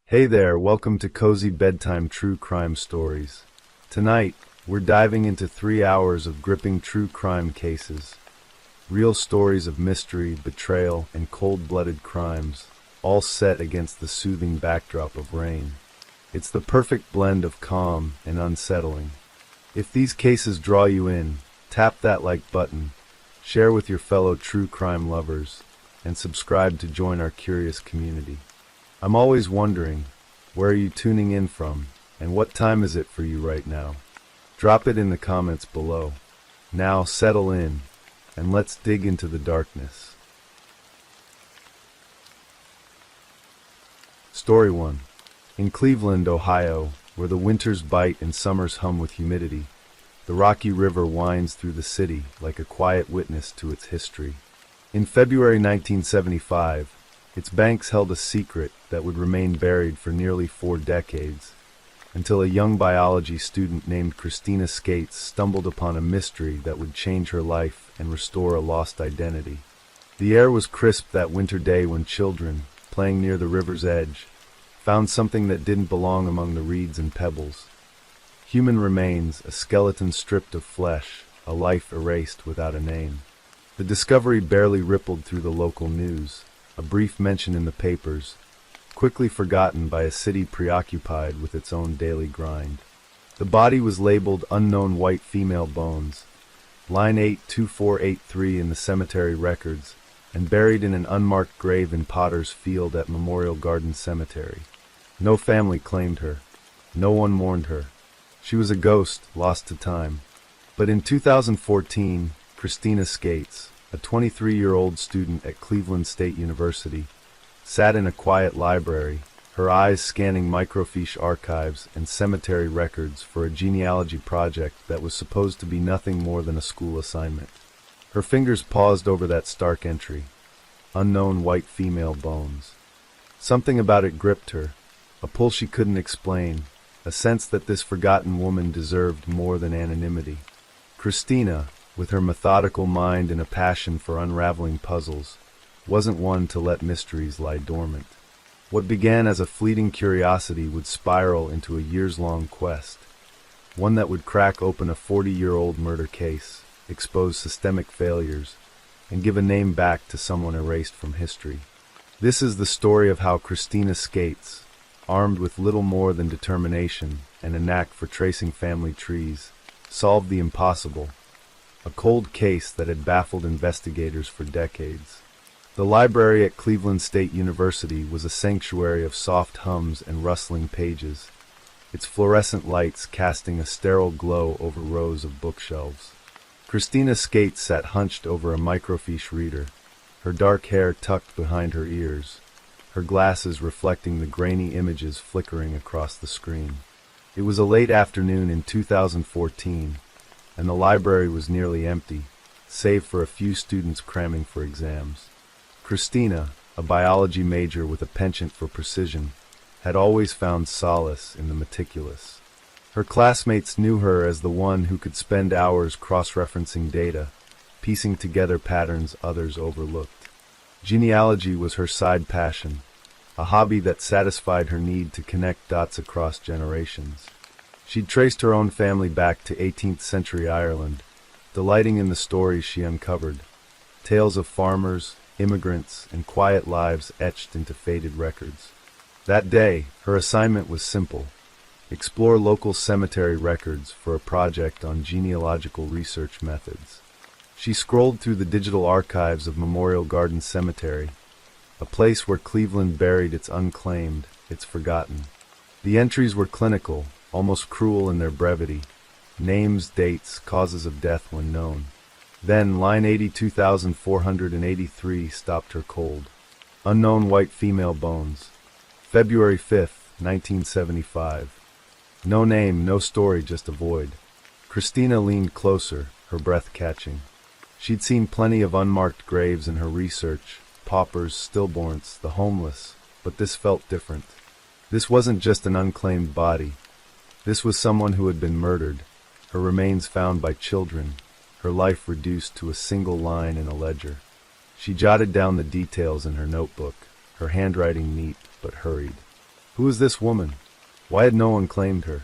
Hey there, welcome to Cozy Bedtime True Crime Stories. Tonight, we're diving into 3 hours of gripping true crime cases. Real stories of mystery, betrayal, and cold-blooded crimes, all set against the soothing backdrop of rain. It's the perfect blend of calm and unsettling. If these cases draw you in, tap that like button, share with your fellow true crime lovers, and subscribe to join our curious community. I'm always wondering, where are you tuning in from, and what time is it for you right now? Drop it in the comments below. Now settle in, and let's dig into the darkness. Story 1. In Cleveland, Ohio, where the winters bite and summers hum with humidity, the Rocky River winds through the city like a quiet witness to its history. In February 1975, its banks held a secret that would remain buried for nearly 4 decades, until a young biology student named Christina Skates stumbled upon a mystery that would change her life and restore a lost identity. The air was crisp that winter day when children, playing near the river's edge, found something that didn't belong among the reeds and pebbles. Human remains, a skeleton stripped of flesh, a life erased without a name. The discovery barely rippled through the local news. A brief mention in the papers, quickly forgotten by a city preoccupied with its own daily grind. The body was labeled unknown white female bones, line 82483 in the cemetery records, and buried in an unmarked grave in Potter's Field at Memorial Garden Cemetery. No family claimed her. No one mourned her. She was a ghost, lost to time. But in 2014, Christina Skates, a 23-year-old student at Cleveland State University, sat in a quiet library, her eyes scanning microfiche archives and cemetery records for a genealogy project that was supposed to be nothing more than a school assignment. Her fingers paused over that stark entry, unknown white female bones. Something about it gripped her, a pull she couldn't explain, a sense that this forgotten woman deserved more than anonymity. Christina, with her methodical mind and a passion for unraveling puzzles, wasn't one to let mysteries lie dormant. What began as a fleeting curiosity would spiral into a years-long quest, one that would crack open a 40-year-old murder case, expose systemic failures, and give a name back to someone erased from history. This is the story of how Christina Skates, armed with little more than determination and a knack for tracing family trees, solved the impossible, a cold case that had baffled investigators for decades. The library at Cleveland State University was a sanctuary of soft hums and rustling pages, its fluorescent lights casting a sterile glow over rows of bookshelves. Christina Skates sat hunched over a microfiche reader, her dark hair tucked behind her ears, her glasses reflecting the grainy images flickering across the screen. It was a late afternoon in 2014, and the library was nearly empty, save for a few students cramming for exams. Christina, a biology major with a penchant for precision, had always found solace in the meticulous. Her classmates knew her as the one who could spend hours cross-referencing data, piecing together patterns others overlooked. Genealogy was her side passion, a hobby that satisfied her need to connect dots across generations. She'd traced her own family back to 18th century Ireland, delighting in the stories she uncovered, tales of farmers, immigrants, and quiet lives etched into faded records. That day, her assignment was simple: explore local cemetery records for a project on genealogical research methods. She scrolled through the digital archives of Memorial Garden Cemetery, a place where Cleveland buried its unclaimed, its forgotten. The entries were clinical, almost cruel in their brevity: names, dates, causes of death when known. Then line 82,483 stopped her cold. Unknown white female bones. February 5th, 1975. No name, no story, just a void. Christina leaned closer, her breath catching. She'd seen plenty of unmarked graves in her research, paupers, stillborns, the homeless, but this felt different. This wasn't just an unclaimed body. This was someone who had been murdered, her remains found by children, her life reduced to a single line in a ledger. She jotted down the details in her notebook, her handwriting neat but hurried. Who was this woman? Why had no one claimed her?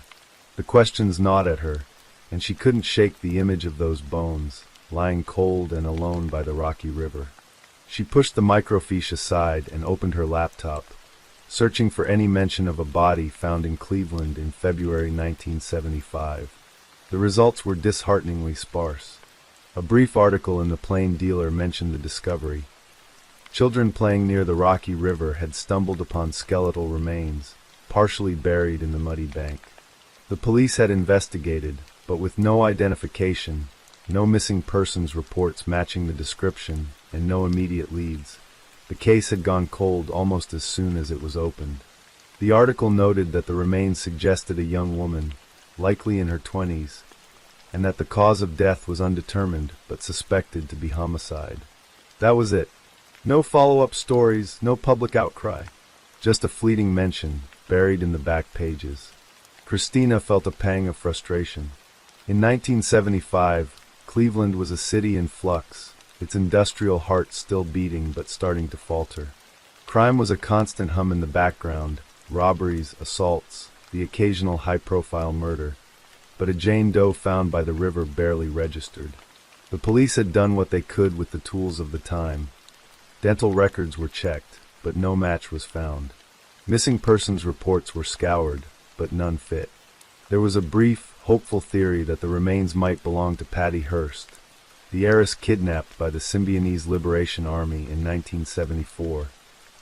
The questions gnawed at her, and she couldn't shake the image of those bones, lying cold and alone by the rocky river. She pushed the microfiche aside and opened her laptop, searching for any mention of a body found in Cleveland in February 1975. The results were dishearteningly sparse. A brief article in the Plain Dealer mentioned the discovery. Children playing near the rocky river had stumbled upon skeletal remains, partially buried in the muddy bank. The police had investigated, but with no identification, no missing persons reports matching the description, and no immediate leads. The case had gone cold almost as soon as it was opened. The article noted that the remains suggested a young woman, likely in her 20s, and that the cause of death was undetermined but suspected to be homicide. That was it. No follow-up stories, no public outcry. Just a fleeting mention, buried in the back pages. Christina felt a pang of frustration. In 1975, Cleveland was a city in flux, its industrial heart still beating but starting to falter. Crime was a constant hum in the background, robberies, assaults, the occasional high-profile murder, but a Jane Doe found by the river barely registered. The police had done what they could with the tools of the time. Dental records were checked, but no match was found. Missing persons reports were scoured, but none fit. There was a brief, hopeful theory that the remains might belong to Patty Hearst, the heiress kidnapped by the Symbionese Liberation Army in 1974,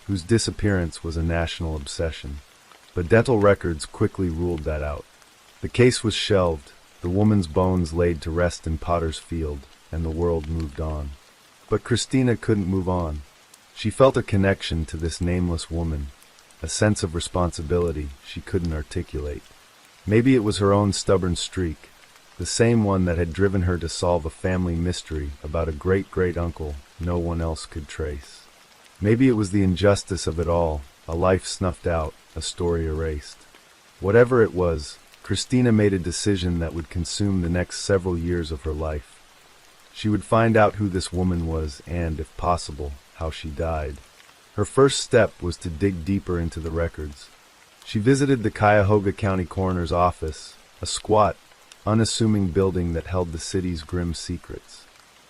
whose disappearance was a national obsession. But dental records quickly ruled that out. The case was shelved, the woman's bones laid to rest in Potter's Field, and the world moved on. But Christina couldn't move on. She felt a connection to this nameless woman, a sense of responsibility she couldn't articulate. Maybe it was her own stubborn streak, the same one that had driven her to solve a family mystery about a great-great-uncle no one else could trace. Maybe it was the injustice of it all, a life snuffed out, a story erased. Whatever it was, Christina made a decision that would consume the next several years of her life. She would find out who this woman was and, if possible, how she died. Her first step was to dig deeper into the records. She visited the Cuyahoga County Coroner's office, a squat, unassuming building that held the city's grim secrets.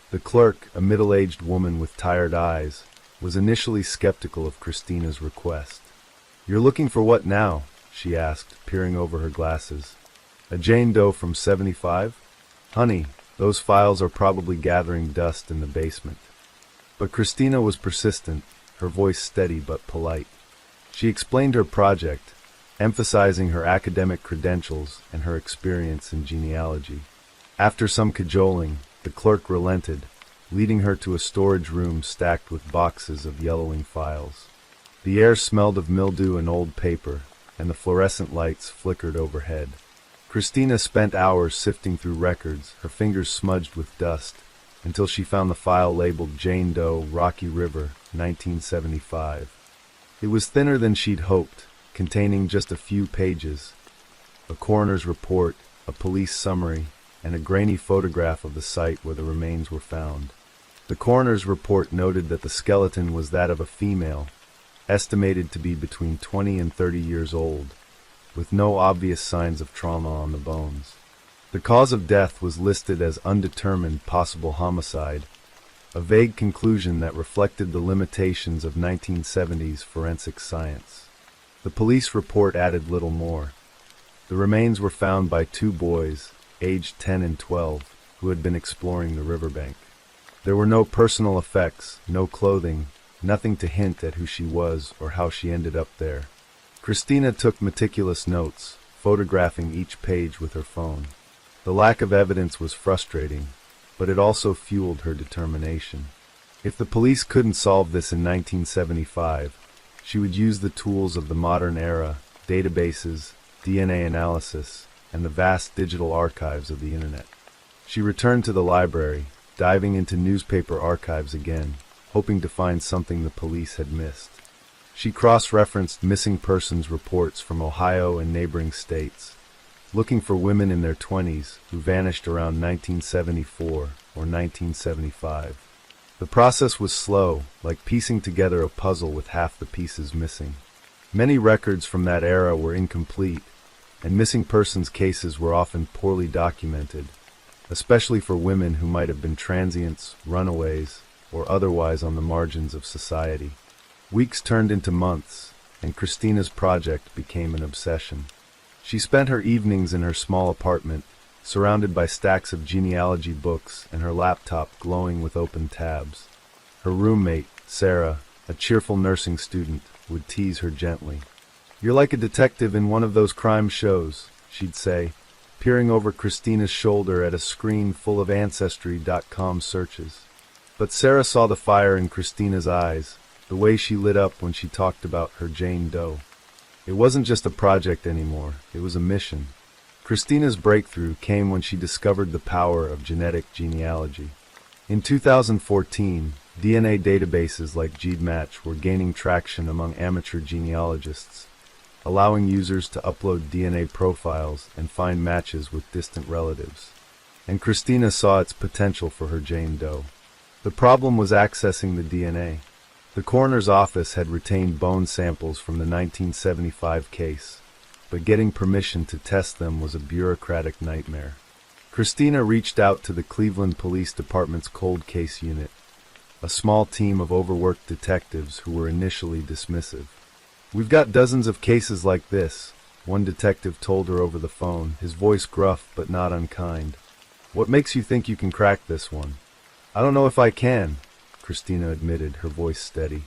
The clerk, a middle-aged woman with tired eyes, was initially skeptical of Christina's request. "You're looking for what now?" she asked, peering over her glasses. "A Jane Doe from 75? Honey, those files are probably gathering dust in the basement." But Christina was persistent, her voice steady but polite. She explained her project, emphasizing her academic credentials and her experience in genealogy. After some cajoling, the clerk relented, leading her to a storage room stacked with boxes of yellowing files. The air smelled of mildew and old paper, and the fluorescent lights flickered overhead. Christina spent hours sifting through records, her fingers smudged with dust, until she found the file labeled Jane Doe, Rocky River, 1975. It was thinner than she'd hoped, containing just a few pages. A coroner's report, a police summary, and a grainy photograph of the site where the remains were found. The coroner's report noted that the skeleton was that of a female, estimated to be between 20 and 30 years old, with no obvious signs of trauma on the bones. The cause of death was listed as undetermined possible homicide, a vague conclusion that reflected the limitations of 1970s forensic science. The police report added little more. The remains were found by two boys, aged 10 and 12, who had been exploring the riverbank. There were no personal effects, no clothing, nothing to hint at who she was or how she ended up there. Christina took meticulous notes, photographing each page with her phone. The lack of evidence was frustrating, but it also fueled her determination. If the police couldn't solve this in 1975, she would use the tools of the modern era, databases, DNA analysis, and the vast digital archives of the Internet. She returned to the library, diving into newspaper archives again, hoping to find something the police had missed. She cross-referenced missing persons reports from Ohio and neighboring states, looking for women in their 20s who vanished around 1974 or 1975. The process was slow, like piecing together a puzzle with half the pieces missing. Many records from that era were incomplete, and missing persons cases were often poorly documented, especially for women who might have been transients, runaways, or otherwise on the margins of society. Weeks turned into months, and Christina's project became an obsession. She spent her evenings in her small apartment, surrounded by stacks of genealogy books and her laptop glowing with open tabs. Her roommate, Sarah, a cheerful nursing student, would tease her gently. "You're like a detective in one of those crime shows," she'd say, peering over Christina's shoulder at a screen full of Ancestry.com searches. But Sarah saw the fire in Christina's eyes, the way she lit up when she talked about her Jane Doe. It wasn't just a project anymore, it was a mission. Christina's breakthrough came when she discovered the power of genetic genealogy. In 2014, DNA databases like GeneMatch were gaining traction among amateur genealogists, allowing users to upload DNA profiles and find matches with distant relatives. And Christina saw its potential for her Jane Doe. The problem was accessing the DNA. The coroner's office had retained bone samples from the 1975 case, but getting permission to test them was a bureaucratic nightmare. Christina reached out to the Cleveland Police Department's cold case unit, a small team of overworked detectives who were initially dismissive. "We've got dozens of cases like this," one detective told her over the phone, his voice gruff but not unkind. "What makes you think you can crack this one?" "I don't know if I can," Christina admitted, her voice steady.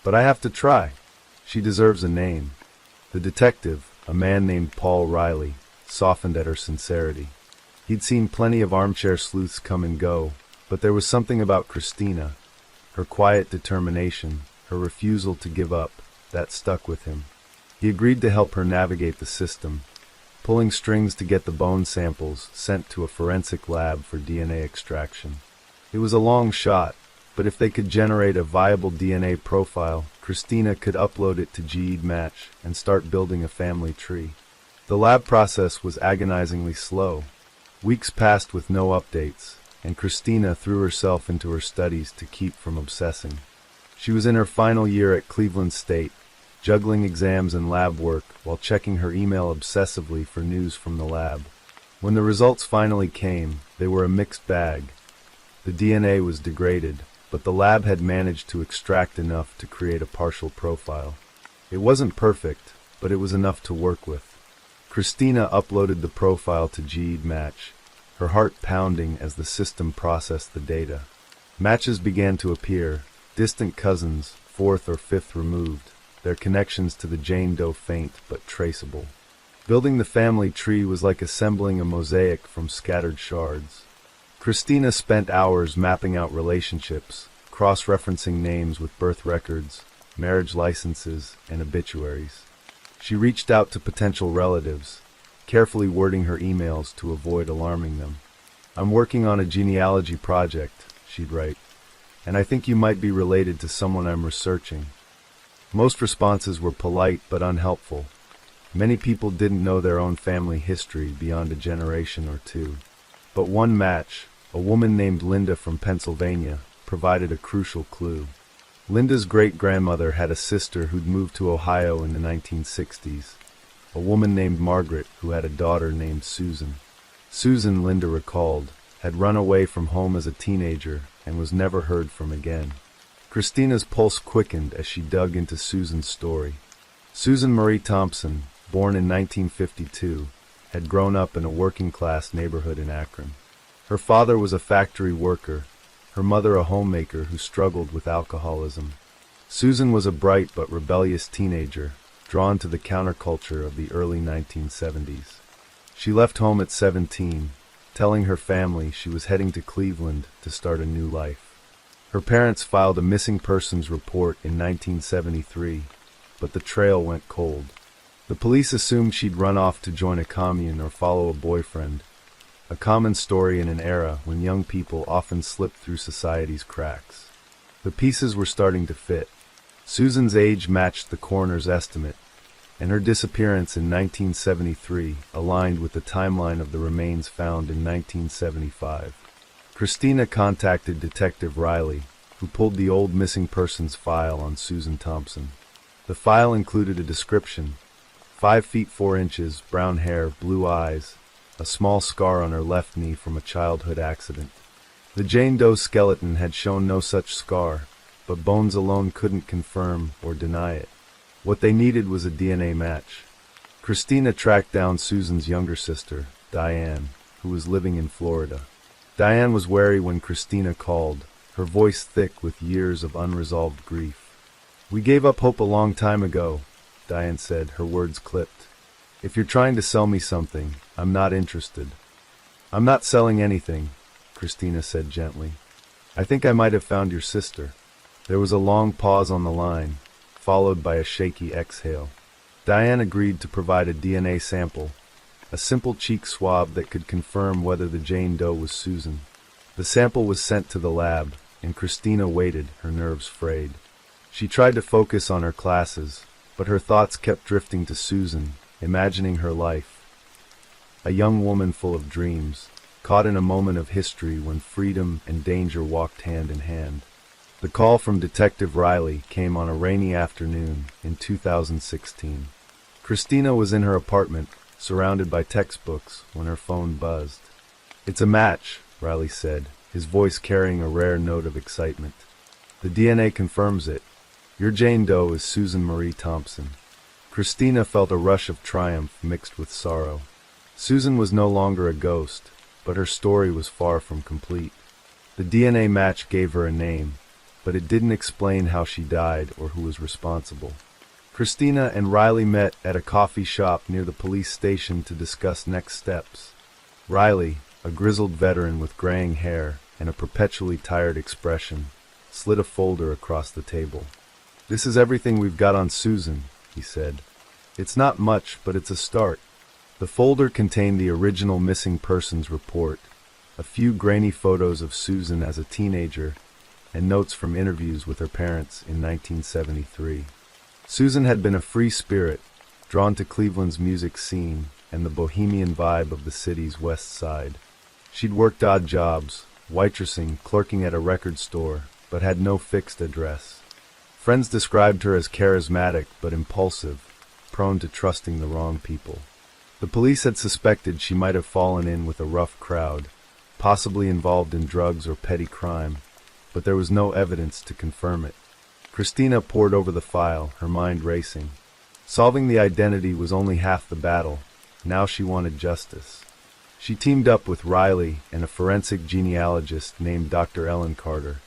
"But I have to try. She deserves a name." The detective, a man named Paul Riley, softened at her sincerity. He'd seen plenty of armchair sleuths come and go, but there was something about Christina, her quiet determination, her refusal to give up, that stuck with him. He agreed to help her navigate the system, pulling strings to get the bone samples sent to a forensic lab for DNA extraction. It was a long shot, but if they could generate a viable DNA profile, Christina could upload it to GeneMatch and start building a family tree. The lab process was agonizingly slow. Weeks passed with no updates, and Christina threw herself into her studies to keep from obsessing. She was in her final year at Cleveland State, juggling exams and lab work while checking her email obsessively for news from the lab. When the results finally came, they were a mixed bag. The DNA was degraded, but the lab had managed to extract enough to create a partial profile. It wasn't perfect, but it was enough to work with. Christina uploaded the profile to GeneMatch, her heart pounding as the system processed the data. Matches began to appear, distant cousins, fourth or fifth removed, their connections to the Jane Doe faint but traceable. Building the family tree was like assembling a mosaic from scattered shards. Christina spent hours mapping out relationships, cross-referencing names with birth records, marriage licenses, and obituaries. She reached out to potential relatives, carefully wording her emails to avoid alarming them. "I'm working on a genealogy project," she'd write, "and I think you might be related to someone I'm researching." Most responses were polite but unhelpful. Many people didn't know their own family history beyond a generation or two. But one match, a woman named Linda from Pennsylvania, provided a crucial clue. Linda's great-grandmother had a sister who'd moved to Ohio in the 1960s, a woman named Margaret who had a daughter named Susan. Susan, Linda recalled, had run away from home as a teenager and was never heard from again. Christina's pulse quickened as she dug into Susan's story. Susan Marie Thompson, born in 1952, had grown up in a working-class neighborhood in Akron. Her father was a factory worker, her mother a homemaker who struggled with alcoholism. Susan was a bright but rebellious teenager, drawn to the counterculture of the early 1970s. She left home at 17, telling her family she was heading to Cleveland to start a new life. Her parents filed a missing persons report in 1973, but the trail went cold. The police assumed she'd run off to join a commune or follow a boyfriend, a common story in an era when young people often slipped through society's cracks. The pieces were starting to fit. Susan's age matched the coroner's estimate, and her disappearance in 1973 aligned with the timeline of the remains found in 1975. Christina contacted Detective Riley, who pulled the old missing persons file on Susan Thompson. The file included a description: 5 feet 4 inches, brown hair, blue eyes, a small scar on her left knee from a childhood accident. The Jane Doe skeleton had shown no such scar, but bones alone couldn't confirm or deny it. What they needed was a DNA match. Christina tracked down Susan's younger sister, Diane, who was living in Florida. Diane was wary when Christina called, her voice thick with years of unresolved grief. "We gave up hope a long time ago," Diane said, her words clipped. "If you're trying to sell me something, I'm not interested." "I'm not selling anything," Christina said gently. "I think I might have found your sister." There was a long pause on the line, followed by a shaky exhale. Diane agreed to provide a DNA sample, a simple cheek swab that could confirm whether the Jane Doe was Susan. The sample was sent to the lab, and Christina waited, her nerves frayed. She tried to focus on her classes, but her thoughts kept drifting to Susan, imagining her life. A young woman full of dreams, caught in a moment of history when freedom and danger walked hand in hand. The call from Detective Riley came on a rainy afternoon in 2016. Christina was in her apartment, surrounded by textbooks, when her phone buzzed. "It's a match," Riley said, his voice carrying a rare note of excitement. "The DNA confirms it. Your Jane Doe is Susan Marie Thompson." Christina felt a rush of triumph mixed with sorrow. Susan was no longer a ghost, but her story was far from complete. The DNA match gave her a name, but it didn't explain how she died or who was responsible. Christina and Riley met at a coffee shop near the police station to discuss next steps. Riley, a grizzled veteran with graying hair and a perpetually tired expression, slid a folder across the table. "This is everything we've got on Susan," he said. "It's not much, but it's a start." The folder contained the original missing persons report, a few grainy photos of Susan as a teenager, and notes from interviews with her parents in 1973. Susan had been a free spirit, drawn to Cleveland's music scene and the bohemian vibe of the city's west side. She'd worked odd jobs, waitressing, clerking at a record store, but had no fixed address. Friends described her as charismatic but impulsive, prone to trusting the wrong people. The police had suspected she might have fallen in with a rough crowd, possibly involved in drugs or petty crime, but there was no evidence to confirm it. Christina pored over the file, her mind racing. Solving the identity was only half the battle. Now she wanted justice. She teamed up with Riley and a forensic genealogist named Dr. Ellen Carter,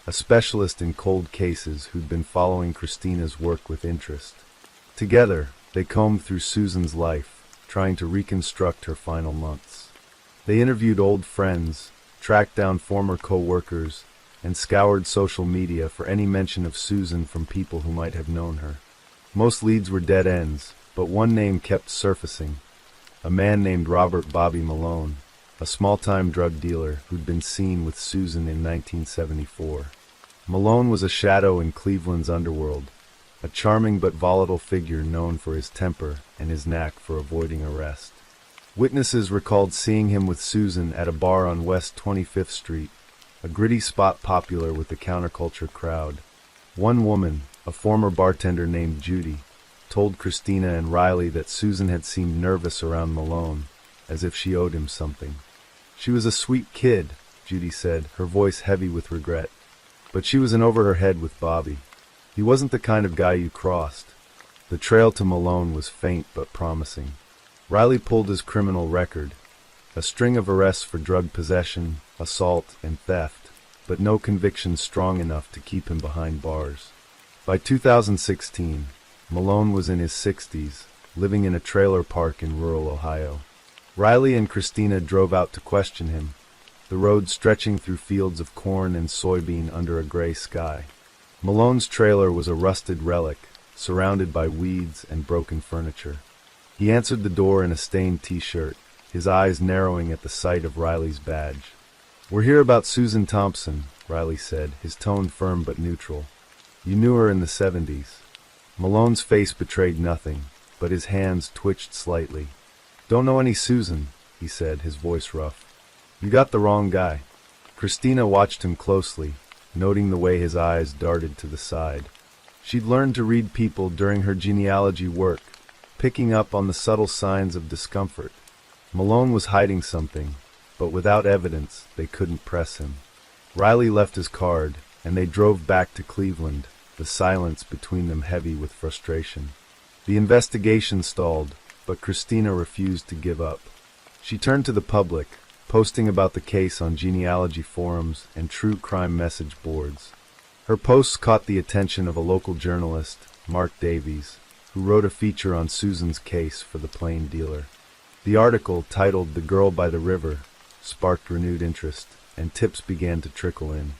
a specialist in cold cases who'd been following Christina's work with interest. Together, they combed through Susan's life, trying to reconstruct her final months. They interviewed old friends, tracked down former co-workers, and scoured social media for any mention of Susan from people who might have known her. Most leads were dead ends, but one name kept surfacing: a man named Robert Bobby Malone, a small-time drug dealer who'd been seen with Susan in 1974. Malone was a shadow in Cleveland's underworld, a charming but volatile figure known for his temper and his knack for avoiding arrest. Witnesses recalled seeing him with Susan at a bar on West 25th Street, a gritty spot popular with the counterculture crowd. One woman, a former bartender named Judy, told Christina and Riley that Susan had seemed nervous around Malone, as if she owed him something. "She was a sweet kid," Judy said, her voice heavy with regret. "But she was in over her head with Bobby. He wasn't the kind of guy you crossed." The trail to Malone was faint but promising. Riley pulled his criminal record: a string of arrests for drug possession, assault, and theft, but no convictions strong enough to keep him behind bars. By 2016, Malone was in his 60s, living in a trailer park in rural Ohio. Riley and Christina drove out to question him, the road stretching through fields of corn and soybean under a gray sky. Malone's trailer was a rusted relic, surrounded by weeds and broken furniture. He answered the door in a stained t-shirt, his eyes narrowing at the sight of Riley's badge. "We're here about Susan Thompson," Riley said, his tone firm but neutral. "You knew her in the 70s. Malone's face betrayed nothing, but his hands twitched slightly. "Don't know any Susan," he said, his voice rough. "You got the wrong guy." Christina watched him closely, noting the way his eyes darted to the side. She'd learned to read people during her genealogy work, picking up on the subtle signs of discomfort. Malone was hiding something, but without evidence, they couldn't press him. Riley left his card, and they drove back to Cleveland, the silence between them heavy with frustration. The investigation stalled, but Christina refused to give up. She turned to the public, posting about the case on genealogy forums and true crime message boards. Her posts caught the attention of a local journalist, Mark Davies, who wrote a feature on Susan's case for the Plain Dealer. The article, titled "The Girl by the River," sparked renewed interest, and tips began to trickle in.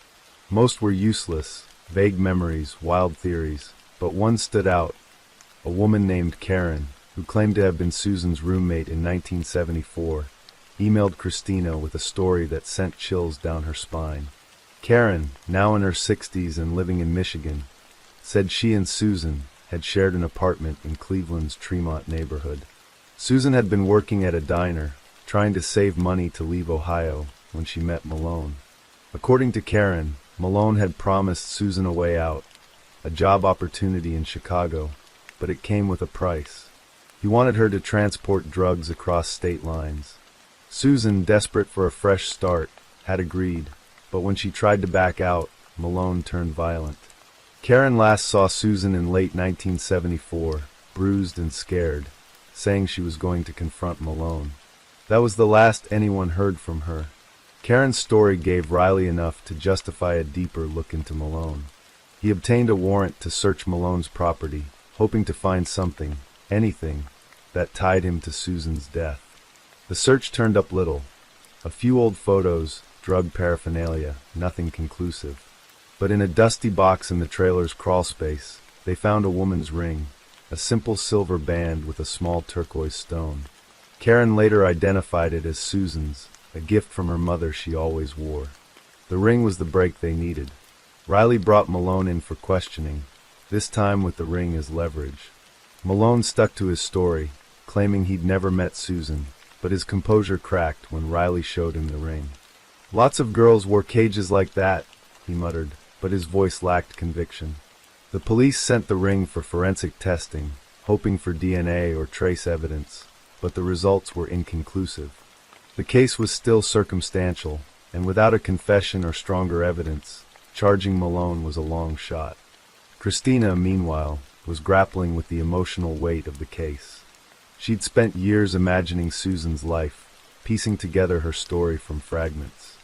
Most were useless, vague memories, wild theories, but one stood out: a woman named Karen, who claimed to have been Susan's roommate in 1974, emailed Christina with a story that sent chills down her spine. Karen, now in her 60s and living in Michigan, said she and Susan had shared an apartment in Cleveland's Tremont neighborhood. Susan had been working at a diner, trying to save money to leave Ohio, when she met Malone. According to Karen, Malone had promised Susan a way out, a job opportunity in Chicago, but it came with a price. He wanted her to transport drugs across state lines. Susan, desperate for a fresh start, had agreed, but when she tried to back out, Malone turned violent. Karen last saw Susan in late 1974, bruised and scared, saying she was going to confront Malone. That was the last anyone heard from her. Karen's story gave Riley enough to justify a deeper look into Malone. He obtained a warrant to search Malone's property, hoping to find something, anything, that tied him to Susan's death. The search turned up little. A few old photos, drug paraphernalia, nothing conclusive. But in a dusty box in the trailer's crawl space, they found a woman's ring, a simple silver band with a small turquoise stone. Karen later identified it as Susan's, a gift from her mother she always wore. The ring was the break they needed. Riley brought Malone in for questioning, this time with the ring as leverage. Malone stuck to his story, claiming he'd never met Susan, but his composure cracked when Riley showed him the ring. "Lots of girls wore cages like that," he muttered, but his voice lacked conviction. The police sent the ring for forensic testing, hoping for DNA or trace evidence, but the results were inconclusive. The case was still circumstantial, and without a confession or stronger evidence, charging Malone was a long shot. Christina, meanwhile, was grappling with the emotional weight of the case. She'd spent years imagining Susan's life, piecing together her story from fragments.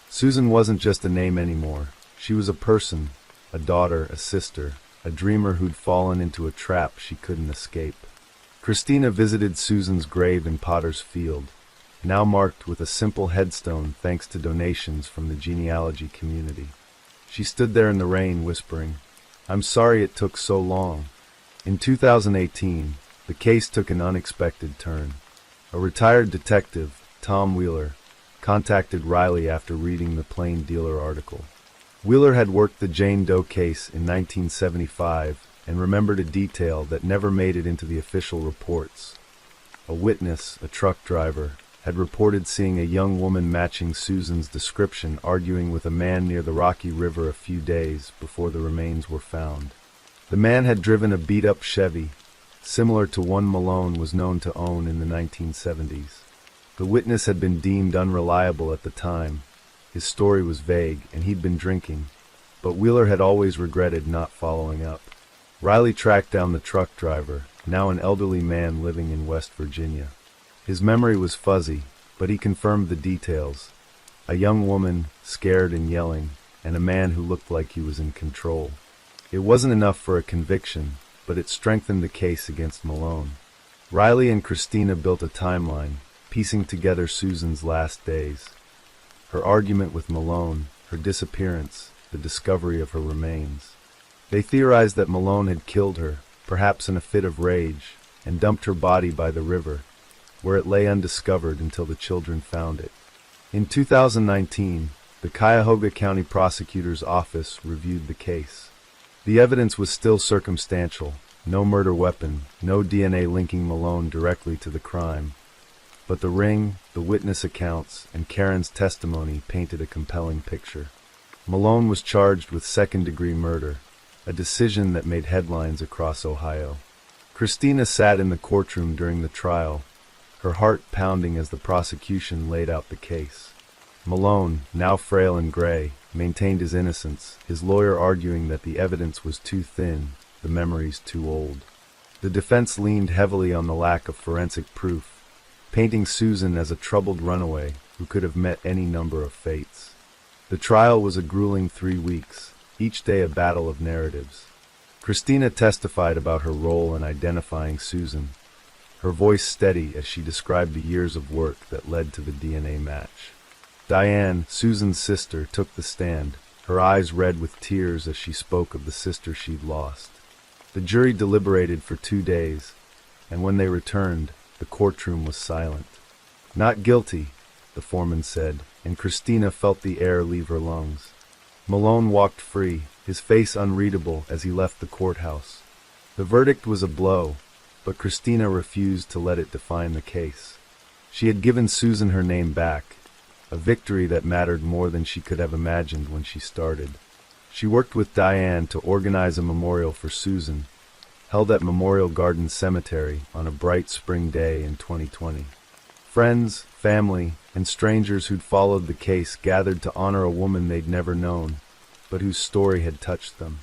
Susan wasn't just a name anymore. She was a person, a daughter, a sister, a dreamer who'd fallen into a trap she couldn't escape. Christina visited Susan's grave in Potter's Field, now marked with a simple headstone thanks to donations from the genealogy community. She stood there in the rain, whispering, "I'm sorry it took so long." In 2018, the case took an unexpected turn. A retired detective, Tom Wheeler, contacted Riley after reading the Plain Dealer article. Wheeler had worked the Jane Doe case in 1975 and remembered a detail that never made it into the official reports. A witness, a truck driver, had reported seeing a young woman matching Susan's description arguing with a man near the Rocky River a few days before the remains were found. The man had driven a beat-up Chevy, similar to one Malone was known to own in the 1970s. The witness had been deemed unreliable at the time. His story was vague, and he'd been drinking, but Wheeler had always regretted not following up. Riley tracked down the truck driver, now an elderly man living in West Virginia. His memory was fuzzy, but he confirmed the details. A young woman, scared and yelling, and a man who looked like he was in control. It wasn't enough for a conviction, but it strengthened the case against Malone. Riley and Christina built a timeline, piecing together Susan's last days. Her argument with Malone, her disappearance, the discovery of her remains. They theorized that Malone had killed her, perhaps in a fit of rage, and dumped her body by the river, where it lay undiscovered until the children found it. In 2019, the Cuyahoga County Prosecutor's Office reviewed the case. The evidence was still circumstantial, no murder weapon, no DNA linking Malone directly to the crime. But the ring, the witness accounts, and Karen's testimony painted a compelling picture. Malone was charged with second-degree murder, a decision that made headlines across Ohio. Christina sat in the courtroom during the trial, her heart pounding as the prosecution laid out the case. Malone, now frail and gray, maintained his innocence, his lawyer arguing that the evidence was too thin, the memories too old. The defense leaned heavily on the lack of forensic proof, painting Susan as a troubled runaway who could have met any number of fates. The trial was a grueling 3 weeks, each day a battle of narratives. Christina testified about her role in identifying Susan, her voice steady as she described the years of work that led to the DNA match. Diane, Susan's sister, took the stand, her eyes red with tears as she spoke of the sister she'd lost. The jury deliberated for 2 days, and when they returned, the courtroom was silent. "Not guilty," the foreman said, and Christina felt the air leave her lungs. Malone walked free, his face unreadable as he left the courthouse. The verdict was a blow, but Christina refused to let it define the case. She had given Susan her name back, a victory that mattered more than she could have imagined when she started. She worked with Diane to organize a memorial for Susan, held at Memorial Gardens Cemetery on a bright spring day in 2020. Friends, family, and strangers who'd followed the case gathered to honor a woman they'd never known, but whose story had touched them.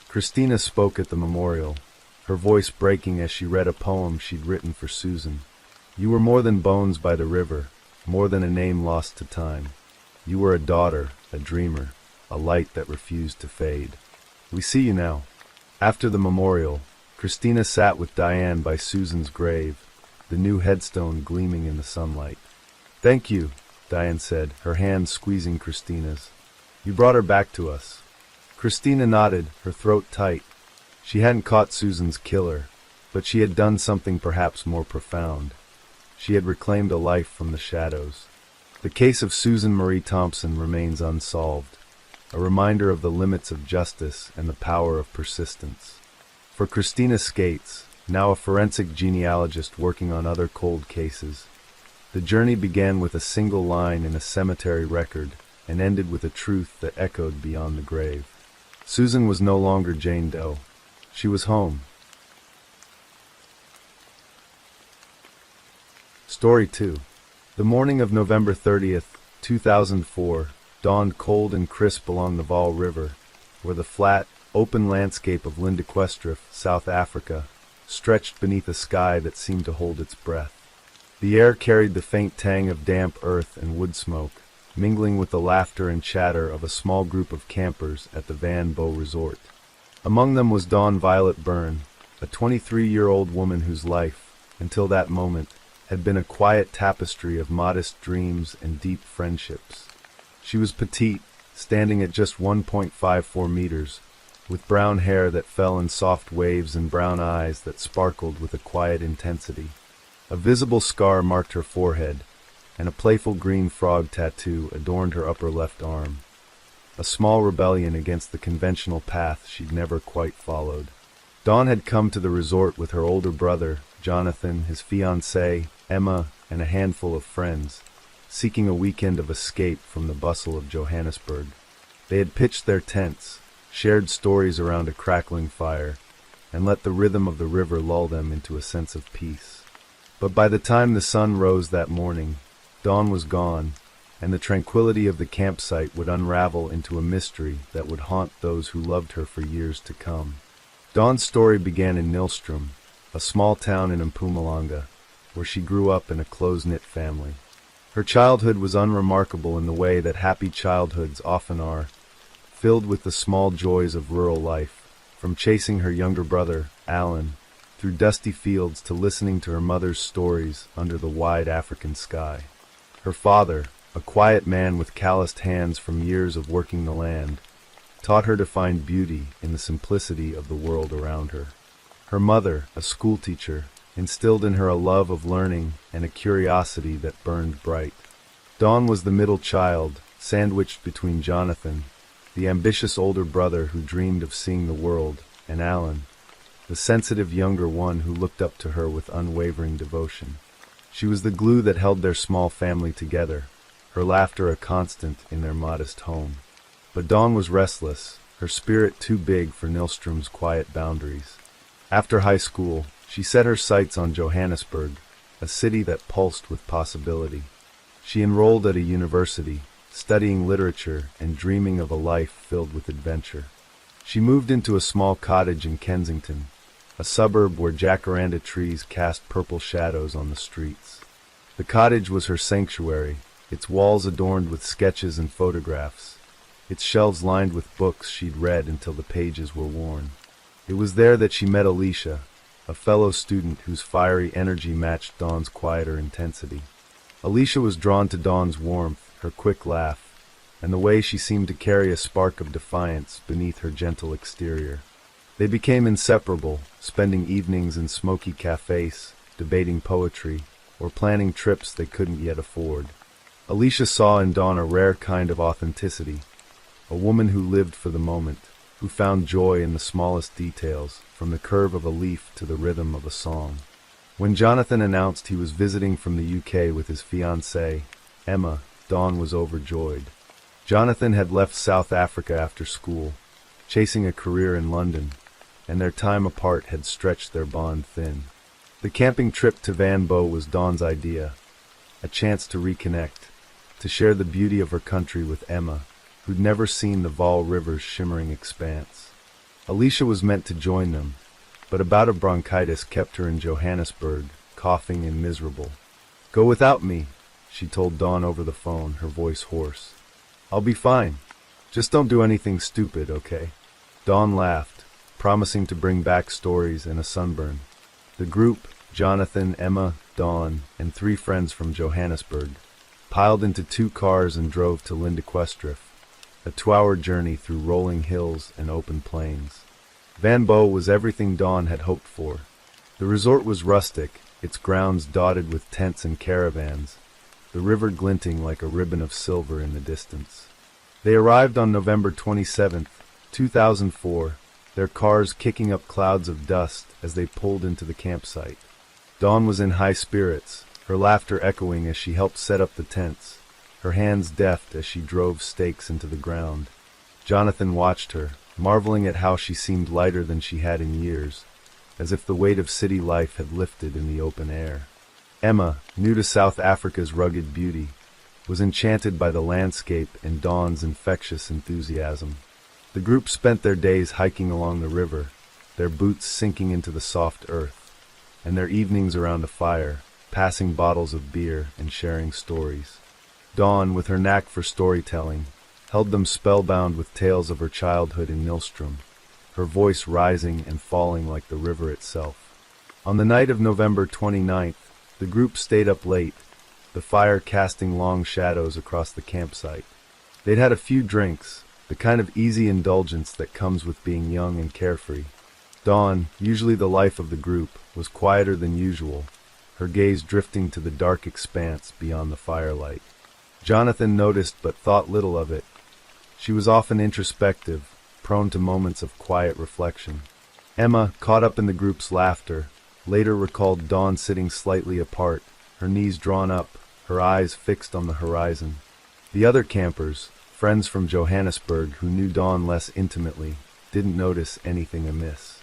Christina spoke at the memorial, her voice breaking as she read a poem she'd written for Susan. "You were more than bones by the river, more than a name lost to time. You were a daughter, a dreamer, a light that refused to fade. We see you now." After the memorial, Christina sat with Diane by Susan's grave, the new headstone gleaming in the sunlight. "Thank you," Diane said, her hand squeezing Christina's. "You brought her back to us." Christina nodded, her throat tight. She hadn't caught Susan's killer, but she had done something perhaps more profound. She had reclaimed a life from the shadows. The case of Susan Marie Thompson remains unsolved, a reminder of the limits of justice and the power of persistence. For Christina Skates, now a forensic genealogist working on other cold cases, the journey began with a single line in a cemetery record and ended with a truth that echoed beyond the grave. Susan was no longer Jane Doe. She was home. Story 2. The morning of November 30th, 2004, dawned cold and crisp along the Vaal River, where the flat, open landscape of Lindequestrif, South Africa, stretched beneath a sky that seemed to hold its breath. The air carried the faint tang of damp earth and wood smoke, mingling with the laughter and chatter of a small group of campers at the Van Beau Resort. Among them was Dawn Violet Byrne, a 23-year-old woman whose life, until that moment, had been a quiet tapestry of modest dreams and deep friendships. She was petite, standing at just 1.54 meters, with brown hair that fell in soft waves and brown eyes that sparkled with a quiet intensity. A visible scar marked her forehead, and a playful green frog tattoo adorned her upper left arm, a small rebellion against the conventional path she'd never quite followed. Dawn had come to the resort with her older brother, Jonathan, his fiancée, Emma, and a handful of friends, seeking a weekend of escape from the bustle of Johannesburg. They had pitched their tents, shared stories around a crackling fire, and let the rhythm of the river lull them into a sense of peace. But by the time the sun rose that morning, dawn was gone, and the tranquility of the campsite would unravel into a mystery that would haunt those who loved her for years to come. Dawn's story began in Nilstrom, a small town in Mpumalanga, where she grew up in a close-knit family. Her childhood was unremarkable in the way that happy childhoods often are, filled with the small joys of rural life, from chasing her younger brother, Alan, through dusty fields to listening to her mother's stories under the wide African sky. Her father, a quiet man with calloused hands from years of working the land, taught her to find beauty in the simplicity of the world around her. Her mother, a schoolteacher, instilled in her a love of learning and a curiosity that burned bright. Dawn was the middle child, sandwiched between Jonathan, the ambitious older brother who dreamed of seeing the world, and Alan, the sensitive younger one who looked up to her with unwavering devotion. She was the glue that held their small family together, her laughter a constant in their modest home. But Dawn was restless, her spirit too big for Nilström's quiet boundaries. After high school, she set her sights on Johannesburg, a city that pulsed with possibility. She enrolled at a university, studying literature and dreaming of a life filled with adventure. She moved into a small cottage in Kensington, a suburb where jacaranda trees cast purple shadows on the streets. The cottage was her sanctuary, its walls adorned with sketches and photographs, its shelves lined with books she'd read until the pages were worn. It was there that she met Alicia, a fellow student whose fiery energy matched Dawn's quieter intensity. Alicia was drawn to Dawn's warmth, her quick laugh, and the way she seemed to carry a spark of defiance beneath her gentle exterior. They became inseparable, spending evenings in smoky cafes, debating poetry, or planning trips they couldn't yet afford. Alicia saw in Dawn a rare kind of authenticity, a woman who lived for the moment, who found joy in the smallest details, from the curve of a leaf to the rhythm of a song. When Jonathan announced he was visiting from the UK with his fiancée, Emma, Dawn was overjoyed. Jonathan had left South Africa after school, chasing a career in London, and their time apart had stretched their bond thin. The camping trip to Van Bo was Dawn's idea, a chance to reconnect, to share the beauty of her country with Emma, who'd never seen the Vaal River's shimmering expanse. Alicia was meant to join them, but a bout of bronchitis kept her in Johannesburg, coughing and miserable. "Go without me," she told Dawn over the phone, her voice hoarse. "I'll be fine. Just don't do anything stupid, okay?" Dawn laughed, promising to bring back stories and a sunburn. The group, Jonathan, Emma, Dawn, and 3 friends from Johannesburg, piled into 2 cars and drove to Lindequestriff, a 2-hour journey through rolling hills and open plains. Van Bo was everything Dawn had hoped for. The resort was rustic, its grounds dotted with tents and caravans, the river glinting like a ribbon of silver in the distance. They arrived on November 27, 2004, their cars kicking up clouds of dust as they pulled into the campsite. Dawn was in high spirits, her laughter echoing as she helped set up the tents, her hands deft as she drove stakes into the ground. Jonathan watched her, marveling at how she seemed lighter than she had in years, as if the weight of city life had lifted in the open air. Emma, new to South Africa's rugged beauty, was enchanted by the landscape and Dawn's infectious enthusiasm. The group spent their days hiking along the river, their boots sinking into the soft earth, and their evenings around a fire, passing bottles of beer and sharing stories. Dawn, with her knack for storytelling, held them spellbound with tales of her childhood in Nilström, her voice rising and falling like the river itself. On the night of November 29th, the group stayed up late, the fire casting long shadows across the campsite. They'd had a few drinks, the kind of easy indulgence that comes with being young and carefree. Dawn, usually the life of the group, was quieter than usual, her gaze drifting to the dark expanse beyond the firelight. Jonathan noticed but thought little of it. She was often introspective, prone to moments of quiet reflection. Emma, caught up in the group's laughter, later recalled Dawn sitting slightly apart, her knees drawn up, her eyes fixed on the horizon. The other campers, friends from Johannesburg who knew Dawn less intimately, didn't notice anything amiss.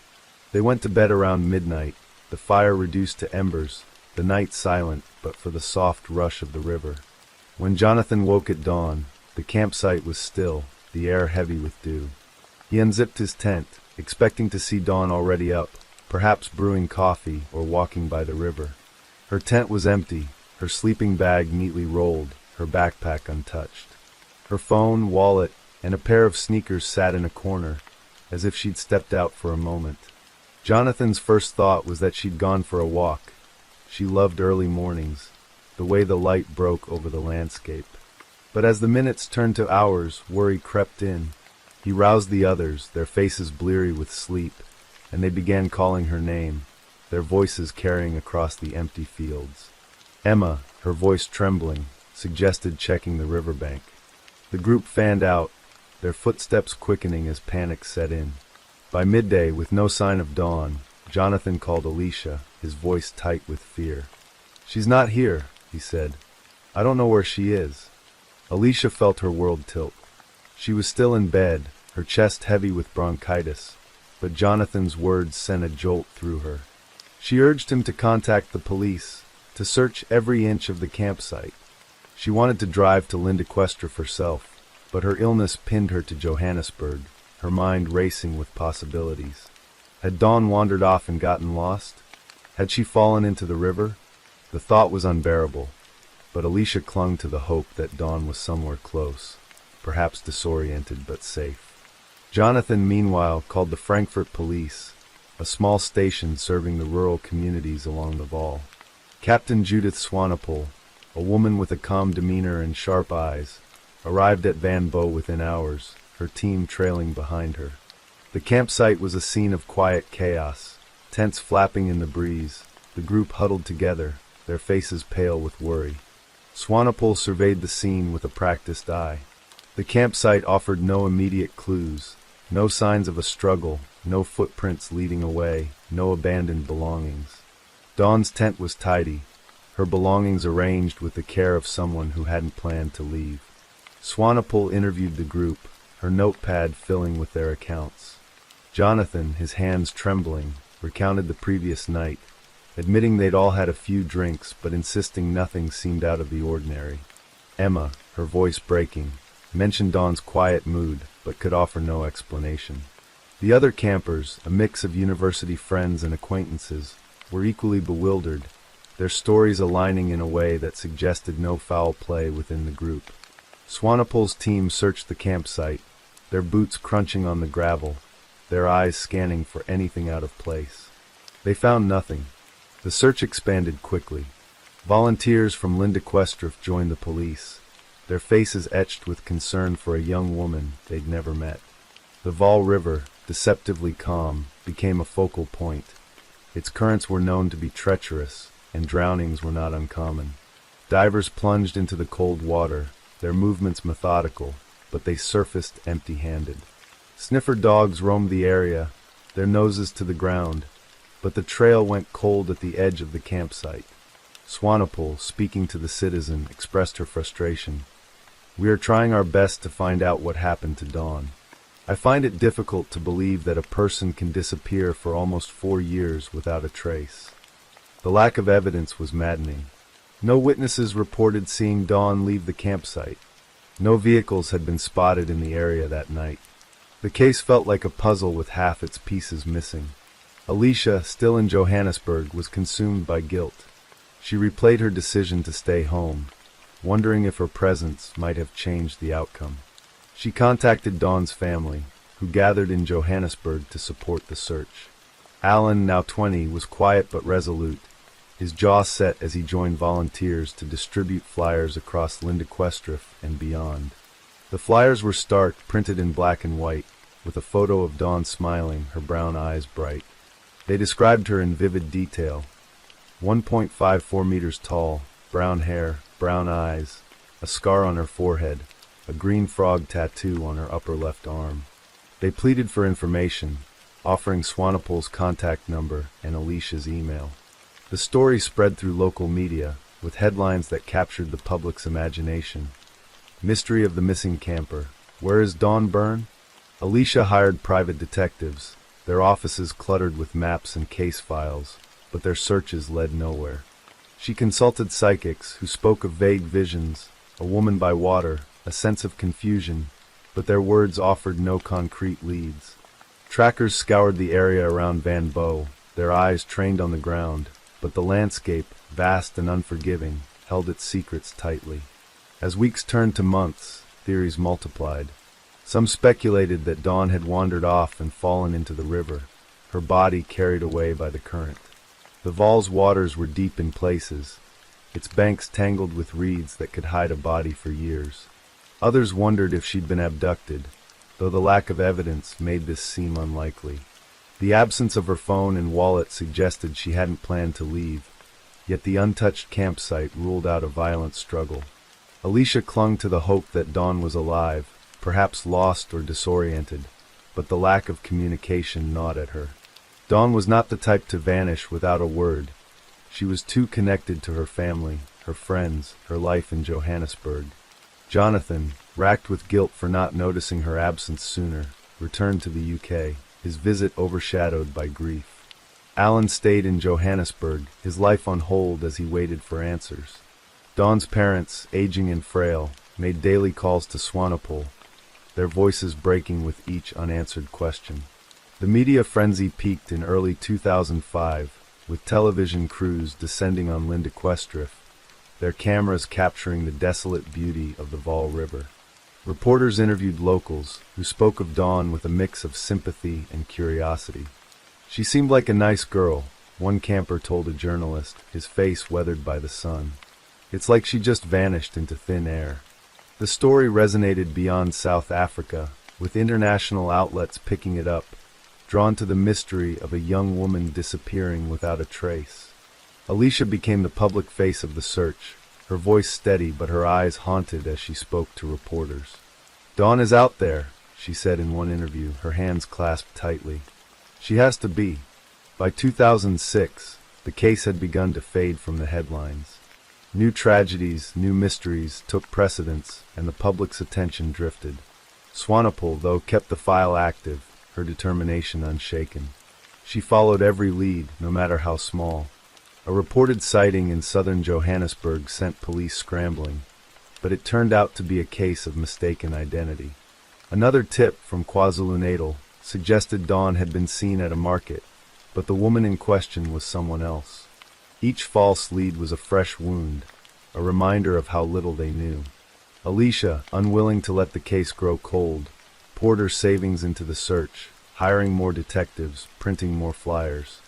They went to bed around midnight, the fire reduced to embers, the night silent but for the soft rush of the river. When Jonathan woke at dawn, the campsite was still, the air heavy with dew. He unzipped his tent, expecting to see Dawn already up, perhaps brewing coffee or walking by the river. Her tent was empty, her sleeping bag neatly rolled, her backpack untouched. Her phone, wallet, and a pair of sneakers sat in a corner, as if she'd stepped out for a moment. Jonathan's first thought was that she'd gone for a walk. She loved early mornings, the way the light broke over the landscape. But as the minutes turned to hours, worry crept in. He roused the others, their faces bleary with sleep, and they began calling her name, their voices carrying across the empty fields. Emma, her voice trembling, suggested checking the riverbank. The group fanned out, their footsteps quickening as panic set in. By midday, with no sign of Dawn, Jonathan called Alicia, his voice tight with fear. "She's not here," he said. "I don't know where she is." Alicia felt her world tilt. She was still in bed, her chest heavy with bronchitis, but Jonathan's words sent a jolt through her. She urged him to contact the police, to search every inch of the campsite. She wanted to drive to Lindequestref herself, but her illness pinned her to Johannesburg, her mind racing with possibilities. Had Dawn wandered off and gotten lost? Had she fallen into the river? The thought was unbearable, but Alicia clung to the hope that Dawn was somewhere close, perhaps disoriented but safe. Jonathan, meanwhile, called the Frankfurt police, a small station serving the rural communities along the Vaal. Captain Judith Swanepoel, a woman with a calm demeanor and sharp eyes, arrived at Van Bo within hours, her team trailing behind her. The campsite was a scene of quiet chaos, tents flapping in the breeze, the group huddled together, their faces pale with worry. Swanepoel surveyed the scene with a practiced eye. The campsite offered no immediate clues, no signs of a struggle, no footprints leading away, no abandoned belongings. Dawn's tent was tidy, her belongings arranged with the care of someone who hadn't planned to leave. Swanepoel interviewed the group, her notepad filling with their accounts. Jonathan, his hands trembling, recounted the previous night, admitting they'd all had a few drinks but insisting nothing seemed out of the ordinary. Emma, her voice breaking, mentioned Dawn's quiet mood but could offer no explanation. The other campers, a mix of university friends and acquaintances, were equally bewildered, their stories aligning in a way that suggested no foul play within the group. Swanepoel's team searched the campsite, their boots crunching on the gravel, their eyes scanning for anything out of place. They found nothing. The search expanded quickly. Volunteers from Lindequestref joined the police, their faces etched with concern for a young woman they'd never met. The Vaal River, deceptively calm, became a focal point. Its currents were known to be treacherous, and drownings were not uncommon. Divers plunged into the cold water, their movements methodical, but they surfaced empty-handed. Sniffer dogs roamed the area, their noses to the ground, but the trail went cold at the edge of the campsite. Swanepoel, speaking to the citizen, expressed her frustration. "We are trying our best to find out what happened to Dawn. I find it difficult to believe that a person can disappear for almost 4 years without a trace." The lack of evidence was maddening. No witnesses reported seeing Dawn leave the campsite. No vehicles had been spotted in the area that night. The case felt like a puzzle with half its pieces missing. Alicia, still in Johannesburg, was consumed by guilt. She replayed her decision to stay home, wondering if her presence might have changed the outcome. She contacted Dawn's family, who gathered in Johannesburg to support the search. Alan, now 20, was quiet but resolute, his jaw set as he joined volunteers to distribute flyers across Lindequestref and beyond. The flyers were stark, printed in black and white, with a photo of Dawn smiling, her brown eyes bright. They described her in vivid detail. 1.54 meters tall, brown hair, brown eyes, a scar on her forehead, a green frog tattoo on her upper left arm. They pleaded for information, offering Swanepoel's contact number and Alicia's email. The story spread through local media, with headlines that captured the public's imagination. Mystery of the missing camper. Where is Dawn Byrne? Alicia hired private detectives, their offices cluttered with maps and case files, but their searches led nowhere. She consulted psychics who spoke of vague visions, a woman by water, a sense of confusion, but their words offered no concrete leads. Trackers scoured the area around Van Bo, their eyes trained on the ground, but the landscape, vast and unforgiving, held its secrets tightly. As weeks turned to months, theories multiplied. Some speculated that Dawn had wandered off and fallen into the river, her body carried away by the current. The Vaal's waters were deep in places, its banks tangled with reeds that could hide a body for years. Others wondered if she'd been abducted, though the lack of evidence made this seem unlikely. The absence of her phone and wallet suggested she hadn't planned to leave, yet the untouched campsite ruled out a violent struggle. Alicia clung to the hope that Dawn was alive, perhaps lost or disoriented, but the lack of communication gnawed at her. Dawn was not the type to vanish without a word. She was too connected to her family, her friends, her life in Johannesburg. Jonathan, racked with guilt for not noticing her absence sooner, returned to the UK, his visit overshadowed by grief. Alan stayed in Johannesburg, his life on hold as he waited for answers. Dawn's parents, aging and frail, made daily calls to Swanepoel, their voices breaking with each unanswered question. The media frenzy peaked in early 2005, with television crews descending on Lindequestrif, their cameras capturing the desolate beauty of the Vaal River. Reporters interviewed locals, who spoke of Dawn with a mix of sympathy and curiosity. "She seemed like a nice girl," one camper told a journalist, his face weathered by the sun. "It's like she just vanished into thin air." The story resonated beyond South Africa, with international outlets picking it up, drawn to the mystery of a young woman disappearing without a trace. Alicia became the public face of the search, her voice steady but her eyes haunted as she spoke to reporters. "Dawn is out there," she said in one interview, her hands clasped tightly. "She has to be." By 2006, the case had begun to fade from the headlines. New tragedies, new mysteries took precedence, and the public's attention drifted. Swanepoel, though, kept the file active, her determination unshaken. She followed every lead, no matter how small. A reported sighting in southern Johannesburg sent police scrambling, but it turned out to be a case of mistaken identity. Another tip from KwaZulu-Natal suggested Dawn had been seen at a market, but the woman in question was someone else. Each false lead was a fresh wound, a reminder of how little they knew. Alicia, unwilling to let the case grow cold, poured her savings into the search, hiring more detectives, printing more flyers.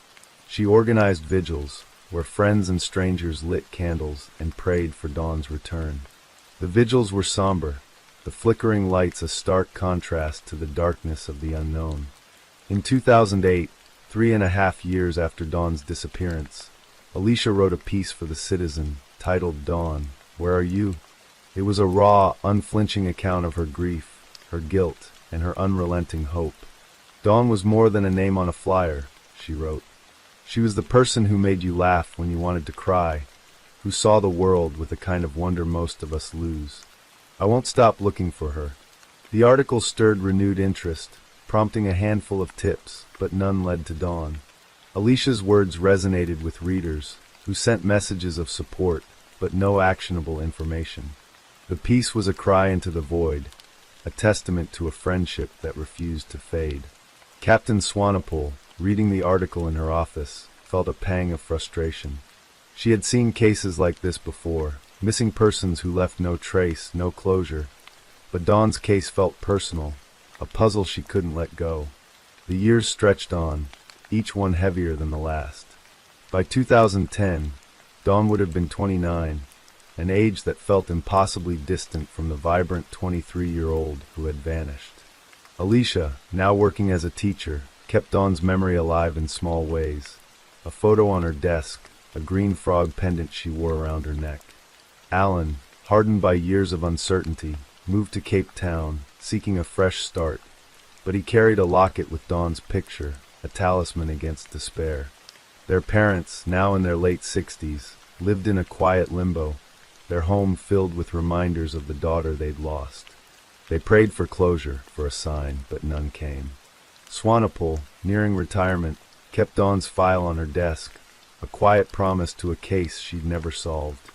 She organized vigils, where friends and strangers lit candles and prayed for Dawn's return. The vigils were somber, the flickering lights a stark contrast to the darkness of the unknown. In 2008, 3.5 years after Dawn's disappearance, Alicia wrote a piece for The Citizen, titled "Dawn, Where Are You?" It was a raw, unflinching account of her grief, her guilt, and her unrelenting hope. "Dawn was more than a name on a flyer," she wrote. "She was the person who made you laugh when you wanted to cry, who saw the world with the kind of wonder most of us lose. I won't stop looking for her." The article stirred renewed interest, prompting a handful of tips, but none led to Dawn. Alicia's words resonated with readers, who sent messages of support, but no actionable information. The piece was a cry into the void, a testament to a friendship that refused to fade. Captain Swanepoel, reading the article in her office, felt a pang of frustration. She had seen cases like this before, missing persons who left no trace, no closure. But Dawn's case felt personal, a puzzle she couldn't let go. The years stretched on, each one heavier than the last. By 2010, Dawn would have been 29, an age that felt impossibly distant from the vibrant 23-year-old who had vanished. Alicia, now working as a teacher, kept Dawn's memory alive in small ways. A photo on her desk, a green frog pendant she wore around her neck. Alan, hardened by years of uncertainty, moved to Cape Town, seeking a fresh start, but he carried a locket with Dawn's picture, a talisman against despair. Their parents, now in their late 60s, lived in a quiet limbo, their home filled with reminders of the daughter they'd lost. They prayed for closure, for a sign, but none came. Swanepoel, nearing retirement, kept Dawn's file on her desk, a quiet promise to a case she'd never solved.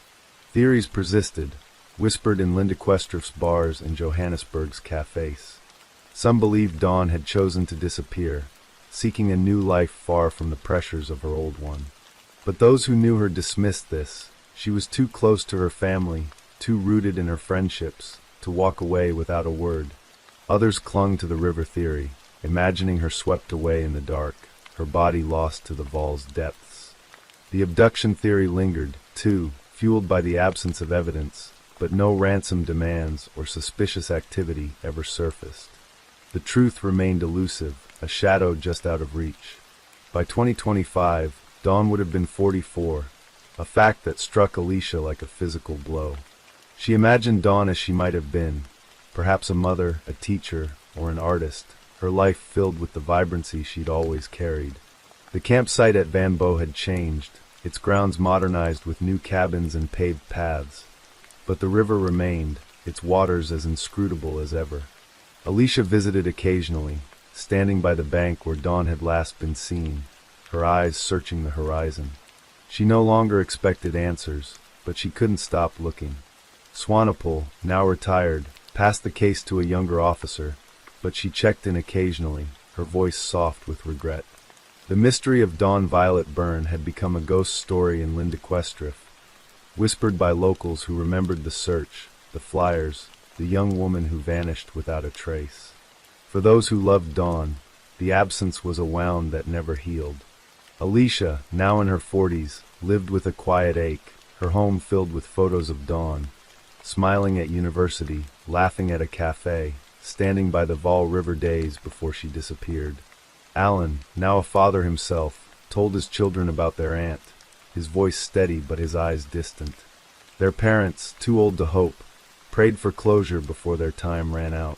Theories persisted, whispered in Lindequestrif's bars and Johannesburg's cafes. Some believed Dawn had chosen to disappear, seeking a new life far from the pressures of her old one. But those who knew her dismissed this. She was too close to her family, too rooted in her friendships, to walk away without a word. Others clung to the river theory, imagining her swept away in the dark, her body lost to the Vaal's depths. The abduction theory lingered, too, fueled by the absence of evidence, but no ransom demands or suspicious activity ever surfaced. The truth remained elusive, a shadow just out of reach. By 2025, Dawn would have been 44, a fact that struck Alicia like a physical blow. She imagined Dawn as she might have been, perhaps a mother, a teacher, or an artist, her life filled with the vibrancy she'd always carried. The campsite at Van Bo had changed, its grounds modernized with new cabins and paved paths. But the river remained, its waters as inscrutable as ever. Alicia visited occasionally, standing by the bank where Dawn had last been seen, her eyes searching the horizon. She no longer expected answers, but she couldn't stop looking. Swanepoel, now retired, passed the case to a younger officer, but she checked in occasionally, her voice soft with regret. The mystery of Dawn Violet Byrne had become a ghost story in Lindequestriff, whispered by locals who remembered the search, the flyers, the young woman who vanished without a trace. For those who loved Dawn, the absence was a wound that never healed. Alicia, now in her 40s, lived with a quiet ache, her home filled with photos of Dawn, smiling at university, laughing at a cafe, standing by the Vaal River days before she disappeared. Alan, now a father himself, told his children about their aunt, his voice steady but his eyes distant. Their parents, too old to hope, prayed for closure before their time ran out.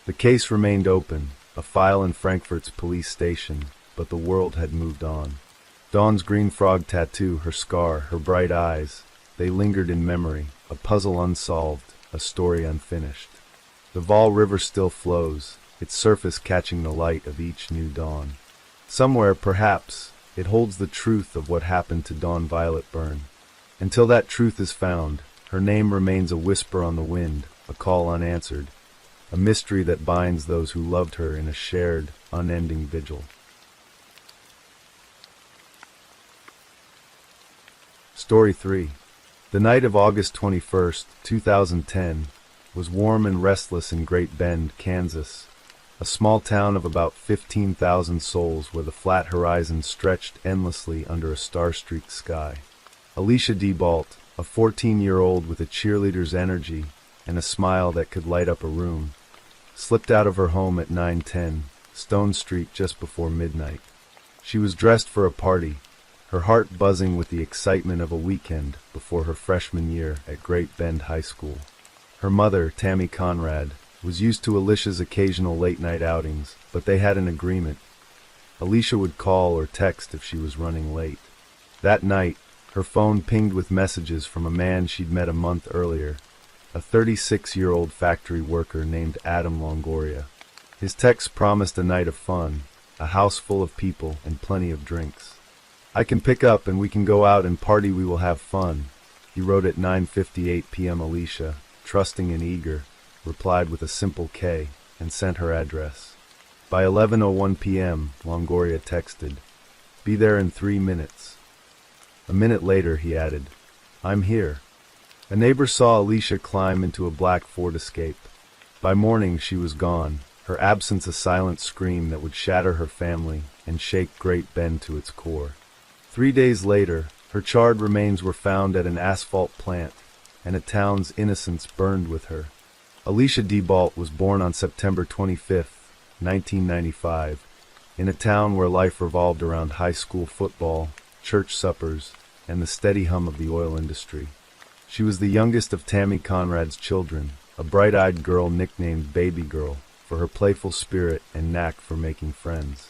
The case remained open, a file in Frankfurt's police station, but the world had moved on. Dawn's green frog tattoo, her scar, her bright eyes, they lingered in memory, a puzzle unsolved, a story unfinished. The Vaal River still flows, its surface catching the light of each new dawn. Somewhere, perhaps, it holds the truth of what happened to Dawn Violet Byrne. Until that truth is found, her name remains a whisper on the wind, a call unanswered, a mystery that binds those who loved her in a shared, unending vigil. Story 3. The night of August 21st, 2010, was warm and restless in Great Bend, Kansas, a small town of about 15,000 souls where the flat horizon stretched endlessly under a star-streaked sky. Alicia DeBalt, a 14-year-old with a cheerleader's energy and a smile that could light up a room, slipped out of her home at 910 Stone Street just before midnight. She was dressed for a party, her heart buzzing with the excitement of a weekend before her freshman year at Great Bend High School. Her mother, Tammy Conrad, was used to Alicia's occasional late-night outings, but they had an agreement. Alicia would call or text if she was running late. That night, her phone pinged with messages from a man she'd met a month earlier, a 36-year-old factory worker named Adam Longoria. His text promised a night of fun, a house full of people and plenty of drinks. "I can pick up and we can go out and party, we will have fun," he wrote at 9:58 p.m. Alicia, trusting and eager, replied with a simple K and sent her address. By 11:01 p.m., Longoria texted, "Be there in 3 minutes." A minute later, he added, "I'm here." A neighbor saw Alicia climb into a black Ford Escape. By morning, she was gone, her absence a silent scream that would shatter her family and shake Great Bend to its core. 3 days later, her charred remains were found at an asphalt plant, and a town's innocence burned with her. Alicia DeBalt was born on September 25, 1995, in a town where life revolved around high school football, church suppers, and the steady hum of the oil industry. She was the youngest of Tammy Conrad's children, a bright-eyed girl nicknamed Baby Girl for her playful spirit and knack for making friends.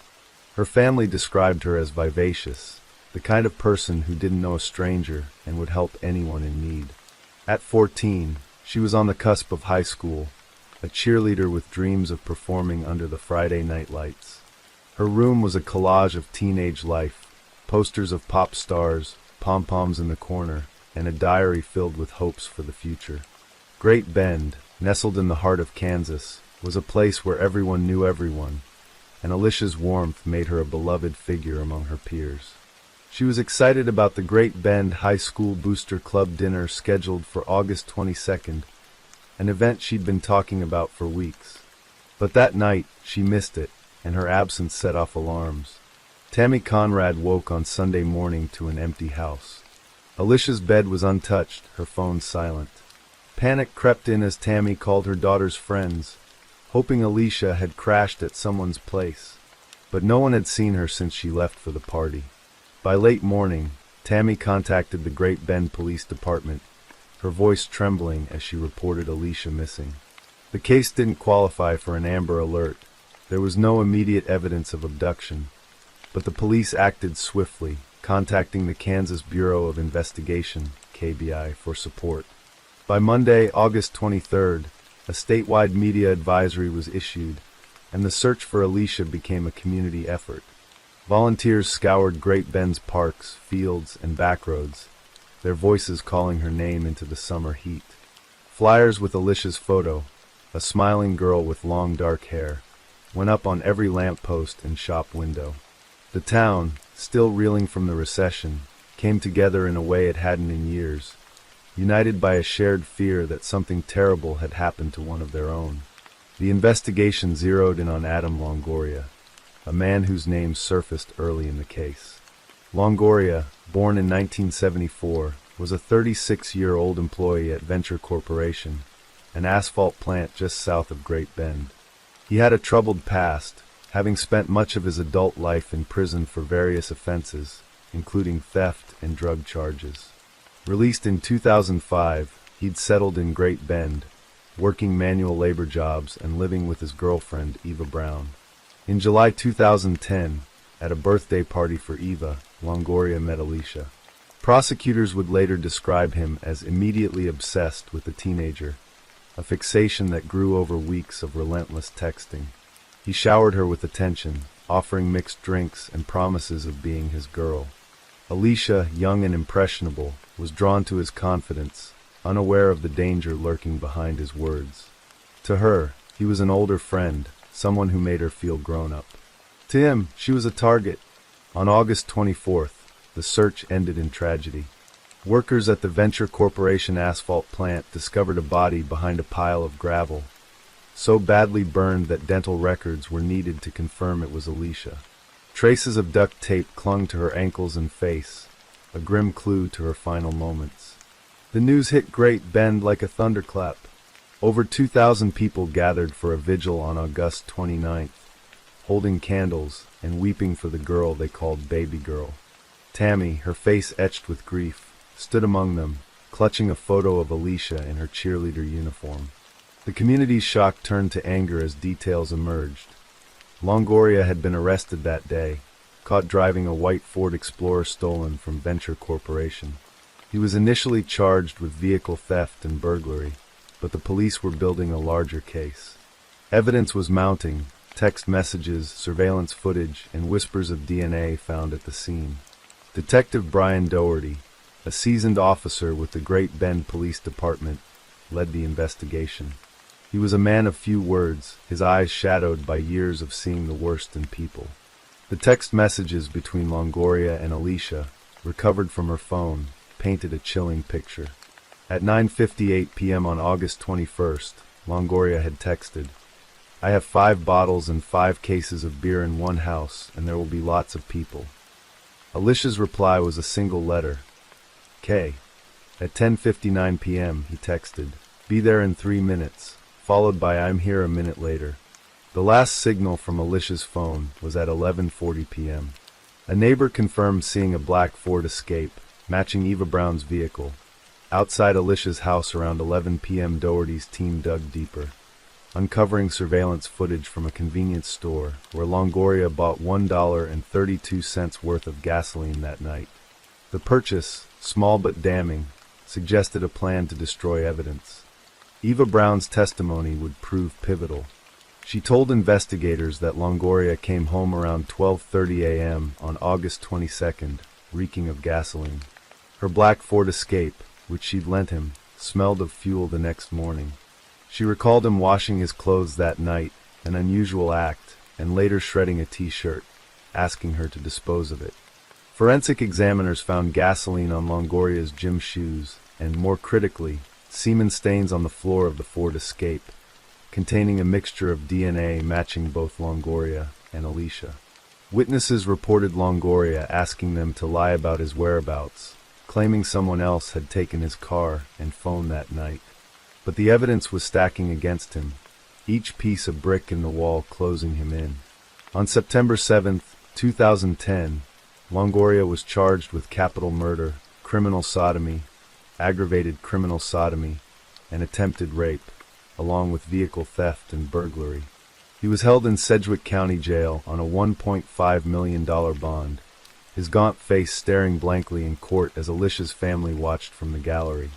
Her family described her as vivacious, the kind of person who didn't know a stranger and would help anyone in need. At 14, she was on the cusp of high school, a cheerleader with dreams of performing under the Friday night lights. Her room was a collage of teenage life, posters of pop stars, pom-poms in the corner, and a diary filled with hopes for the future. Great Bend, nestled in the heart of Kansas, was a place where everyone knew everyone, and Alicia's warmth made her a beloved figure among her peers. She was excited about the Great Bend High School Booster Club dinner scheduled for August 22nd, an event she'd been talking about for weeks. But that night, she missed it, and her absence set off alarms. Tammy Conrad woke on Sunday morning to an empty house. Alicia's bed was untouched, her phone silent. Panic crept in as Tammy called her daughter's friends, hoping Alicia had crashed at someone's place. But no one had seen her since she left for the party. By late morning, Tammy contacted the Great Bend Police Department, her voice trembling as she reported Alicia missing. The case didn't qualify for an Amber Alert. There was no immediate evidence of abduction, but the police acted swiftly, contacting the Kansas Bureau of Investigation, KBI, for support. By Monday, August 23rd, A statewide media advisory was issued, and the search for Alicia became a community effort. Volunteers scoured Great Bend's parks, fields, and backroads, their voices calling her name into the summer heat. Flyers with Alicia's photo, a smiling girl with long dark hair, went up on every lamppost and shop window. The town, still reeling from the recession, came together in a way it hadn't in years, united by a shared fear that something terrible had happened to one of their own. The investigation zeroed in on Adam Longoria, a man whose name surfaced early in the case. Longoria, born in 1974, was a 36-year-old employee at Venture Corporation, an asphalt plant just south of Great Bend. He had a troubled past, having spent much of his adult life in prison for various offenses, including theft and drug charges. Released in 2005, he'd settled in Great Bend, working manual labor jobs and living with his girlfriend, Eva Brown. In July 2010, at a birthday party for Eva, Longoria met Alicia. Prosecutors would later describe him as immediately obsessed with the teenager, a fixation that grew over weeks of relentless texting. He showered her with attention, offering mixed drinks and promises of being his girl. Alicia, young and impressionable, was drawn to his confidence, unaware of the danger lurking behind his words. To her, he was an older friend, someone who made her feel grown up. To him, she was a target. On August 24th, the search ended in tragedy. Workers at the Venture Corporation asphalt plant discovered a body behind a pile of gravel, so badly burned that dental records were needed to confirm it was Alicia. Traces of duct tape clung to her ankles and face, a grim clue to her final moments. The news hit Great Bend like a thunderclap. Over 2,000 people gathered for a vigil on August 29th, holding candles and weeping for the girl they called Baby Girl. Tammy, her face etched with grief, stood among them, clutching a photo of Alicia in her cheerleader uniform. The community's shock turned to anger as details emerged. Longoria had been arrested that day, caught driving a white Ford Explorer stolen from Venture Corporation. He was initially charged with vehicle theft and burglary, but the police were building a larger case. Evidence was mounting: text messages, surveillance footage, and whispers of DNA found at the scene. Detective Brian Doherty, a seasoned officer with the Great Bend Police Department, led the investigation. He was a man of few words, his eyes shadowed by years of seeing the worst in people. The text messages between Longoria and Alicia, recovered from her phone, painted a chilling picture. At 9:58 p.m. on August 21st, Longoria had texted, "I have 5 bottles and 5 cases of beer in one house, and there will be lots of people." Alicia's reply was a single letter, K. At 10:59 p.m. he texted, "Be there in 3 minutes," followed by "I'm here a minute later." The last signal from Alicia's phone was at 11:40 p.m. A neighbor confirmed seeing a black Ford Escape, matching Eva Brown's vehicle. Outside Alicia's house around 11 p.m. Doherty's team dug deeper, uncovering surveillance footage from a convenience store where Longoria bought $1.32 worth of gasoline that night. The purchase, small but damning, suggested a plan to destroy evidence. Eva Brown's testimony would prove pivotal. She told investigators that Longoria came home around 12:30 a.m. on August 22nd, reeking of gasoline. Her black Ford Escape, which she'd lent him, smelled of fuel the next morning. She recalled him washing his clothes that night, an unusual act, and later shredding a t-shirt, asking her to dispose of it. Forensic examiners found gasoline on Longoria's gym shoes, and more critically, semen stains on the floor of the Ford Escape, containing a mixture of DNA matching both Longoria and Alicia. Witnesses reported Longoria asking them to lie about his whereabouts, claiming someone else had taken his car and phone that night. But the evidence was stacking against him, each piece a brick in the wall closing him in. On September 7, 2010, Longoria was charged with capital murder, criminal sodomy, aggravated criminal sodomy, and attempted rape, along with vehicle theft and burglary. He was held in Sedgwick County Jail on a $1.5 million bond, his gaunt face staring blankly in court as Alicia's family watched from the gallery.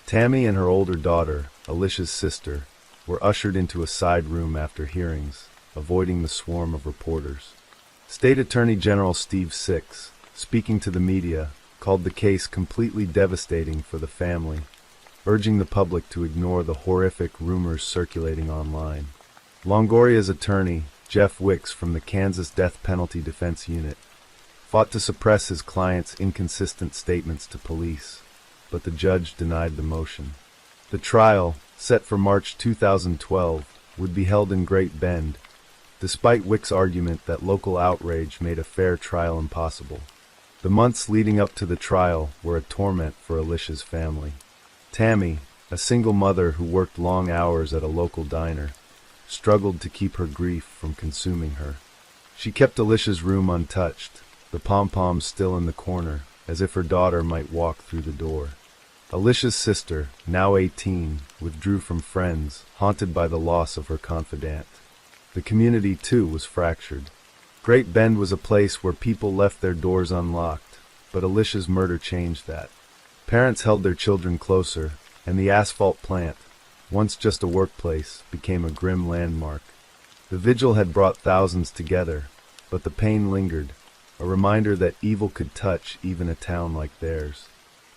Tammy and her older daughter, Alicia's sister, were ushered into a side room after hearings, avoiding the swarm of reporters. State Attorney General Steve Six, speaking to the media, called the case completely devastating for the family, urging the public to ignore the horrific rumors circulating online. Longoria's attorney, Jeff Wicks from the Kansas Death Penalty Defense Unit, fought to suppress his client's inconsistent statements to police, but the judge denied the motion. The trial, set for March 2012, would be held in Great Bend, despite Wicks' argument that local outrage made a fair trial impossible. The months leading up to the trial were a torment for Alicia's family. Tammy, a single mother who worked long hours at a local diner, struggled to keep her grief from consuming her. She kept Alicia's room untouched, the pom-poms still in the corner, as if her daughter might walk through the door. Alicia's sister, now 18, withdrew from friends, haunted by the loss of her confidant. The community, too, was fractured. Great Bend was a place where people left their doors unlocked, but Alicia's murder changed that. Parents held their children closer, and the asphalt plant, once just a workplace, became a grim landmark. The vigil had brought thousands together, but the pain lingered, a reminder that evil could touch even a town like theirs.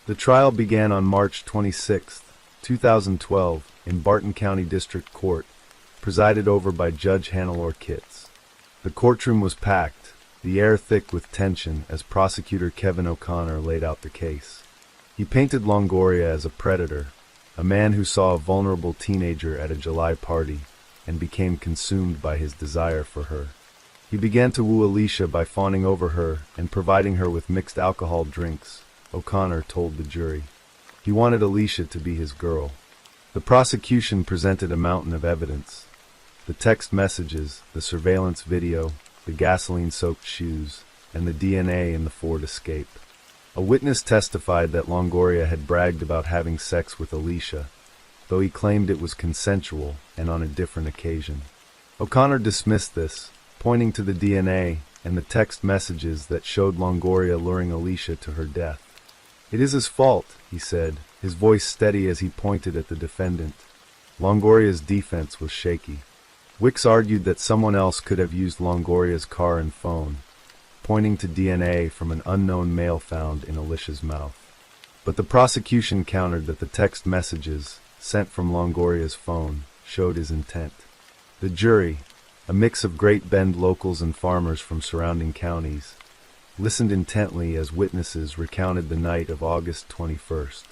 The trial began on March 26, 2012, in Barton County District Court, presided over by Judge Hannelore Kitts. The courtroom was packed, the air thick with tension as prosecutor Kevin O'Connor laid out the case. He painted Longoria as a predator, a man who saw a vulnerable teenager at a July party and became consumed by his desire for her. He began to woo Alicia by fawning over her and providing her with mixed alcohol drinks, O'Connor told the jury. He wanted Alicia to be his girl. The prosecution presented a mountain of evidence: the text messages, the surveillance video, the gasoline-soaked shoes, and the DNA in the Ford Escape. A witness testified that Longoria had bragged about having sex with Alicia, though he claimed it was consensual and on a different occasion. O'Connor dismissed this, pointing to the DNA and the text messages that showed Longoria luring Alicia to her death. "It is his fault," he said, his voice steady as he pointed at the defendant. Longoria's defense was shaky. Wicks argued that someone else could have used Longoria's car and phone, pointing to DNA from an unknown male found in Alicia's mouth. But the prosecution countered that the text messages, sent from Longoria's phone, showed his intent. The jury, a mix of Great Bend locals and farmers from surrounding counties, listened intently as witnesses recounted the night of August 21st.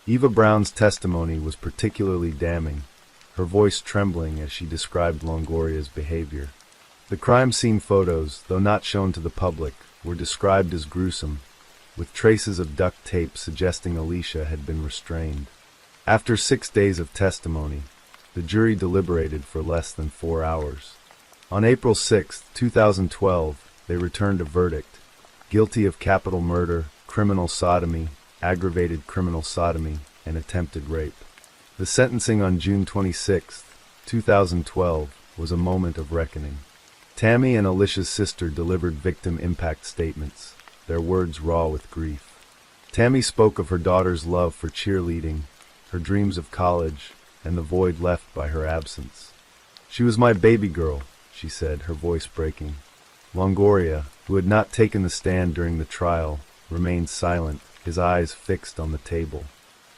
Eva Brown's testimony was particularly damning, her voice trembling as she described Longoria's behavior. The crime scene photos, though not shown to the public, were described as gruesome, with traces of duct tape suggesting Alicia had been restrained. After 6 days of testimony, the jury deliberated for less than 4 hours. On April 6, 2012, they returned a verdict: guilty of capital murder, criminal sodomy, aggravated criminal sodomy, and attempted rape. The sentencing on June 26, 2012, was a moment of reckoning. Tammy and Alicia's sister delivered victim impact statements, their words raw with grief. Tammy spoke of her daughter's love for cheerleading, her dreams of college, and the void left by her absence. "She was my baby girl," she said, her voice breaking. Longoria, who had not taken the stand during the trial, remained silent, his eyes fixed on the table.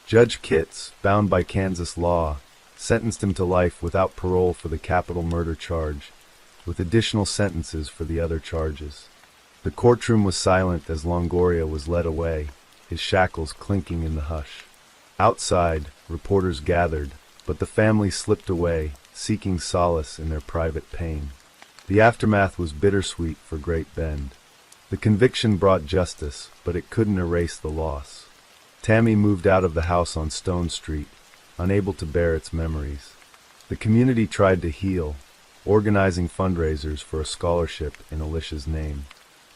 Judge Kitts, bound by Kansas law, sentenced him to life without parole for the capital murder charge, with additional sentences for the other charges. The courtroom was silent as Longoria was led away, his shackles clinking in the hush. Outside, reporters gathered, but the family slipped away, seeking solace in their private pain. The aftermath was bittersweet for Great Bend. The conviction brought justice, but it couldn't erase the loss. Tammy moved out of the house on Stone Street, unable to bear its memories. The community tried to heal, organizing fundraisers for a scholarship in Alicia's name.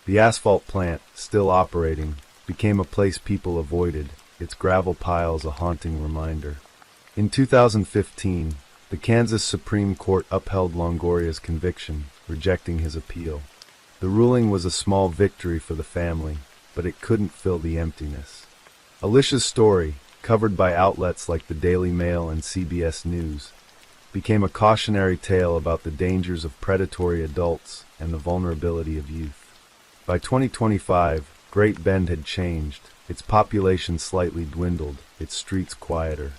The asphalt plant, still operating, became a place people avoided, its gravel piles a haunting reminder. In 2015, the Kansas Supreme Court upheld Longoria's conviction, rejecting his appeal. The ruling was a small victory for the family, but it couldn't fill the emptiness. Alicia's story, covered by outlets like the Daily Mail and CBS News, became a cautionary tale about the dangers of predatory adults and the vulnerability of youth. By 2025, Great Bend had changed, its population slightly dwindled, its streets quieter.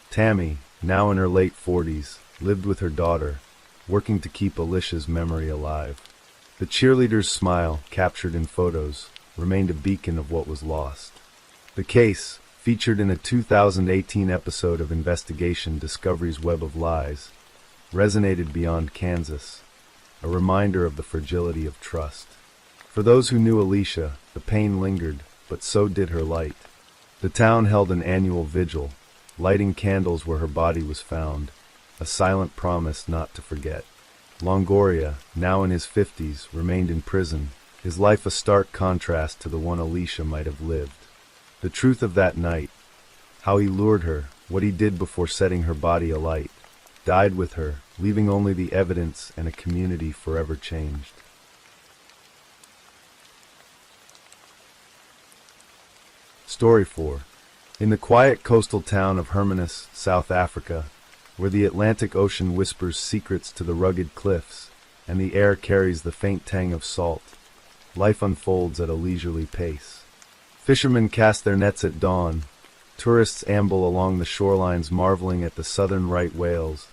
Tammy, now in her late 40s, lived with her daughter, working to keep Alicia's memory alive. The cheerleader's smile, captured in photos, remained a beacon of what was lost. The case, featured in a 2018 episode of Investigation Discovery's Web of Lies, resonated beyond Kansas, a reminder of the fragility of trust. For those who knew Alicia, the pain lingered, but so did her light. The town held an annual vigil, lighting candles where her body was found, a silent promise not to forget. Longoria, now in his 50s, remained in prison, his life a stark contrast to the one Alicia might have lived. The truth of that night, how he lured her, what he did before setting her body alight, died with her, leaving only the evidence and a community forever changed. Story 4. In the quiet coastal town of Hermanus, South Africa, where the Atlantic Ocean whispers secrets to the rugged cliffs, and the air carries the faint tang of salt, life unfolds at a leisurely pace. Fishermen cast their nets at dawn, tourists amble along the shorelines marveling at the southern right whales,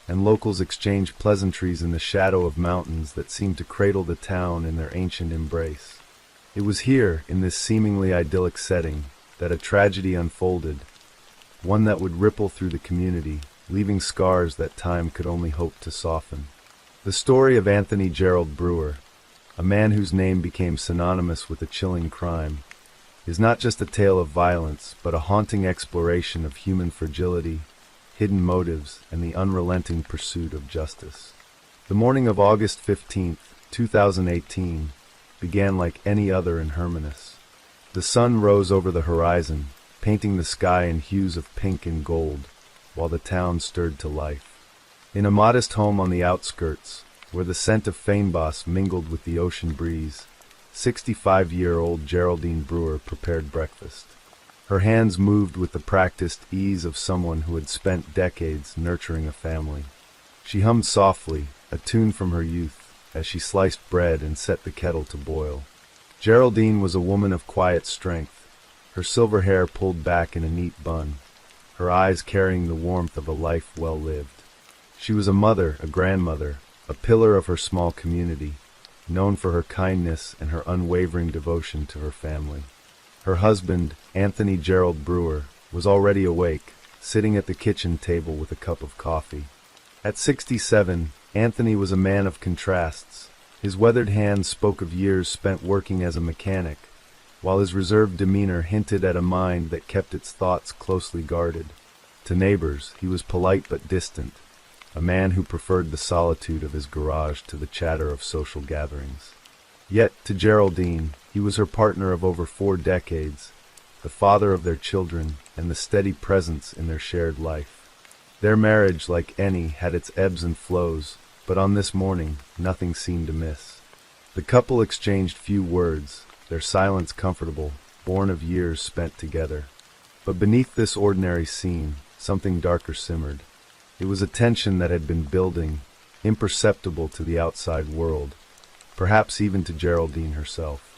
and locals exchange pleasantries in the shadow of mountains that seem to cradle the town in their ancient embrace. It was here, in this seemingly idyllic setting, that a tragedy unfolded, one that would ripple through the community, leaving scars that time could only hope to soften. The story of Anthony Gerald Brewer, a man whose name became synonymous with a chilling crime, is not just a tale of violence, but a haunting exploration of human fragility, hidden motives, and the unrelenting pursuit of justice. The morning of August 15, 2018, began like any other in Hermanus. The sun rose over the horizon, painting the sky in hues of pink and gold, while the town stirred to life. In a modest home on the outskirts, where the scent of feinbos mingled with the ocean breeze, 65-year-old Geraldine Brewer prepared breakfast. Her hands moved with the practiced ease of someone who had spent decades nurturing a family. She hummed softly, a tune from her youth, as she sliced bread and set the kettle to boil. Geraldine was a woman of quiet strength, her silver hair pulled back in a neat bun, her eyes carrying the warmth of a life well lived. She was a mother, a grandmother, a pillar of her small community, known for her kindness and her unwavering devotion to her family. Her husband, Anthony Gerald Brewer, was already awake, sitting at the kitchen table with a cup of coffee. At 67, Anthony was a man of contrasts. His weathered hands spoke of years spent working as a mechanic, while his reserved demeanor hinted at a mind that kept its thoughts closely guarded. To neighbors, he was polite but distant, a man who preferred the solitude of his garage to the chatter of social gatherings. Yet, to Geraldine, he was her partner of over 4 decades, the father of their children, and the steady presence in their shared life. Their marriage, like any, had its ebbs and flows, but on this morning, nothing seemed amiss. The couple exchanged few words, their silence comfortable, born of years spent together. But beneath this ordinary scene, something darker simmered. It was a tension that had been building, imperceptible to the outside world, perhaps even to Geraldine herself.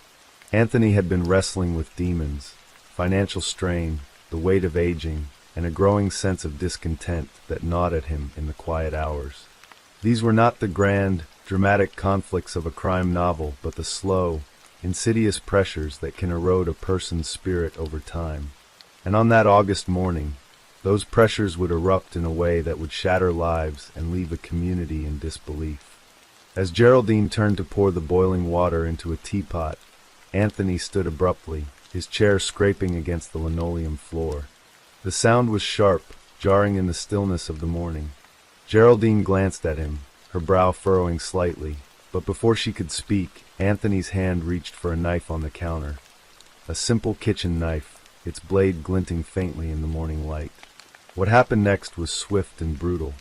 Anthony had been wrestling with demons, financial strain, the weight of aging, and a growing sense of discontent that gnawed at him in the quiet hours. These were not the grand, dramatic conflicts of a crime novel, but the slow, insidious pressures that can erode a person's spirit over time. And on that August morning, those pressures would erupt in a way that would shatter lives and leave a community in disbelief. As Geraldine turned to pour the boiling water into a teapot, Anthony stood abruptly, his chair scraping against the linoleum floor. The sound was sharp, jarring in the stillness of the morning. Geraldine glanced at him, her brow furrowing slightly, but before she could speak, Anthony's hand reached for a knife on the counter. A simple kitchen knife, its blade glinting faintly in the morning light. What happened next was swift and brutal.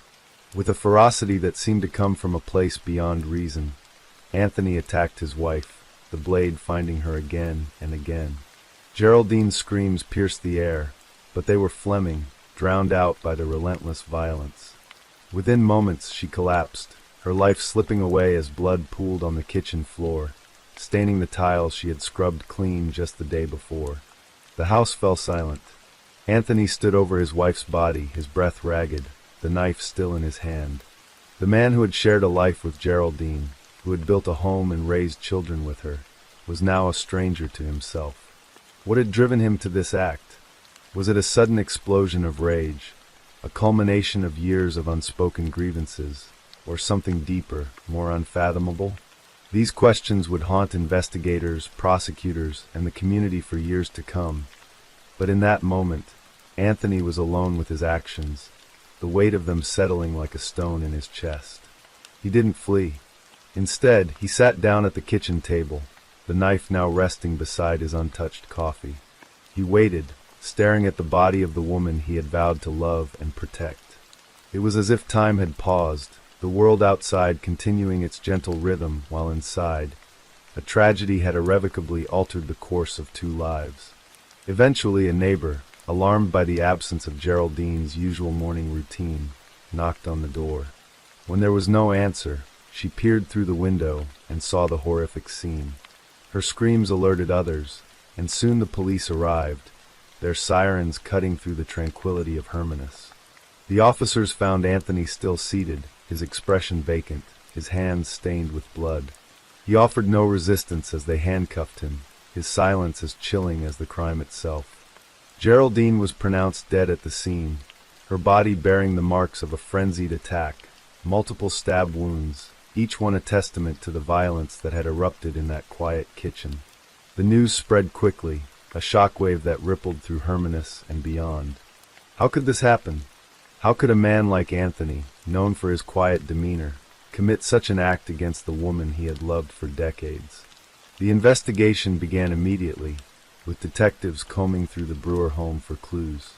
With a ferocity that seemed to come from a place beyond reason, Anthony attacked his wife, the blade finding her again and again. Geraldine's screams pierced the air, but they were Fleming, drowned out by the relentless violence. Within moments, she collapsed, her life slipping away as blood pooled on the kitchen floor, staining the tiles she had scrubbed clean just the day before. The house fell silent. Anthony stood over his wife's body, his breath ragged, the knife still in his hand. The man who had shared a life with Geraldine, who had built a home and raised children with her, was now a stranger to himself. What had driven him to this act? Was it a sudden explosion of rage, a culmination of years of unspoken grievances, or something deeper, more unfathomable? These questions would haunt investigators, prosecutors, and the community for years to come. But in that moment, Anthony was alone with his actions, the weight of them settling like a stone in his chest. He didn't flee. Instead, he sat down at the kitchen table, the knife now resting beside his untouched coffee. He waited, staring at the body of the woman he had vowed to love and protect. It was as if time had paused, the world outside continuing its gentle rhythm while inside, a tragedy had irrevocably altered the course of two lives. Eventually, a neighbor, alarmed by the absence of Geraldine's usual morning routine, knocked on the door. When there was no answer, she peered through the window and saw the horrific scene. Her screams alerted others, and soon the police arrived, their sirens cutting through the tranquility of Hermanus. The officers found Anthony still seated, his expression vacant, his hands stained with blood. He offered no resistance as they handcuffed him, his silence as chilling as the crime itself. Geraldine was pronounced dead at the scene, her body bearing the marks of a frenzied attack, multiple stab wounds, each one a testament to the violence that had erupted in that quiet kitchen. The news spread quickly, a shockwave that rippled through Hermanus and beyond. How could this happen? How could a man like Anthony, known for his quiet demeanor, commit such an act against the woman he had loved for decades? The investigation began immediately, with detectives combing through the Brewer home for clues.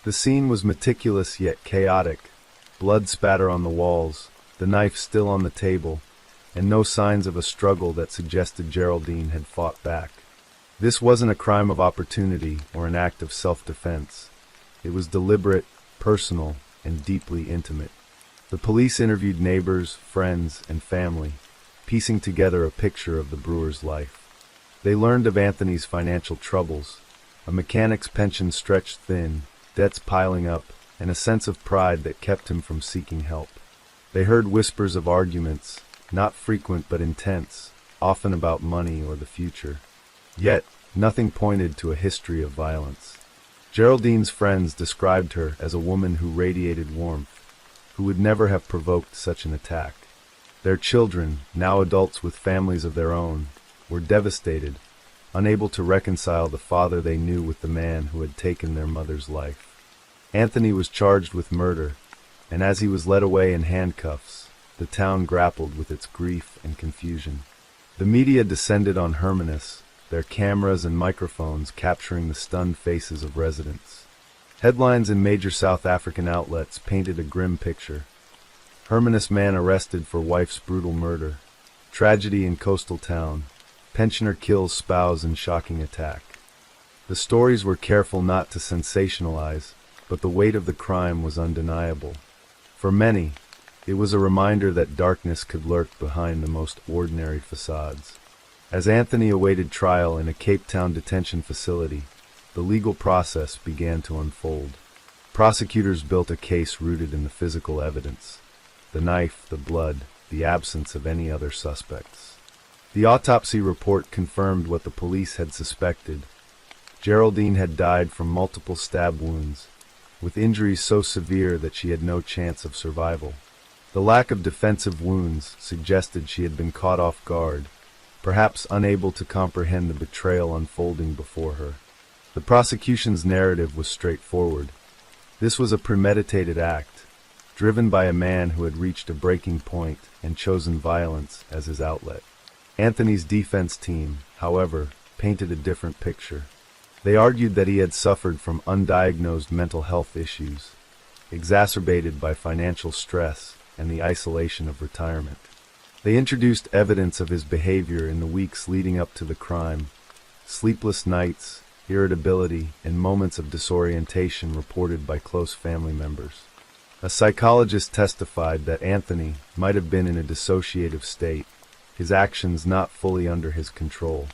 The scene was meticulous yet chaotic, blood spatter on the walls, the knife still on the table, and no signs of a struggle that suggested Geraldine had fought back. This wasn't a crime of opportunity or an act of self-defense. It was deliberate, personal, and deeply intimate. The police interviewed neighbors, friends, and family, piecing together a picture of the Brewer's life. They learned of Anthony's financial troubles, a mechanic's pension stretched thin, debts piling up, and a sense of pride that kept him from seeking help. They heard whispers of arguments, not frequent but intense, often about money or the future. Yet, nothing pointed to a history of violence. Geraldine's friends described her as a woman who radiated warmth, who would never have provoked such an attack. Their children, now adults with families of their own, were devastated, unable to reconcile the father they knew with the man who had taken their mother's life. Anthony was charged with murder, and as he was led away in handcuffs, the town grappled with its grief and confusion. The media descended on Hermanus, their cameras and microphones capturing the stunned faces of residents. Headlines in major South African outlets painted a grim picture. Hermanus man arrested for wife's brutal murder. Tragedy in coastal town. Pensioner kills spouse in shocking attack. The stories were careful not to sensationalize, but the weight of the crime was undeniable. For many, it was a reminder that darkness could lurk behind the most ordinary facades. As Anthony awaited trial in a Cape Town detention facility, the legal process began to unfold. Prosecutors built a case rooted in the physical evidence: the knife, the blood, the absence of any other suspects. The autopsy report confirmed what the police had suspected. Geraldine had died from multiple stab wounds, with injuries so severe that she had no chance of survival. The lack of defensive wounds suggested she had been caught off guard, perhaps unable to comprehend the betrayal unfolding before her. The prosecution's narrative was straightforward. This was a premeditated act, driven by a man who had reached a breaking point and chosen violence as his outlet. Anthony's defense team, however, painted a different picture. They argued that he had suffered from undiagnosed mental health issues, exacerbated by financial stress and the isolation of retirement. They introduced evidence of his behavior in the weeks leading up to the crime: sleepless nights, irritability, and moments of disorientation reported by close family members. A psychologist testified that Anthony might have been in a dissociative state, his actions not fully under his control.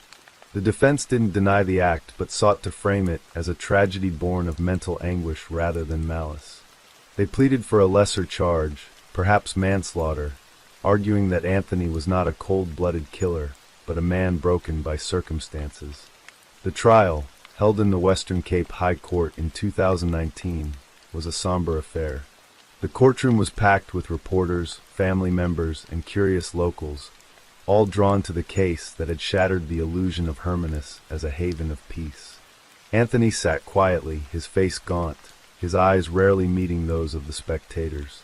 The defense didn't deny the act but sought to frame it as a tragedy born of mental anguish rather than malice. They pleaded for a lesser charge, perhaps manslaughter, arguing that Anthony was not a cold-blooded killer, but a man broken by circumstances. The trial, held in the Western Cape High Court in 2019, was a somber affair. The courtroom was packed with reporters, family members, and curious locals, all drawn to the case that had shattered the illusion of Hermanus as a haven of peace. Anthony sat quietly, his face gaunt, his eyes rarely meeting those of the spectators.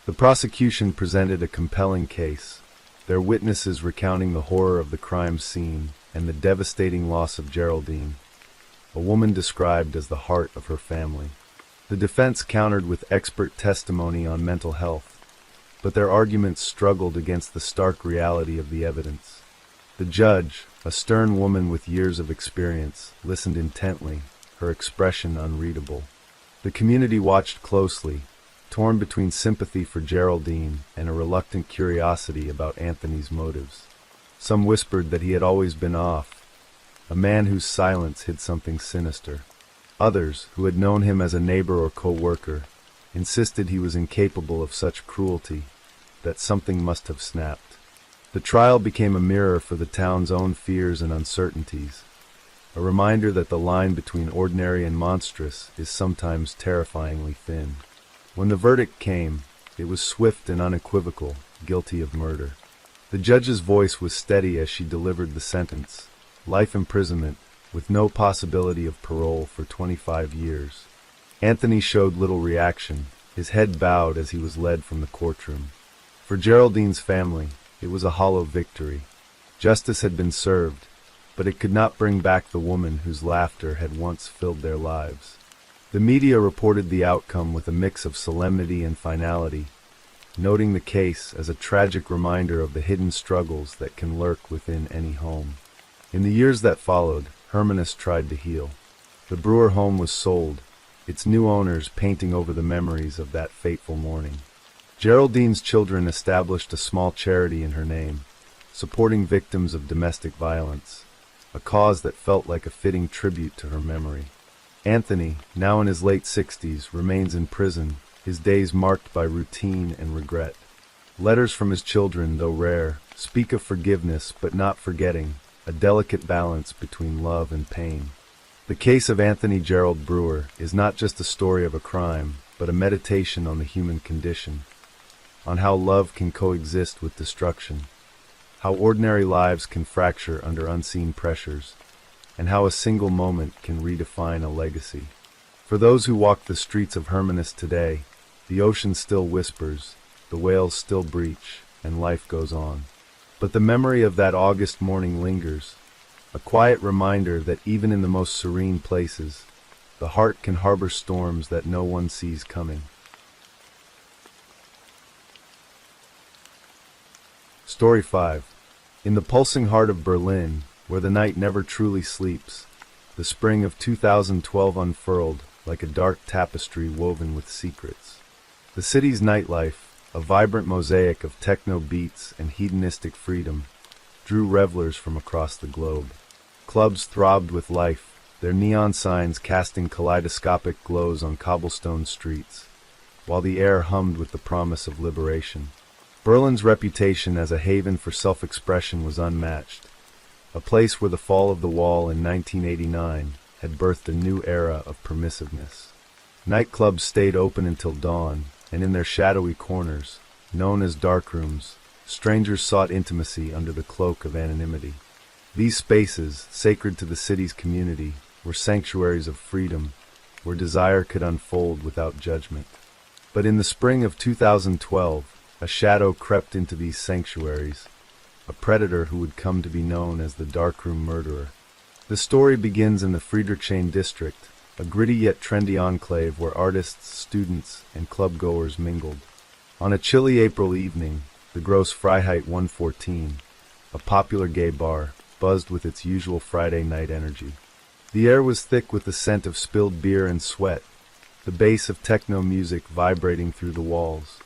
The prosecution presented a compelling case, their witnesses recounting the horror of the crime scene and the devastating loss of Geraldine, a woman described as the heart of her family. The defense countered with expert testimony on mental health, but their arguments struggled against the stark reality of the evidence. The judge, a stern woman with years of experience, listened intently, her expression unreadable. The community watched closely, torn between sympathy for Geraldine and a reluctant curiosity about Anthony's motives. Some whispered that he had always been off, a man whose silence hid something sinister. Others, who had known him as a neighbor or co-worker, insisted he was incapable of such cruelty, that something must have snapped. The trial became a mirror for the town's own fears and uncertainties, a reminder that the line between ordinary and monstrous is sometimes terrifyingly thin. When the verdict came, it was swift and unequivocal, guilty of murder. The judge's voice was steady as she delivered the sentence, life imprisonment, with no possibility of parole for 25 years. Anthony showed little reaction, his head bowed as he was led from the courtroom. For Geraldine's family, it was a hollow victory. Justice had been served, but it could not bring back the woman whose laughter had once filled their lives. The media reported the outcome with a mix of solemnity and finality, noting the case as a tragic reminder of the hidden struggles that can lurk within any home. In the years that followed, Hermanus tried to heal. The Brewer home was sold, its new owners painting over the memories of that fateful morning. Geraldine's children established a small charity in her name, supporting victims of domestic violence, a cause that felt like a fitting tribute to her memory. Anthony, now in his late 60s, remains in prison, his days marked by routine and regret. Letters from his children, though rare, speak of forgiveness but not forgetting, a delicate balance between love and pain. The case of Anthony Gerald Brewer is not just a story of a crime, but a meditation on the human condition, on how love can coexist with destruction, how ordinary lives can fracture under unseen pressures, and how a single moment can redefine a legacy. For those who walk the streets of Hermanus today, the ocean still whispers, the whales still breach, and life goes on. But the memory of that August morning lingers, a quiet reminder that even in the most serene places, the heart can harbor storms that no one sees coming. Story 5. In the pulsing heart of Berlin, where the night never truly sleeps, the spring of 2012 unfurled like a dark tapestry woven with secrets. The city's nightlife, a vibrant mosaic of techno beats and hedonistic freedom, drew revelers from across the globe. Clubs throbbed with life, their neon signs casting kaleidoscopic glows on cobblestone streets, while the air hummed with the promise of liberation. Berlin's reputation as a haven for self-expression was unmatched, a place where the fall of the wall in 1989 had birthed a new era of permissiveness. Nightclubs stayed open until dawn, and in their shadowy corners, known as darkrooms, strangers sought intimacy under the cloak of anonymity. These spaces, sacred to the city's community, were sanctuaries of freedom, where desire could unfold without judgment. But in the spring of 2012, a shadow crept into these sanctuaries, a predator who would come to be known as the Darkroom Murderer. The story begins in the Friedrichshain district, a gritty yet trendy enclave where artists, students, and clubgoers mingled. On a chilly April evening, the Grosse Freiheit 114, a popular gay bar, buzzed with its usual Friday night energy. The air was thick with the scent of spilled beer and sweat, the bass of techno music vibrating through the walls.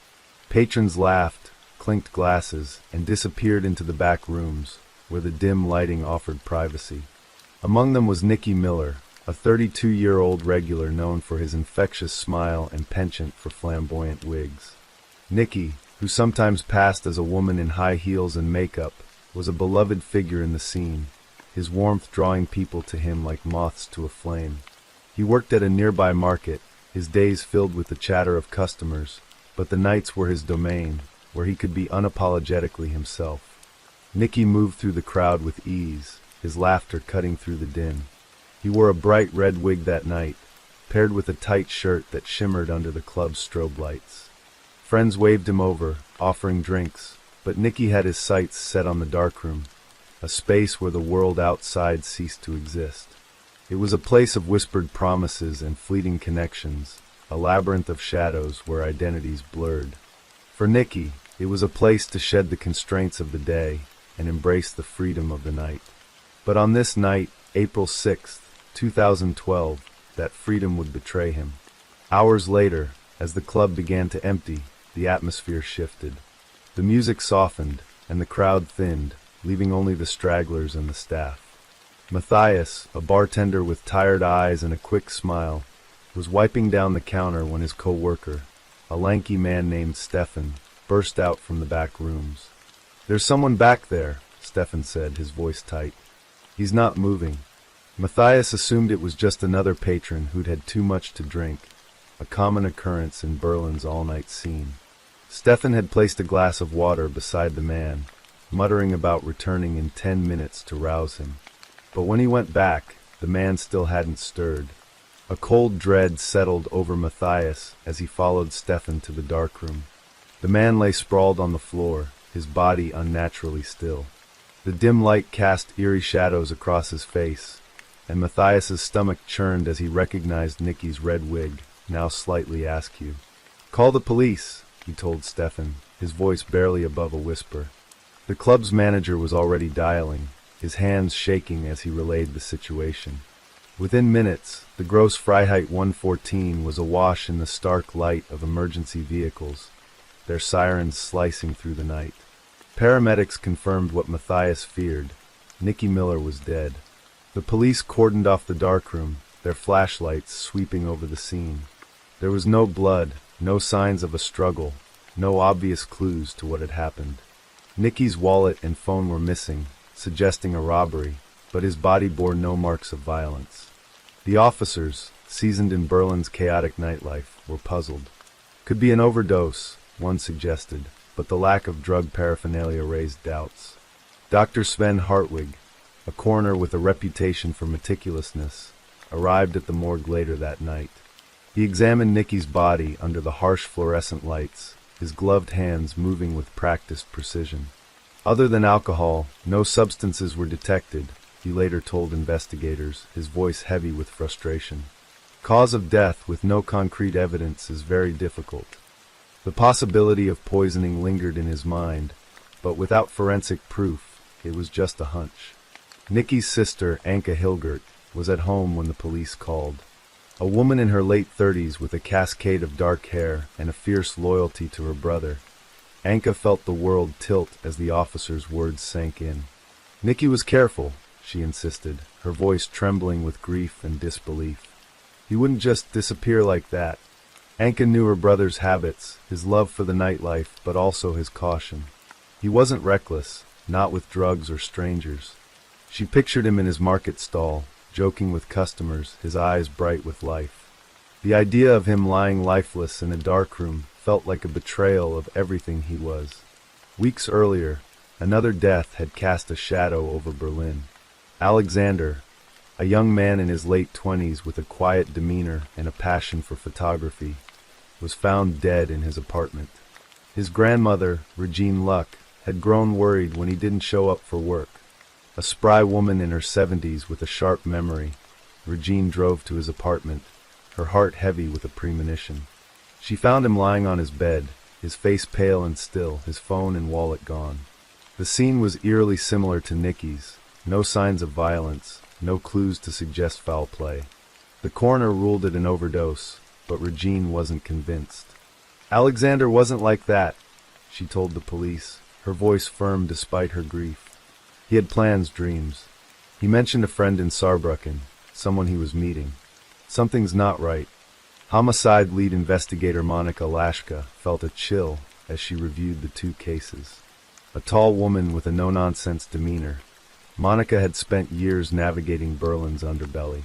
Patrons laughed, clinked glasses, and disappeared into the back rooms, where the dim lighting offered privacy. Among them was Nicky Miller, a 32-year-old regular known for his infectious smile and penchant for flamboyant wigs. Nicky, who sometimes passed as a woman in high heels and makeup, was a beloved figure in the scene, his warmth drawing people to him like moths to a flame. He worked at a nearby market, his days filled with the chatter of customers, but the nights were his domain, where he could be unapologetically himself. Nicky moved through the crowd with ease, his laughter cutting through the din. He wore a bright red wig that night, paired with a tight shirt that shimmered under the club's strobe lights. Friends waved him over, offering drinks, but Nicky had his sights set on the darkroom, a space where the world outside ceased to exist. It was a place of whispered promises and fleeting connections, a labyrinth of shadows where identities blurred. For Nicky, it was a place to shed the constraints of the day and embrace the freedom of the night. But on this night, April 6th, 2012, that freedom would betray him. Hours later, as the club began to empty, the atmosphere shifted. The music softened, and the crowd thinned, leaving only the stragglers and the staff. Matthias, a bartender with tired eyes and a quick smile, was wiping down the counter when his co-worker, a lanky man named Stefan, burst out from the back rooms. "There's someone back there," Stefan said, his voice tight. "He's not moving." Matthias assumed it was just another patron who'd had too much to drink, a common occurrence in Berlin's all-night scene. Stefan had placed a glass of water beside the man, muttering about returning in 10 minutes to rouse him. But when he went back, the man still hadn't stirred. A cold dread settled over Matthias as he followed Stefan to the darkroom. The man lay sprawled on the floor, his body unnaturally still. The dim light cast eerie shadows across his face, and Matthias's stomach churned as he recognized Nicky's red wig, now slightly askew. "Call the police," he told Stefan, his voice barely above a whisper. The club's manager was already dialing, his hands shaking as he relayed the situation. Within minutes, the Gross Freiheit 114 was awash in the stark light of emergency vehicles, their sirens slicing through the night. Paramedics confirmed what Matthias feared. Nicky Miller was dead. The police cordoned off the darkroom, their flashlights sweeping over the scene. There was no blood, no signs of a struggle, no obvious clues to what had happened. Nicky's wallet and phone were missing, suggesting a robbery, but his body bore no marks of violence. The officers, seasoned in Berlin's chaotic nightlife, were puzzled. Could be an overdose, one suggested, but the lack of drug paraphernalia raised doubts. Dr. Sven Hartwig, a coroner with a reputation for meticulousness, arrived at the morgue later that night. He examined Nicky's body under the harsh fluorescent lights, his gloved hands moving with practiced precision. Other than alcohol, no substances were detected, he later told investigators, his voice heavy with frustration. Cause of death with no concrete evidence is very difficult. The possibility of poisoning lingered in his mind, but without forensic proof, it was just a hunch. Nicky's sister, Anka Hilgert, was at home when the police called. A woman in her late 30s with a cascade of dark hair and a fierce loyalty to her brother. Anka felt the world tilt as the officer's words sank in. "Nicky was careful," she insisted, her voice trembling with grief and disbelief. "He wouldn't just disappear like that." Anka knew her brother's habits, his love for the nightlife, but also his caution. He wasn't reckless, not with drugs or strangers. She pictured him in his market stall, joking with customers, his eyes bright with life. The idea of him lying lifeless in a darkroom felt like a betrayal of everything he was. Weeks earlier, another death had cast a shadow over Berlin. Alexander, a young man in his late 20s with a quiet demeanor and a passion for photography, was found dead in his apartment. His grandmother, Regine Luck, had grown worried when he didn't show up for work. A spry woman in her 70s with a sharp memory, Regine drove to his apartment, her heart heavy with a premonition. She found him lying on his bed, his face pale and still, his phone and wallet gone. The scene was eerily similar to Nicky's, no signs of violence, no clues to suggest foul play. The coroner ruled it an overdose, but Regine wasn't convinced. Alexander wasn't like that, she told the police, her voice firm despite her grief. He had plans, dreams. He mentioned a friend in Saarbrücken, someone he was meeting. Something's not right. Homicide lead investigator Monica Lashka felt a chill as she reviewed the two cases. A tall woman with a no-nonsense demeanor, Monica had spent years navigating Berlin's underbelly.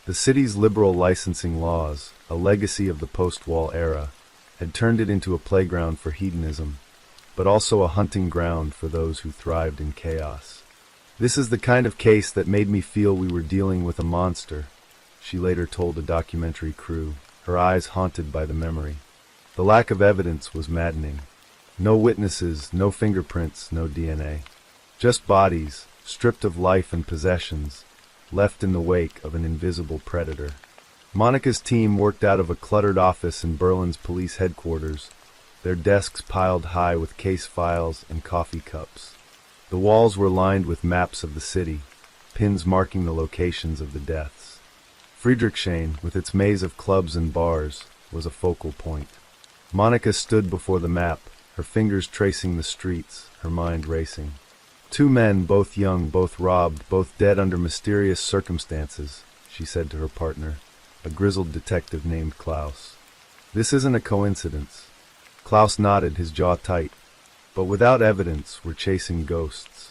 The city's liberal licensing laws, a legacy of the post-war era, had turned it into a playground for hedonism, but also a hunting ground for those who thrived in chaos. This is the kind of case that made me feel we were dealing with a monster, she later told a documentary crew, her eyes haunted by the memory. The lack of evidence was maddening. No witnesses, no fingerprints, no DNA. Just bodies, stripped of life and possessions, left in the wake of an invisible predator. Monica's team worked out of a cluttered office in Berlin's police headquarters, their desks piled high with case files and coffee cups. The walls were lined with maps of the city, pins marking the locations of the deaths. Friedrichshain, with its maze of clubs and bars, was a focal point. Monica stood before the map, her fingers tracing the streets, her mind racing. Two men, both young, both robbed, both dead under mysterious circumstances, she said to her partner, a grizzled detective named Klaus. This isn't a coincidence. Klaus nodded, his jaw tight. But without evidence, we're chasing ghosts.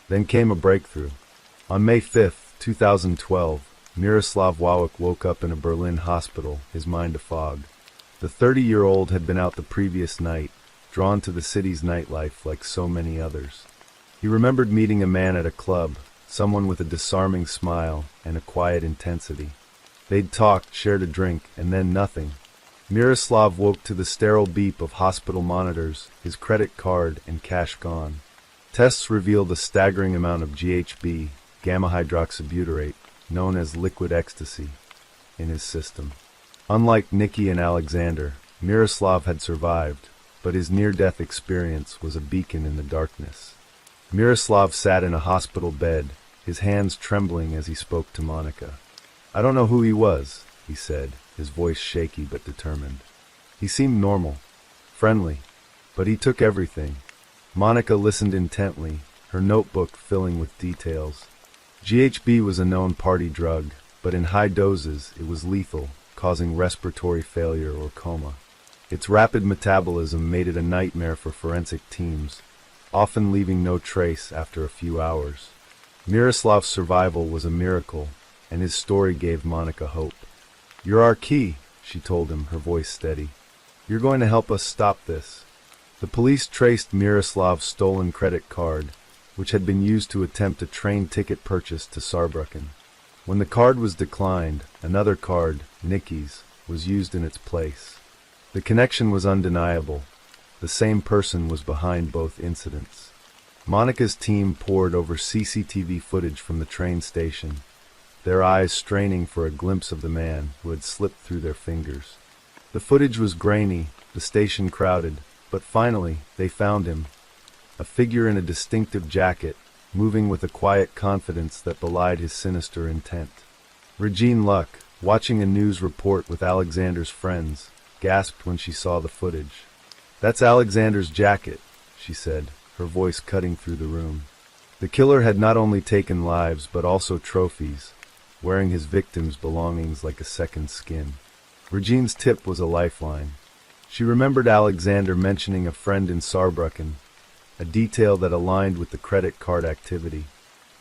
Then came a breakthrough. On May 5, 2012, Miroslav Wawek woke up in a Berlin hospital, his mind a fog. The 30-year-old had been out the previous night, drawn to the city's nightlife like so many others. He remembered meeting a man at a club, someone with a disarming smile and a quiet intensity. They'd talked, shared a drink, and then nothing. Miroslav woke to the sterile beep of hospital monitors, his credit card and cash gone. Tests revealed a staggering amount of GHB, gamma-hydroxybutyrate, known as liquid ecstasy, in his system. Unlike Nikki and Alexander, Miroslav had survived, but his near-death experience was a beacon in the darkness. Miroslav sat in a hospital bed, his hands trembling as he spoke to Monica. I don't know who he was, he said, his voice shaky but determined. He seemed normal, friendly, but he took everything. Monica listened intently, her notebook filling with details. GHB was a known party drug, but in high doses it was lethal, causing respiratory failure or coma. Its rapid metabolism made it a nightmare for forensic teams, often leaving no trace after a few hours. Miroslav's survival was a miracle, and his story gave Monica hope. You're our key, she told him, her voice steady. You're going to help us stop this. The police traced Miroslav's stolen credit card, which had been used to attempt a train ticket purchase to Saarbrücken. When the card was declined, another card, Nikki's, was used in its place. The connection was undeniable. The same person was behind both incidents. Monica's team pored over CCTV footage from the train station, their eyes straining for a glimpse of the man who had slipped through their fingers. The footage was grainy, the station crowded, but finally they found him, a figure in a distinctive jacket, moving with a quiet confidence that belied his sinister intent. Regine Luck, watching a news report with Alexander's friends, gasped when she saw the footage. That's Alexander's jacket, she said, her voice cutting through the room. The killer had not only taken lives but also trophies, wearing his victims' belongings like a second skin. Regine's tip was a lifeline. She remembered Alexander mentioning a friend in Saarbrücken, a detail that aligned with the credit card activity.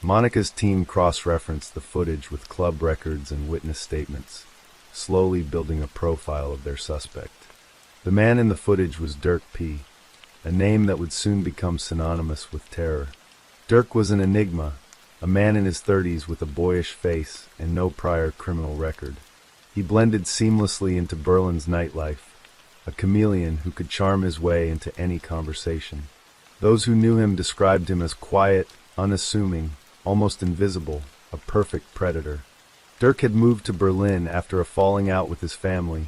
Monica's team cross-referenced the footage with club records and witness statements, slowly building a profile of their suspect. The man in the footage was Dirk P., a name that would soon become synonymous with terror. Dirk was an enigma, a man in his 30s with a boyish face and no prior criminal record. He blended seamlessly into Berlin's nightlife, a chameleon who could charm his way into any conversation. Those who knew him described him as quiet, unassuming, almost invisible, a perfect predator. Dirk had moved to Berlin after a falling out with his family,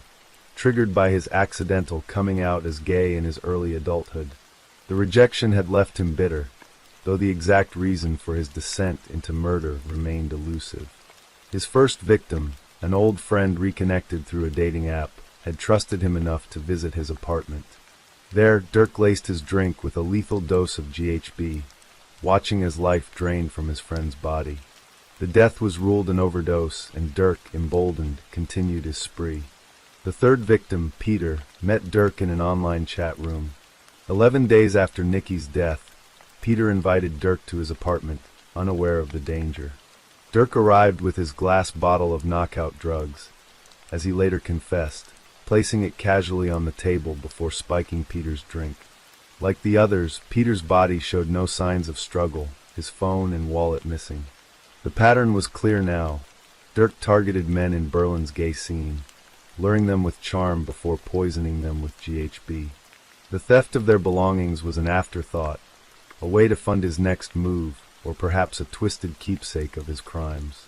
triggered by his accidental coming out as gay in his early adulthood. The rejection had left him bitter, though the exact reason for his descent into murder remained elusive. His first victim, an old friend reconnected through a dating app, had trusted him enough to visit his apartment. There, Dirk laced his drink with a lethal dose of GHB, watching as life drained from his friend's body. The death was ruled an overdose, and Dirk, emboldened, continued his spree. The third victim, Peter, met Dirk in an online chat room. 11 days after Nikki's death, Peter invited Dirk to his apartment, unaware of the danger. Dirk arrived with his glass bottle of knockout drugs, as he later confessed, placing it casually on the table before spiking Peter's drink. Like the others, Peter's body showed no signs of struggle, his phone and wallet missing. The pattern was clear now. Dirk targeted men in Berlin's gay scene, luring them with charm before poisoning them with GHB. The theft of their belongings was an afterthought, a way to fund his next move, or perhaps a twisted keepsake of his crimes.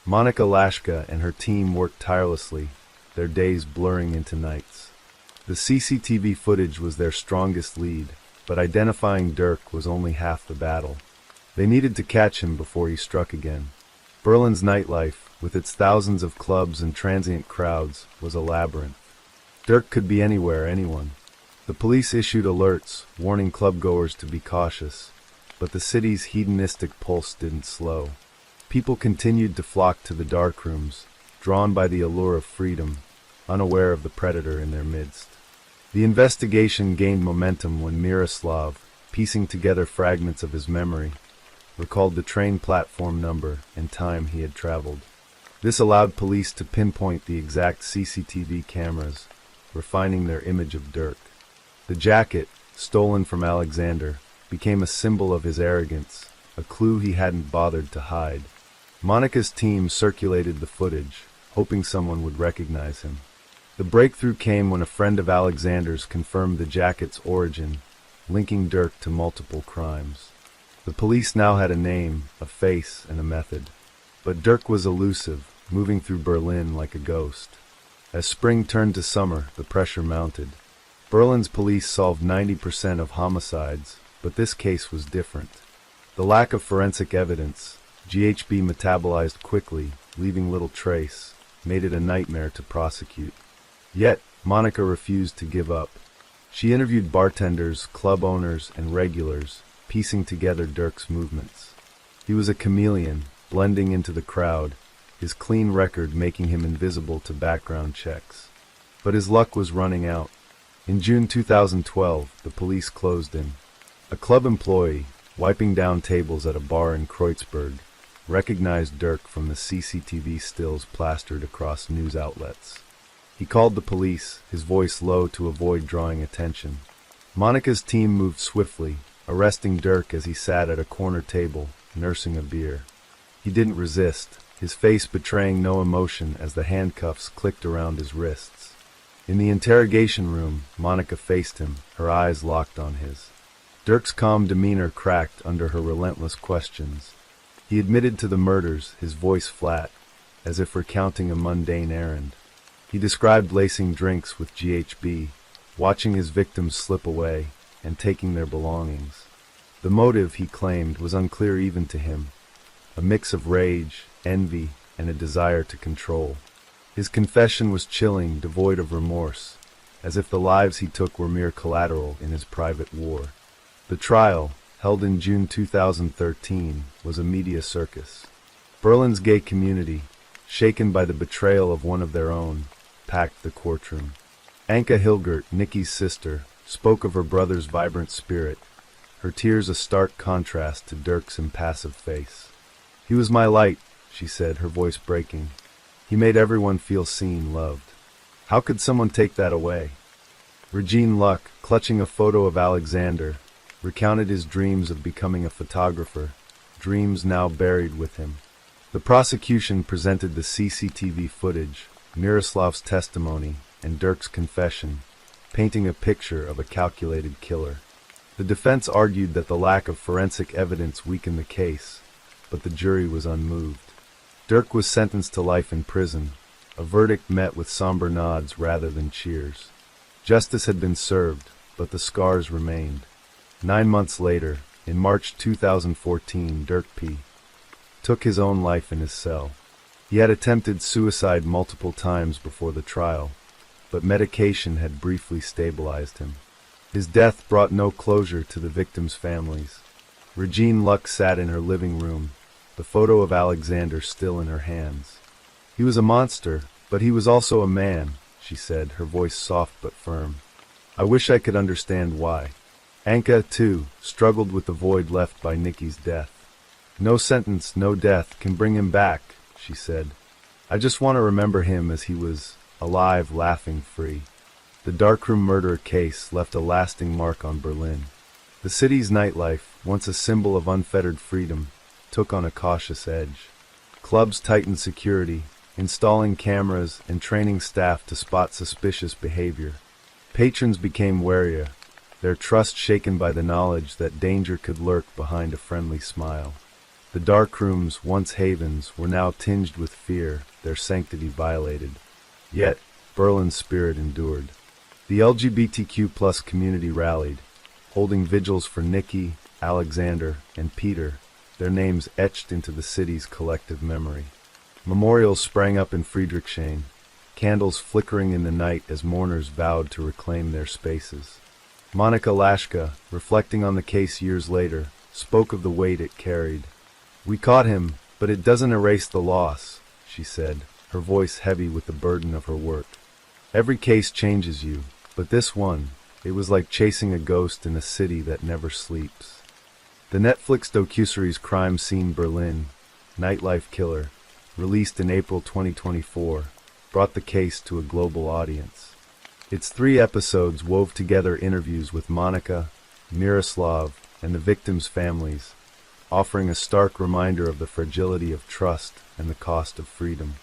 Monika Lashka and her team worked tirelessly, their days blurring into nights. The CCTV footage was their strongest lead, but identifying Dirk was only half the battle. They needed to catch him before he struck again. Berlin's nightlife, with its thousands of clubs and transient crowds, was a labyrinth. Dirk could be anywhere, anyone. The police issued alerts, warning clubgoers to be cautious, but the city's hedonistic pulse didn't slow. People continued to flock to the darkrooms, drawn by the allure of freedom, unaware of the predator in their midst. The investigation gained momentum when Miroslav, piecing together fragments of his memory, recalled the train platform number and time he had traveled. This allowed police to pinpoint the exact CCTV cameras, refining their image of Dirk. The jacket, stolen from Alexander, became a symbol of his arrogance, a clue he hadn't bothered to hide. Monika's team circulated the footage, hoping someone would recognize him. The breakthrough came when a friend of Alexander's confirmed the jacket's origin, linking Dirk to multiple crimes. The police now had a name, a face, and a method. But Dirk was elusive, moving through Berlin like a ghost. As spring turned to summer, the pressure mounted. Berlin's police solved 90% of homicides, but this case was different. The lack of forensic evidence, GHB metabolized quickly, leaving little trace, made it a nightmare to prosecute. Yet, Monika refused to give up. She interviewed bartenders, club owners, and regulars, piecing together Dirk's movements. He was a chameleon, blending into the crowd, his clean record making him invisible to background checks. But his luck was running out. In June 2012, the police closed in. A club employee, wiping down tables at a bar in Kreuzberg, recognized Dirk from the CCTV stills plastered across news outlets. He called the police, his voice low to avoid drawing attention. Monika's team moved swiftly, arresting Dirk as he sat at a corner table, nursing a beer. He didn't resist, his face betraying no emotion as the handcuffs clicked around his wrists. In the interrogation room, Monika faced him, her eyes locked on his. Dirk's calm demeanor cracked under her relentless questions. He admitted to the murders, his voice flat, as if recounting a mundane errand. He described lacing drinks with GHB, watching his victims slip away, and taking their belongings. The motive, he claimed, was unclear even to him, a mix of rage, envy, and a desire to control. His confession was chilling, devoid of remorse, as if the lives he took were mere collateral in his private war. The trial, held in June 2013, was a media circus. Berlin's gay community, shaken by the betrayal of one of their own, packed the courtroom. Anka Hilgert, Nikki's sister, spoke of her brother's vibrant spirit, her tears a stark contrast to Dirk's impassive face. "He was my light," she said, her voice breaking. "He made everyone feel seen, loved. How could someone take that away?" Regine Luck, clutching a photo of Alexander, recounted his dreams of becoming a photographer, dreams now buried with him. The prosecution presented the CCTV footage, Miroslav's testimony, and Dirk's confession, painting a picture of a calculated killer. The defense argued that the lack of forensic evidence weakened the case, but the jury was unmoved. Dirk was sentenced to life in prison, a verdict met with somber nods rather than cheers. Justice had been served, but the scars remained. 9 months later, in March 2014, Dirk P. took his own life in his cell. He had attempted suicide multiple times before the trial, but medication had briefly stabilized him. His death brought no closure to the victims' families. Regine Luck sat in her living room, the photo of Alexander still in her hands. "He was a monster, but he was also a man," she said, her voice soft but firm. "I wish I could understand why." Anka, too, struggled with the void left by Nikki's death. "No sentence, no death can bring him back," she said. "I just want to remember him as he was, alive, laughing, free." The darkroom murder case left a lasting mark on Berlin. The city's nightlife, once a symbol of unfettered freedom, took on a cautious edge. Clubs tightened security, installing cameras and training staff to spot suspicious behavior. Patrons became warier, their trust shaken by the knowledge that danger could lurk behind a friendly smile. The darkrooms, once havens, were now tinged with fear, their sanctity violated. Yet, Berlin's spirit endured. The LGBTQ+ community rallied, holding vigils for Nikki, Alexander, and Peter, their names etched into the city's collective memory. Memorials sprang up in Friedrichshain, candles flickering in the night as mourners vowed to reclaim their spaces. Monika Lashka, reflecting on the case years later, spoke of the weight it carried. "We caught him, but it doesn't erase the loss," she said, her voice heavy with the burden of her work. "Every case changes you, but this one, it was like chasing a ghost in a city that never sleeps." The Netflix docuseries Crime Scene Berlin, Nightlife Killer, released in April 2024, brought the case to a global audience. Its 3 episodes wove together interviews with Monika, Miroslav, and the victims' families, offering a stark reminder of the fragility of trust and the cost of freedom.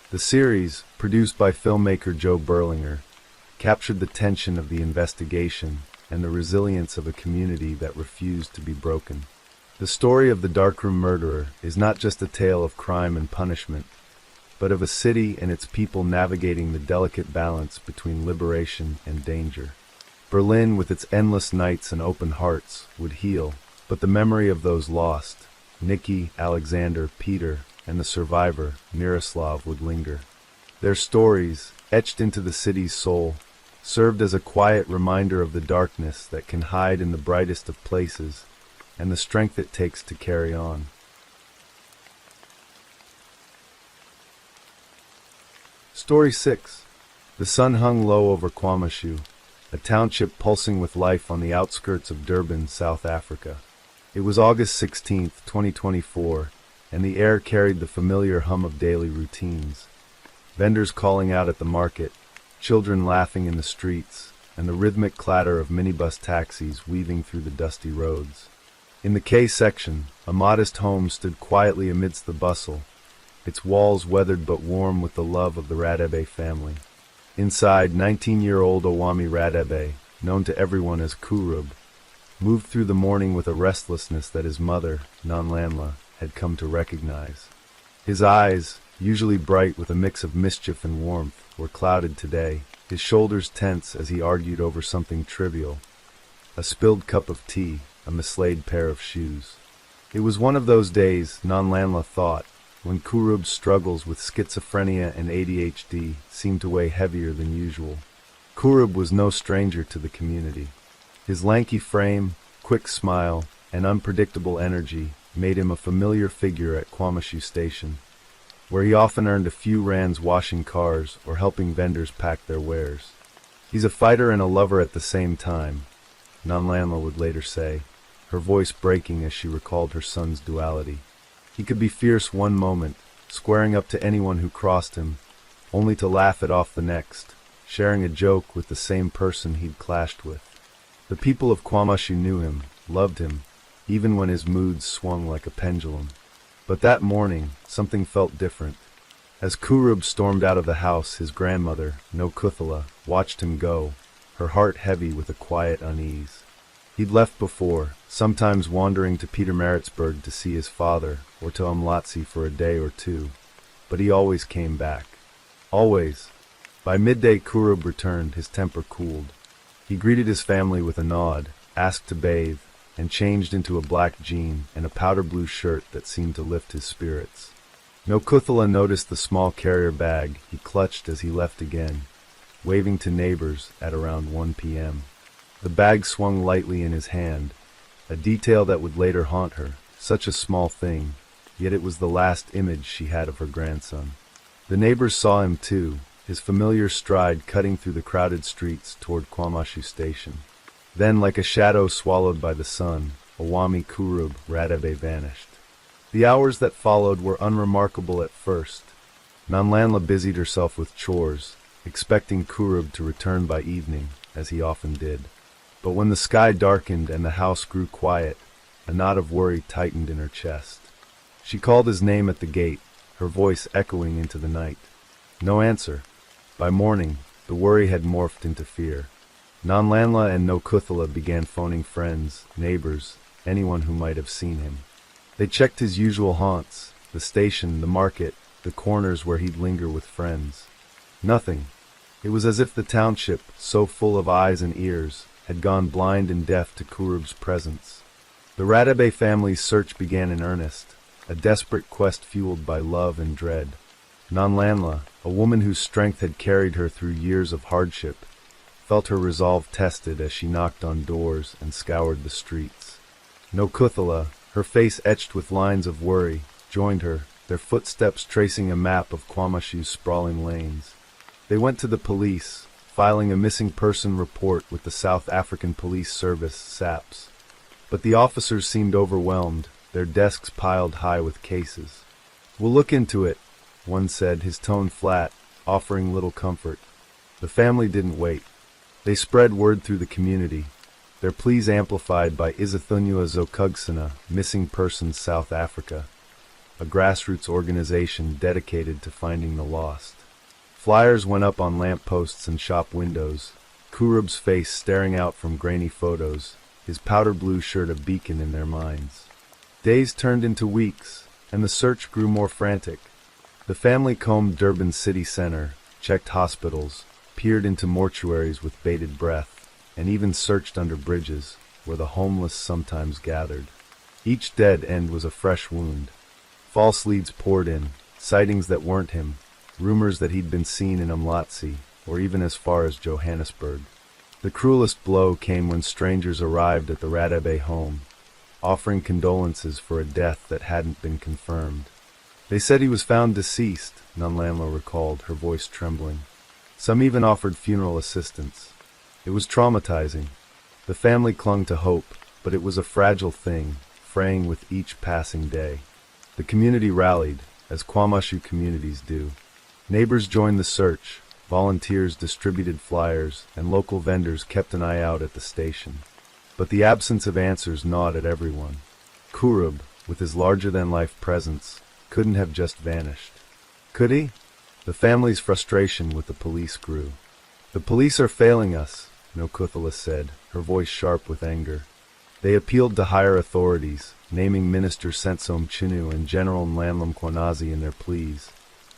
The series, produced by filmmaker Joe Berlinger, captured the tension of the investigation and the resilience of a community that refused to be broken. The story of the darkroom murderer is not just a tale of crime and punishment, but of a city and its people navigating the delicate balance between liberation and danger. Berlin, with its endless nights and open hearts, would heal, but the memory of those lost, Nikki, Alexander, Peter, and the survivor, Miroslav, would linger. Their stories, etched into the city's soul, served as a quiet reminder of the darkness that can hide in the brightest of places and the strength it takes to carry on. Story 6. The sun hung low over Kwamashu, a township pulsing with life on the outskirts of Durban, South Africa. It was August 16, 2024, and the air carried the familiar hum of daily routines. Vendors calling out at the market, children laughing in the streets, and the rhythmic clatter of minibus taxis weaving through the dusty roads. In the K section, a modest home stood quietly amidst the bustle, its walls weathered but warm with the love of the Radebe family. Inside, 19-year-old Owami Radebe, known to everyone as Kurub, moved through the morning with a restlessness that his mother, Nanlanla, had come to recognize. His eyes, usually bright with a mix of mischief and warmth, were clouded today, his shoulders tense as he argued over something trivial, a spilled cup of tea, a mislaid pair of shoes. It was one of those days, Nanlanla thought, when Kurub's struggles with schizophrenia and ADHD seemed to weigh heavier than usual. Kurub was no stranger to the community. His lanky frame, quick smile, and unpredictable energy made him a familiar figure at Kwamashu Station, where he often earned a few rands washing cars or helping vendors pack their wares. "He's a fighter and a lover at the same time," Nanlanla would later say, her voice breaking as she recalled her son's duality. He could be fierce one moment, squaring up to anyone who crossed him, only to laugh it off the next, sharing a joke with the same person he'd clashed with. The people of Kwamashu knew him, loved him, even when his moods swung like a pendulum. But that morning, something felt different. As Kurub stormed out of the house, his grandmother, Nokuthala, watched him go, her heart heavy with a quiet unease. He'd left before, sometimes wandering to Pietermaritzburg to see his father, or to Umlatsi for a day or two, but he always came back. Always. By midday Kurub returned, his temper cooled. He greeted his family with a nod, asked to bathe, and changed into a black jean and a powder blue shirt that seemed to lift his spirits. Nokuthela noticed the small carrier bag he clutched as he left again, waving to neighbors at around 1 p.m. The bag swung lightly in his hand, a detail that would later haunt her, such a small thing, yet it was the last image she had of her grandson. The neighbors saw him too, his familiar stride cutting through the crowded streets toward Kwamashu station. Then, like a shadow swallowed by the sun, Owami Kurub Radebe vanished. The hours that followed were unremarkable at first. Nanlanla busied herself with chores, expecting Kurub to return by evening, as he often did. But when the sky darkened and the house grew quiet, a knot of worry tightened in her chest. She called his name at the gate, her voice echoing into the night. No answer. By morning, the worry had morphed into fear. Nanlanla and Nokuthela began phoning friends, neighbors, anyone who might have seen him. They checked his usual haunts, the station, the market, the corners where he'd linger with friends. Nothing. It was as if the township, so full of eyes and ears, had gone blind and deaf to Kurub's presence. The Radebe family's search began in earnest, a desperate quest fueled by love and dread. Nanlanla, a woman whose strength had carried her through years of hardship, felt her resolve tested as she knocked on doors and scoured the streets. Nokuthela, her face etched with lines of worry, joined her, their footsteps tracing a map of Kwamashu's sprawling lanes. They went to the police, filing a missing person report with the South African Police Service, SAPS. But the officers seemed overwhelmed, their desks piled high with cases. "We'll look into it," one said, his tone flat, offering little comfort. The family didn't wait. They spread word through the community, their pleas amplified by Izathunywa Zokugsana, Missing Persons South Africa, a grassroots organization dedicated to finding the lost. Flyers went up on lamp posts and shop windows, Kurub's face staring out from grainy photos, his powder blue shirt a beacon in their minds. Days turned into weeks, and the search grew more frantic. The family combed Durban's city center, checked hospitals, peered into mortuaries with bated breath, and even searched under bridges, where the homeless sometimes gathered. Each dead end was a fresh wound. False leads poured in, sightings that weren't him, rumors that he'd been seen in Umlatsi, or even as far as Johannesburg. The cruelest blow came when strangers arrived at the Radebe home, offering condolences for a death that hadn't been confirmed. They said he was found deceased, Nanlanla recalled, her voice trembling. Some even offered funeral assistance. It was traumatizing. The family clung to hope, but it was a fragile thing, fraying with each passing day. The community rallied, as Kwamashu communities do. Neighbors joined the search, volunteers distributed flyers, and local vendors kept an eye out at the station. But the absence of answers gnawed at everyone. Kurub, with his larger-than-life presence, couldn't have just vanished. Could he? The family's frustration with the police grew. "The police are failing us," Nokuthela said, her voice sharp with anger. They appealed to higher authorities, naming Minister Sentsom Chinu and General Nlanhla Mkhwanazi in their pleas,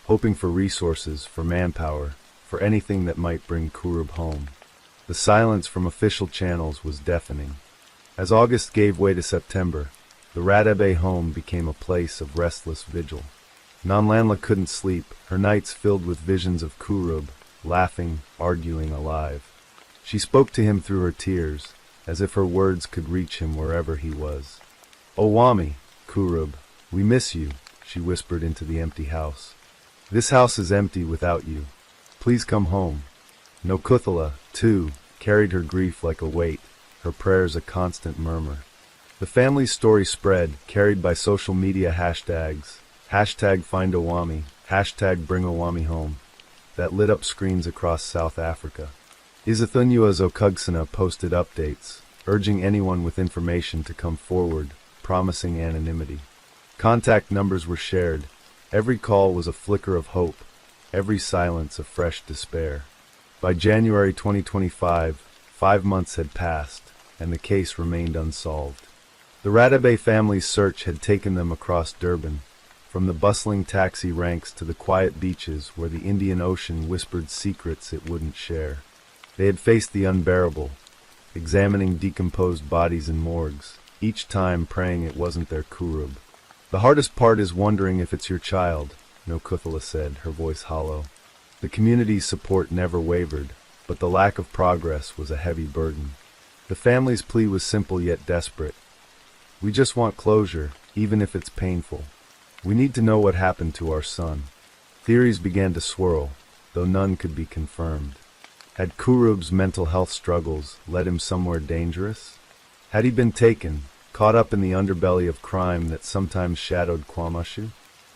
hoping for resources, for manpower, for anything that might bring Kurub home. The silence from official channels was deafening. As August gave way to September, the Radebe home became a place of restless vigil. Nanlanla couldn't sleep, her nights filled with visions of Kurub, laughing, arguing, alive. She spoke to him through her tears, as if her words could reach him wherever he was. "Owami, Kurub, we miss you," she whispered into the empty house. "This house is empty without you. Please come home." Nokuthela, too, carried her grief like a weight, her prayers a constant murmur. The family's story spread, carried by social media hashtags, #FindOwami, #BringOwamiHome, that lit up screens across South Africa. Izathunywa Zokugsana posted updates, urging anyone with information to come forward, promising anonymity. Contact numbers were shared. Every call was a flicker of hope, every silence a fresh despair. By January 2025, 5 months had passed, and the case remained unsolved. The Radebe family's search had taken them across Durban, from the bustling taxi ranks to the quiet beaches where the Indian Ocean whispered secrets it wouldn't share. They had faced the unbearable, examining decomposed bodies in morgues, each time praying it wasn't their Kurub. "The hardest part is wondering if it's your child," no Kuthela said, her voice hollow. The community's support never wavered, but the lack of progress was a heavy burden. The family's plea was simple yet desperate. We just want closure, even if it's painful. We need to know what happened to our son. Theories began to swirl, though none could be confirmed. Had Kurub's mental health struggles led him somewhere dangerous? Had he been taken, caught up in the underbelly of crime that sometimes shadowed Kwamashu?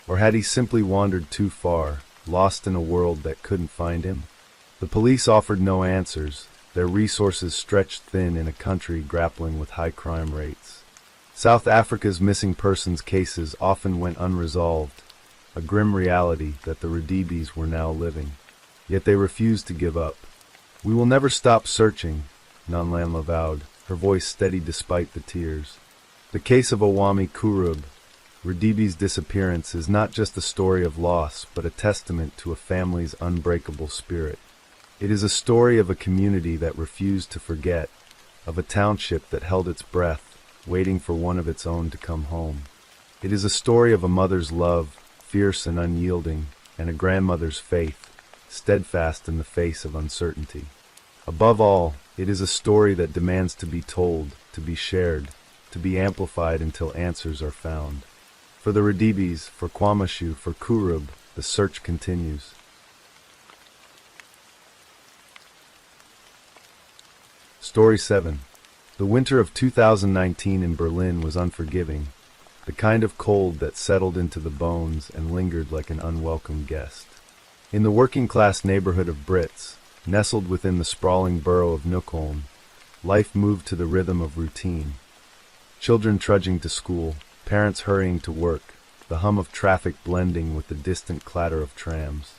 Or had he simply wandered too far, lost in a world that couldn't find him? The police offered no answers, their resources stretched thin in a country grappling with high crime rates. South Africa's missing persons cases often went unresolved, a grim reality that the Radibis were now living. Yet they refused to give up. "We will never stop searching," Nanlanla vowed, her voice steady despite the tears. The case of Awami Kurub, Radibi's disappearance, is not just a story of loss, but a testament to a family's unbreakable spirit. It is a story of a community that refused to forget, of a township that held its breath, waiting for one of its own to come home. It is a story of a mother's love, fierce and unyielding, and a grandmother's faith, steadfast in the face of uncertainty. Above all, it is a story that demands to be told, to be shared, to be amplified until answers are found. For the Radibis, for Kwamashu, for Kurub, the search continues. Story 7. The winter of 2019 in Berlin was unforgiving, the kind of cold that settled into the bones and lingered like an unwelcome guest. In the working-class neighborhood of Brits, nestled within the sprawling borough of Neukölln, life moved to the rhythm of routine. Children trudging to school, parents hurrying to work, the hum of traffic blending with the distant clatter of trams.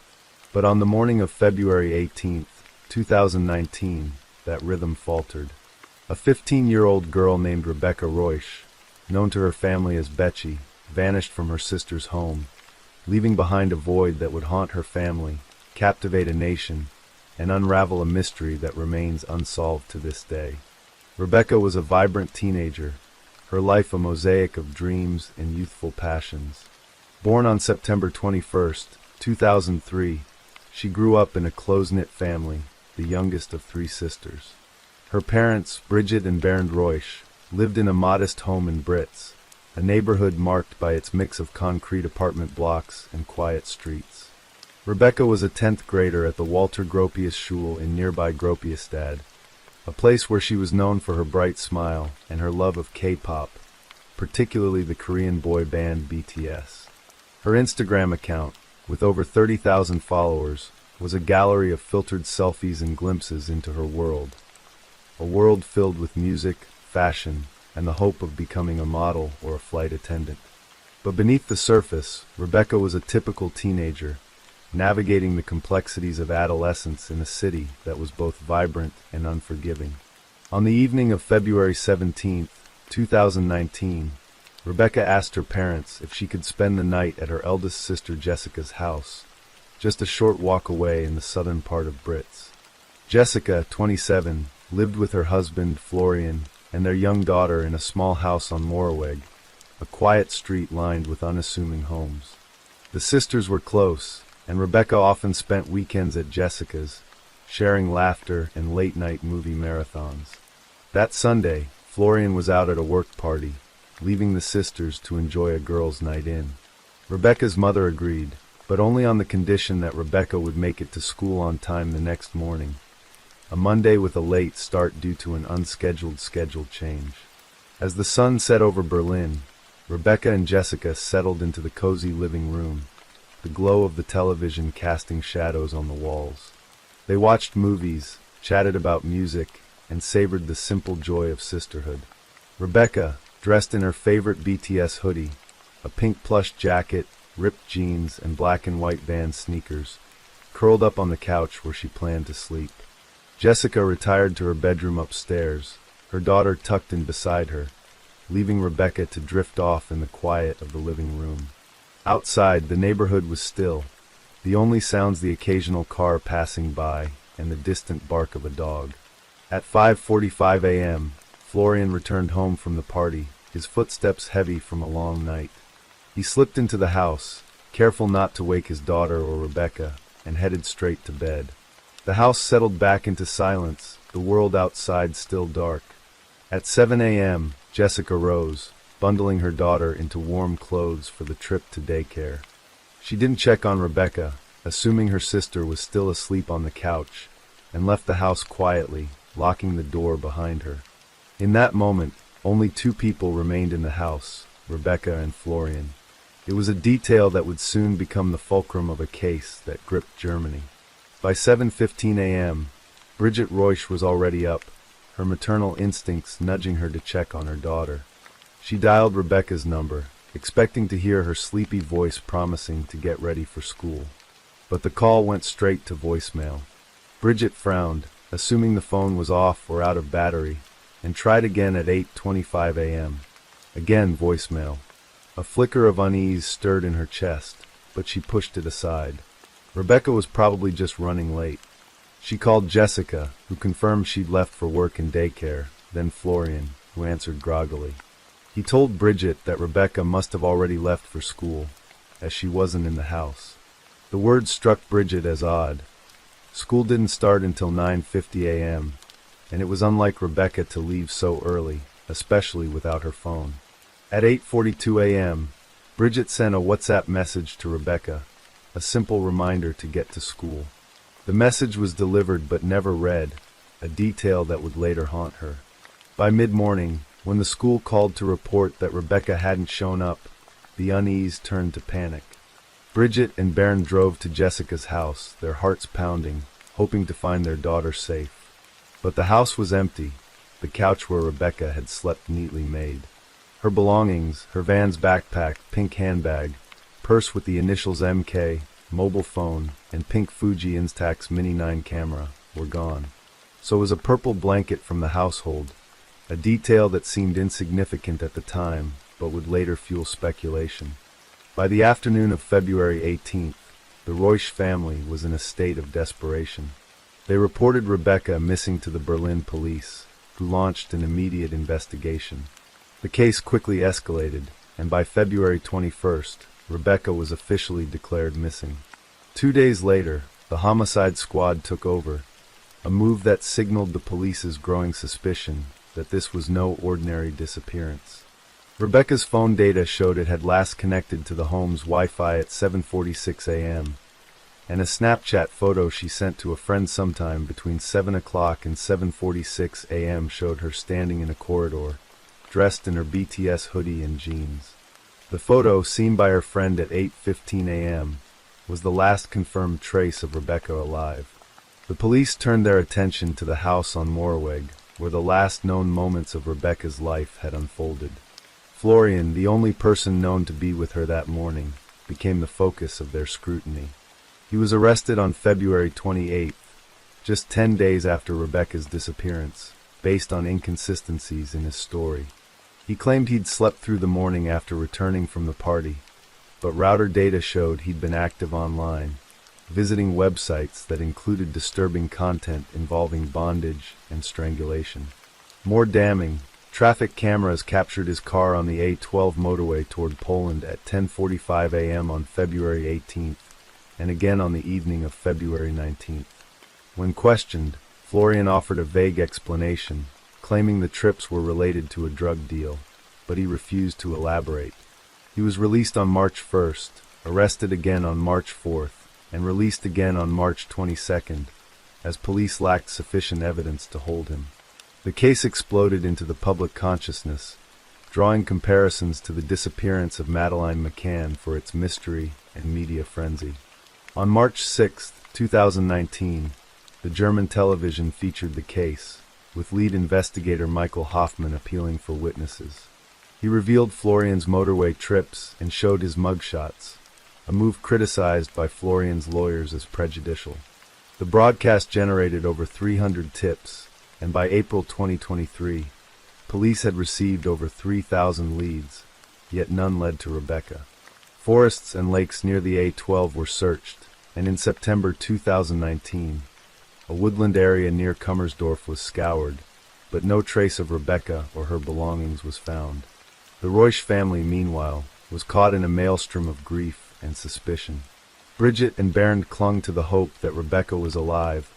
But on the morning of February 18th, 2019, that rhythm faltered. A 15-year-old girl named Rebecca Reusch, known to her family as Betchy, vanished from her sister's home, leaving behind a void that would haunt her family, captivate a nation, and unravel a mystery that remains unsolved to this day. Rebecca was a vibrant teenager, her life a mosaic of dreams and youthful passions. Born on September 21st, 2003, she grew up in a close-knit family, the youngest of 3 sisters. Her parents, Bridget and Bernd Reusch, lived in a modest home in Brits, a neighborhood marked by its mix of concrete apartment blocks and quiet streets. Rebecca was a 10th grader at the Walter Gropius Schule in nearby Gropiusstad, a place where she was known for her bright smile and her love of K-pop, particularly the Korean boy band BTS. Her Instagram account, with over 30,000 followers, was a gallery of filtered selfies and glimpses into her world. A world filled with music, fashion, and the hope of becoming a model or a flight attendant. But beneath the surface, Rebecca was a typical teenager, navigating the complexities of adolescence in a city that was both vibrant and unforgiving. On the evening of February 17, 2019, Rebecca asked her parents if she could spend the night at her eldest sister Jessica's house, just a short walk away in the southern part of Brits. Jessica, 27, lived with her husband, Florian, and their young daughter in a small house on Moroweg, a quiet street lined with unassuming homes. The sisters were close, and Rebecca often spent weekends at Jessica's, sharing laughter and late-night movie marathons. That Sunday, Florian was out at a work party, leaving the sisters to enjoy a girls' night in. Rebecca's mother agreed, but only on the condition that Rebecca would make it to school on time the next morning, a Monday with a late start due to an unscheduled schedule change. As the sun set over Berlin, Rebecca and Jessica settled into the cozy living room, the glow of the television casting shadows on the walls. They watched movies, chatted about music, and savored the simple joy of sisterhood. Rebecca, dressed in her favorite BTS hoodie, a pink plush jacket, ripped jeans, and black and white Vans sneakers, curled up on the couch where she planned to sleep. Jessica retired to her bedroom upstairs, her daughter tucked in beside her, leaving Rebecca to drift off in the quiet of the living room. Outside, the neighborhood was still, the only sounds the occasional car passing by and the distant bark of a dog. At 5:45 a.m., Florian returned home from the party, his footsteps heavy from a long night. He slipped into the house, careful not to wake his daughter or Rebecca, and headed straight to bed. The house settled back into silence, the world outside still dark. At 7 a.m., Jessica rose, bundling her daughter into warm clothes for the trip to daycare. She didn't check on Rebecca, assuming her sister was still asleep on the couch, and left the house quietly, locking the door behind her. In that moment, only two people remained in the house, Rebecca and Florian. It was a detail that would soon become the fulcrum of a case that gripped Germany. By 7:15 a.m., Bridget Reusch was already up, her maternal instincts nudging her to check on her daughter. She dialed Rebecca's number, expecting to hear her sleepy voice promising to get ready for school. But the call went straight to voicemail. Bridget frowned, assuming the phone was off or out of battery, and tried again at 8:25 a.m. Again voicemail. A flicker of unease stirred in her chest, but she pushed it aside. Rebecca was probably just running late. She called Jessica, who confirmed she'd left for work and daycare, then Florian, who answered groggily. He told Bridget that Rebecca must have already left for school, as she wasn't in the house. The words struck Bridget as odd. School didn't start until 9:50 a.m., and it was unlike Rebecca to leave so early, especially without her phone. At 8:42 a.m., Bridget sent a WhatsApp message to Rebecca, a simple reminder to get to school. The message was delivered but never read, a detail that would later haunt her. By mid-morning, when the school called to report that Rebecca hadn't shown up, the unease turned to panic. Bridget and Bernd drove to Jessica's house, their hearts pounding, hoping to find their daughter safe. But the house was empty, the couch where Rebecca had slept neatly made. Her belongings, her Vans backpack, pink handbag, purse with the initials MK, mobile phone, and pink Fuji Instax Mini 9 camera, were gone. So was a purple blanket from the household, a detail that seemed insignificant at the time, but would later fuel speculation. By the afternoon of February 18th, the Reusch family was in a state of desperation. They reported Rebecca missing to the Berlin police, who launched an immediate investigation. The case quickly escalated, and by February 21st, Rebecca was officially declared missing. 2 days later, the homicide squad took over, a move that signaled the police's growing suspicion that this was no ordinary disappearance. Rebecca's phone data showed it had last connected to the home's Wi-Fi at 7:46 a.m., and a Snapchat photo she sent to a friend sometime between 7 o'clock and 7:46 a.m. showed her standing in a corridor, dressed in her BTS hoodie and jeans. The photo, seen by her friend at 8:15 a.m., was the last confirmed trace of Rebecca alive. The police turned their attention to the house on Moorweg, where the last known moments of Rebecca's life had unfolded. Florian, the only person known to be with her that morning, became the focus of their scrutiny. He was arrested on February 28th, just 10 days after Rebecca's disappearance, based on inconsistencies in his story. He claimed he'd slept through the morning after returning from the party, but router data showed he'd been active online, visiting websites that included disturbing content involving bondage and strangulation. More damning, traffic cameras captured his car on the A12 motorway toward Poland at 10:45 a.m. on February 18th, and again on the evening of February 19th. When questioned, Florian offered a vague explanation, claiming the trips were related to a drug deal, but he refused to elaborate. He was released on March 1st, arrested again on March 4th, and released again on March 22nd, as police lacked sufficient evidence to hold him. The case exploded into the public consciousness, drawing comparisons to the disappearance of Madeleine McCann for its mystery and media frenzy. On March 6, 2019, the German television featured the case, with lead investigator Michael Hoffman appealing for witnesses. He revealed Florian's motorway trips and showed his mugshots, a move criticized by Florian's lawyers as prejudicial. The broadcast generated over 300 tips, and by April 2023, police had received over 3,000 leads, yet none led to Rebecca. Forests and lakes near the A12 were searched, and in September 2019, a woodland area near Kummersdorf was scoured, but no trace of Rebecca or her belongings was found. The Reusch family, meanwhile, was caught in a maelstrom of grief, and suspicion. Bridget and Bernd clung to the hope that Rebecca was alive,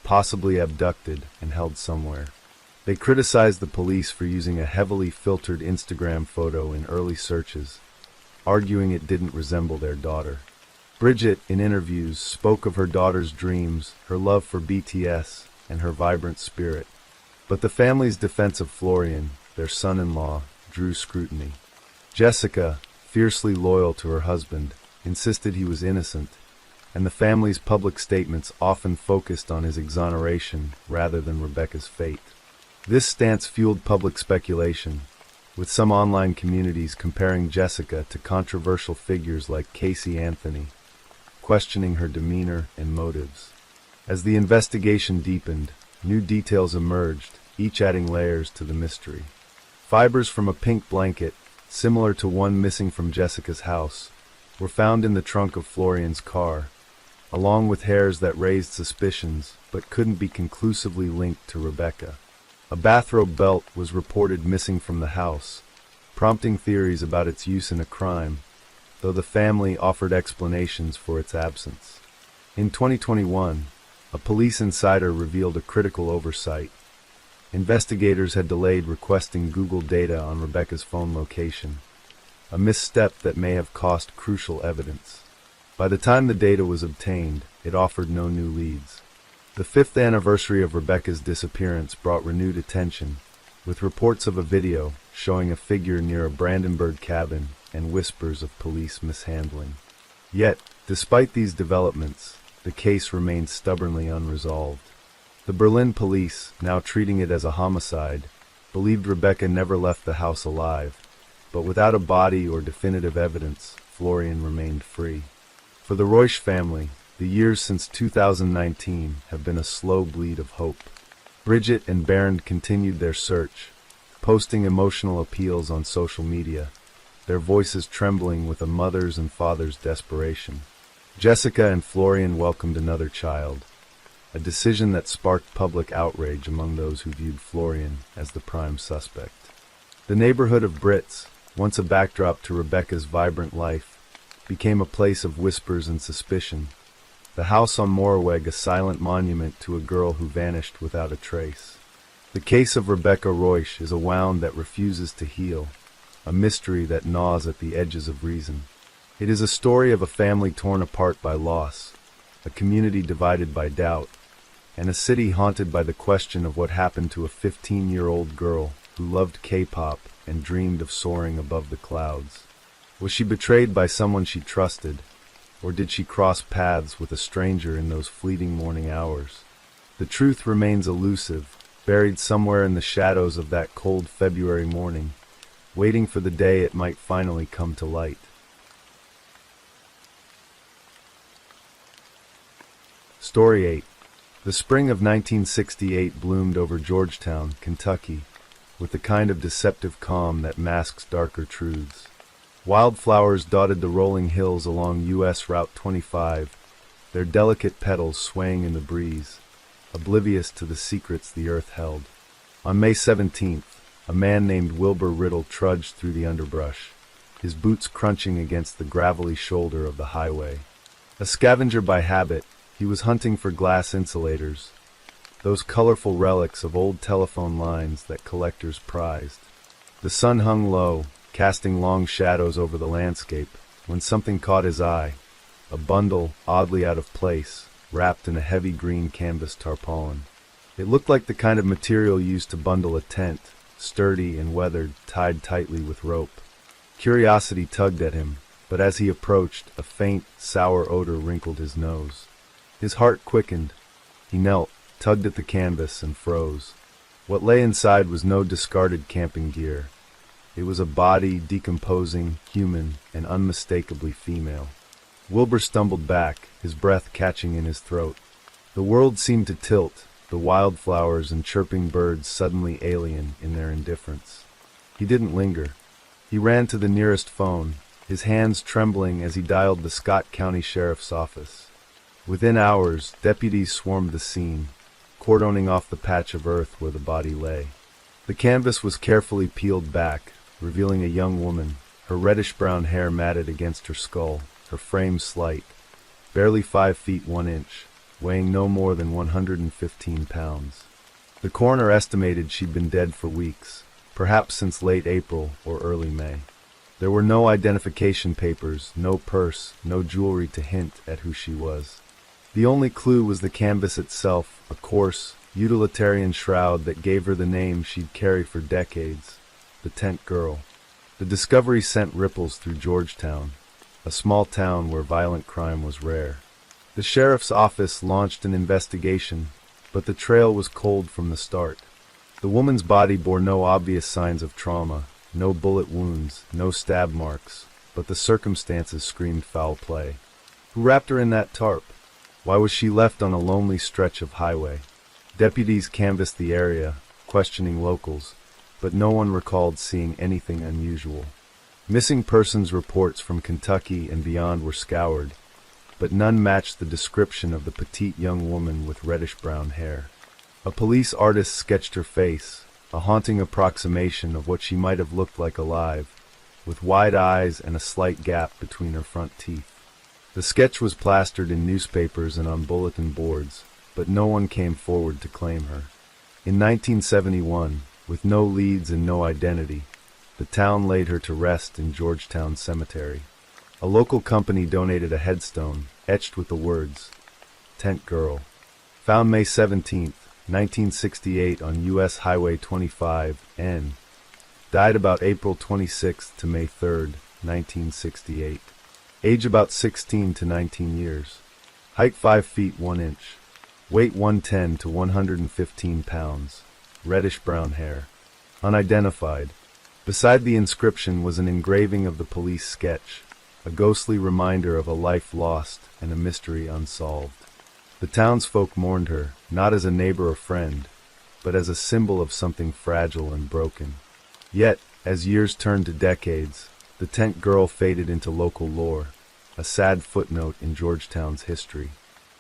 possibly abducted and held somewhere. They criticized the police for using a heavily filtered Instagram photo in early searches, arguing it didn't resemble their daughter. Bridget, in interviews, spoke of her daughter's dreams, her love for BTS, and her vibrant spirit. But the family's defense of Florian, their son-in-law, drew scrutiny. Jessica, fiercely loyal to her husband, insisted he was innocent, and the family's public statements often focused on his exoneration rather than Rebecca's fate. This stance fueled public speculation, with some online communities comparing Jessica to controversial figures like Casey Anthony, questioning her demeanor and motives. As the investigation deepened, new details emerged, each adding layers to the mystery. Fibers from a pink blanket, similar to one missing from Jessica's house, were found in the trunk of Florian's car, along with hairs that raised suspicions but couldn't be conclusively linked to Rebecca. A bathrobe belt was reported missing from the house, prompting theories about its use in a crime, though the family offered explanations for its absence. In 2021, a police insider revealed a critical oversight. Investigators had delayed requesting Google data on Rebecca's phone location, a misstep that may have cost crucial evidence. By the time the data was obtained, it offered no new leads. The 5th anniversary of Rebecca's disappearance brought renewed attention, with reports of a video showing a figure near a Brandenburg cabin and whispers of police mishandling. Yet, despite these developments, the case remained stubbornly unresolved. The Berlin police, now treating it as a homicide, believed Rebecca never left the house alive, but without a body or definitive evidence, Florian remained free. For the Reusch family, the years since 2019 have been a slow bleed of hope. Bridget and Bernd continued their search, posting emotional appeals on social media, their voices trembling with a mother's and father's desperation. Jessica and Florian welcomed another child, a decision that sparked public outrage among those who viewed Florian as the prime suspect. The neighborhood of Brits, once a backdrop to Rebecca's vibrant life, became a place of whispers and suspicion, the house on Moorweg a silent monument to a girl who vanished without a trace. The case of Rebecca Reusch is a wound that refuses to heal, a mystery that gnaws at the edges of reason. It is a story of a family torn apart by loss, a community divided by doubt, and a city haunted by the question of what happened to a 15-year-old girl who loved K-pop and dreamed of soaring above the clouds. Was she betrayed by someone she trusted, or did she cross paths with a stranger in those fleeting morning hours? The truth remains elusive, buried somewhere in the shadows of that cold February morning, waiting for the day it might finally come to light. Story 8. The spring of 1968 bloomed over Georgetown, Kentucky, with the kind of deceptive calm that masks darker truths. Wildflowers dotted the rolling hills along U.S. Route 25, their delicate petals swaying in the breeze, oblivious to the secrets the earth held. On May 17th, a man named Wilbur Riddle trudged through the underbrush, his boots crunching against the gravelly shoulder of the highway. A scavenger by habit, he was hunting for glass insulators, those colorful relics of old telephone lines that collectors prized. The sun hung low, casting long shadows over the landscape, when something caught his eye, a bundle, oddly out of place, wrapped in a heavy green canvas tarpaulin. It looked like the kind of material used to bundle a tent, sturdy and weathered, tied tightly with rope. Curiosity tugged at him, but as he approached, a faint, sour odor wrinkled his nose. His heart quickened. He knelt, tugged at the canvas, and froze. What lay inside was no discarded camping gear. It was a body, decomposing, human, and unmistakably female. Wilbur stumbled back, his breath catching in his throat. The world seemed to tilt, the wildflowers and chirping birds suddenly alien in their indifference. He didn't linger. He ran to the nearest phone, his hands trembling as he dialed the Scott County Sheriff's Office. Within hours, deputies swarmed the scene, cordoning off the patch of earth where the body lay. The canvas was carefully peeled back, revealing a young woman, her reddish-brown hair matted against her skull, her frame slight, barely 5 feet 1 inch, weighing no more than 115 pounds. The coroner estimated she'd been dead for weeks, perhaps since late April or early May. There were no identification papers, no purse, no jewelry to hint at who she was. The only clue was the canvas itself, a coarse, utilitarian shroud that gave her the name she'd carried for decades, the Tent Girl. The discovery sent ripples through Georgetown, a small town where violent crime was rare. The sheriff's office launched an investigation, but the trail was cold from the start. The woman's body bore no obvious signs of trauma, no bullet wounds, no stab marks, but the circumstances screamed foul play. Who wrapped her in that tarp? Why was she left on a lonely stretch of highway? Deputies canvassed the area, questioning locals, but no one recalled seeing anything unusual. Missing persons reports from Kentucky and beyond were scoured, but none matched the description of the petite young woman with reddish-brown hair. A police artist sketched her face, a haunting approximation of what she might have looked like alive, with wide eyes and a slight gap between her front teeth. The sketch was plastered in newspapers and on bulletin boards, but no one came forward to claim her. In 1971, with no leads and no identity, the town laid her to rest in Georgetown Cemetery. A local company donated a headstone, etched with the words, "Tent Girl." Found May 17, 1968 on U.S. Highway 25 N. Died about April 26 to May 3, 1968. Age about 16 to 19 years. Height 5 feet 1 inch. Weight 110 to 115 pounds. Reddish-brown hair. Unidentified. Beside the inscription was an engraving of the police sketch, a ghostly reminder of a life lost and a mystery unsolved. The townsfolk mourned her, not as a neighbor or friend, but as a symbol of something fragile and broken. Yet, as years turned to decades, the Tent Girl faded into local lore, a sad footnote in Georgetown's history.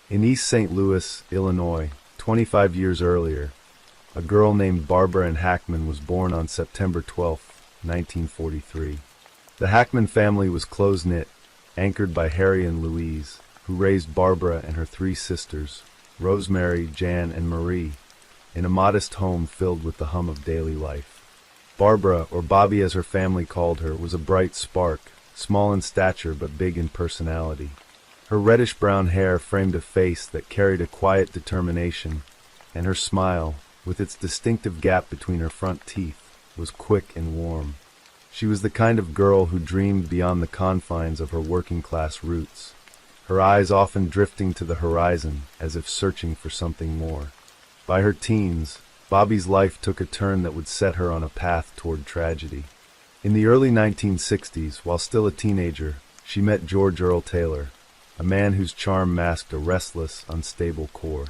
In East St. Louis, Illinois, 25 years earlier, a girl named Barbara Ann Hackman was born on September 12, 1943. The Hackman family was close-knit, anchored by Harry and Louise, who raised Barbara and her 3 sisters, Rosemary, Jan, and Marie, in a modest home filled with the hum of daily life. Barbara, or Bobby as her family called her, was a bright spark, small in stature but big in personality. Her reddish-brown hair framed a face that carried a quiet determination, and her smile, with its distinctive gap between her front teeth, was quick and warm. She was the kind of girl who dreamed beyond the confines of her working-class roots, her eyes often drifting to the horizon as if searching for something more. By her teens, Bobby's life took a turn that would set her on a path toward tragedy. In the early 1960s, while still a teenager, she met George Earl Taylor, a man whose charm masked a restless, unstable core.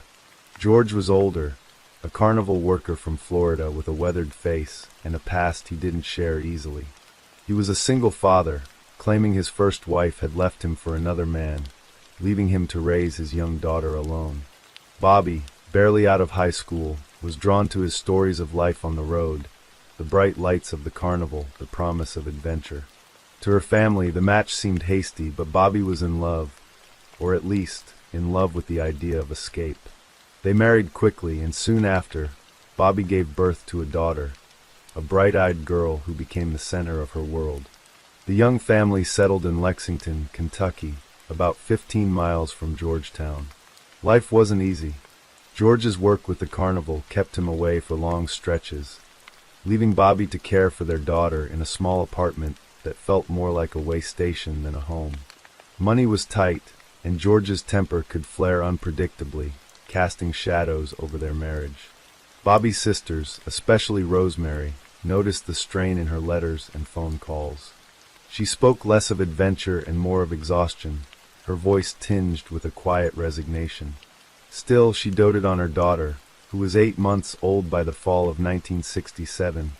George was older, a carnival worker from Florida with a weathered face and a past he didn't share easily. He was a single father, claiming his first wife had left him for another man, leaving him to raise his young daughter alone. Bobby, barely out of high school, was drawn to his stories of life on the road, the bright lights of the carnival, the promise of adventure. To her family, the match seemed hasty, but Bobby was in love, or at least, in love with the idea of escape. They married quickly, and soon after, Bobby gave birth to a daughter, a bright-eyed girl who became the center of her world. The young family settled in Lexington, Kentucky, about 15 miles from Georgetown. Life wasn't easy. George's work with the carnival kept him away for long stretches, leaving Bobby to care for their daughter in a small apartment that felt more like a way station than a home. Money was tight, and George's temper could flare unpredictably, casting shadows over their marriage. Bobby's sisters, especially Rosemary, noticed the strain in her letters and phone calls. She spoke less of adventure and more of exhaustion, her voice tinged with a quiet resignation. Still, she doted on her daughter, who was 8 months old by the fall of 1967,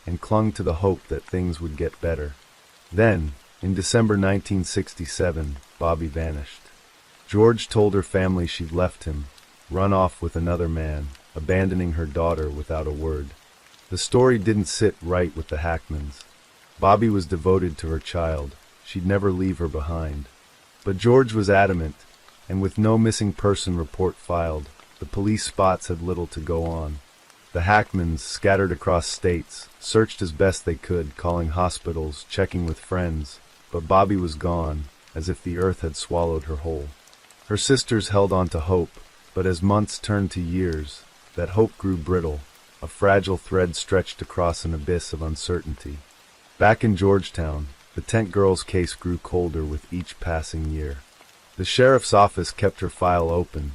and clung to the hope that things would get better. Then, in December 1967, Bobby vanished. George told her family she'd left him, run off with another man, abandoning her daughter without a word. The story didn't sit right with the Hackmans. Bobby was devoted to her child. She'd never leave her behind. But George was adamant, and with no missing person report filed, the police spots had little to go on. The Hackmans, scattered across states, searched as best they could, calling hospitals, checking with friends, but Bobby was gone, as if the earth had swallowed her whole. Her sisters held on to hope, but as months turned to years, that hope grew brittle, a fragile thread stretched across an abyss of uncertainty. Back in Georgetown, the Tent Girl's case grew colder with each passing year. The sheriff's office kept her file open,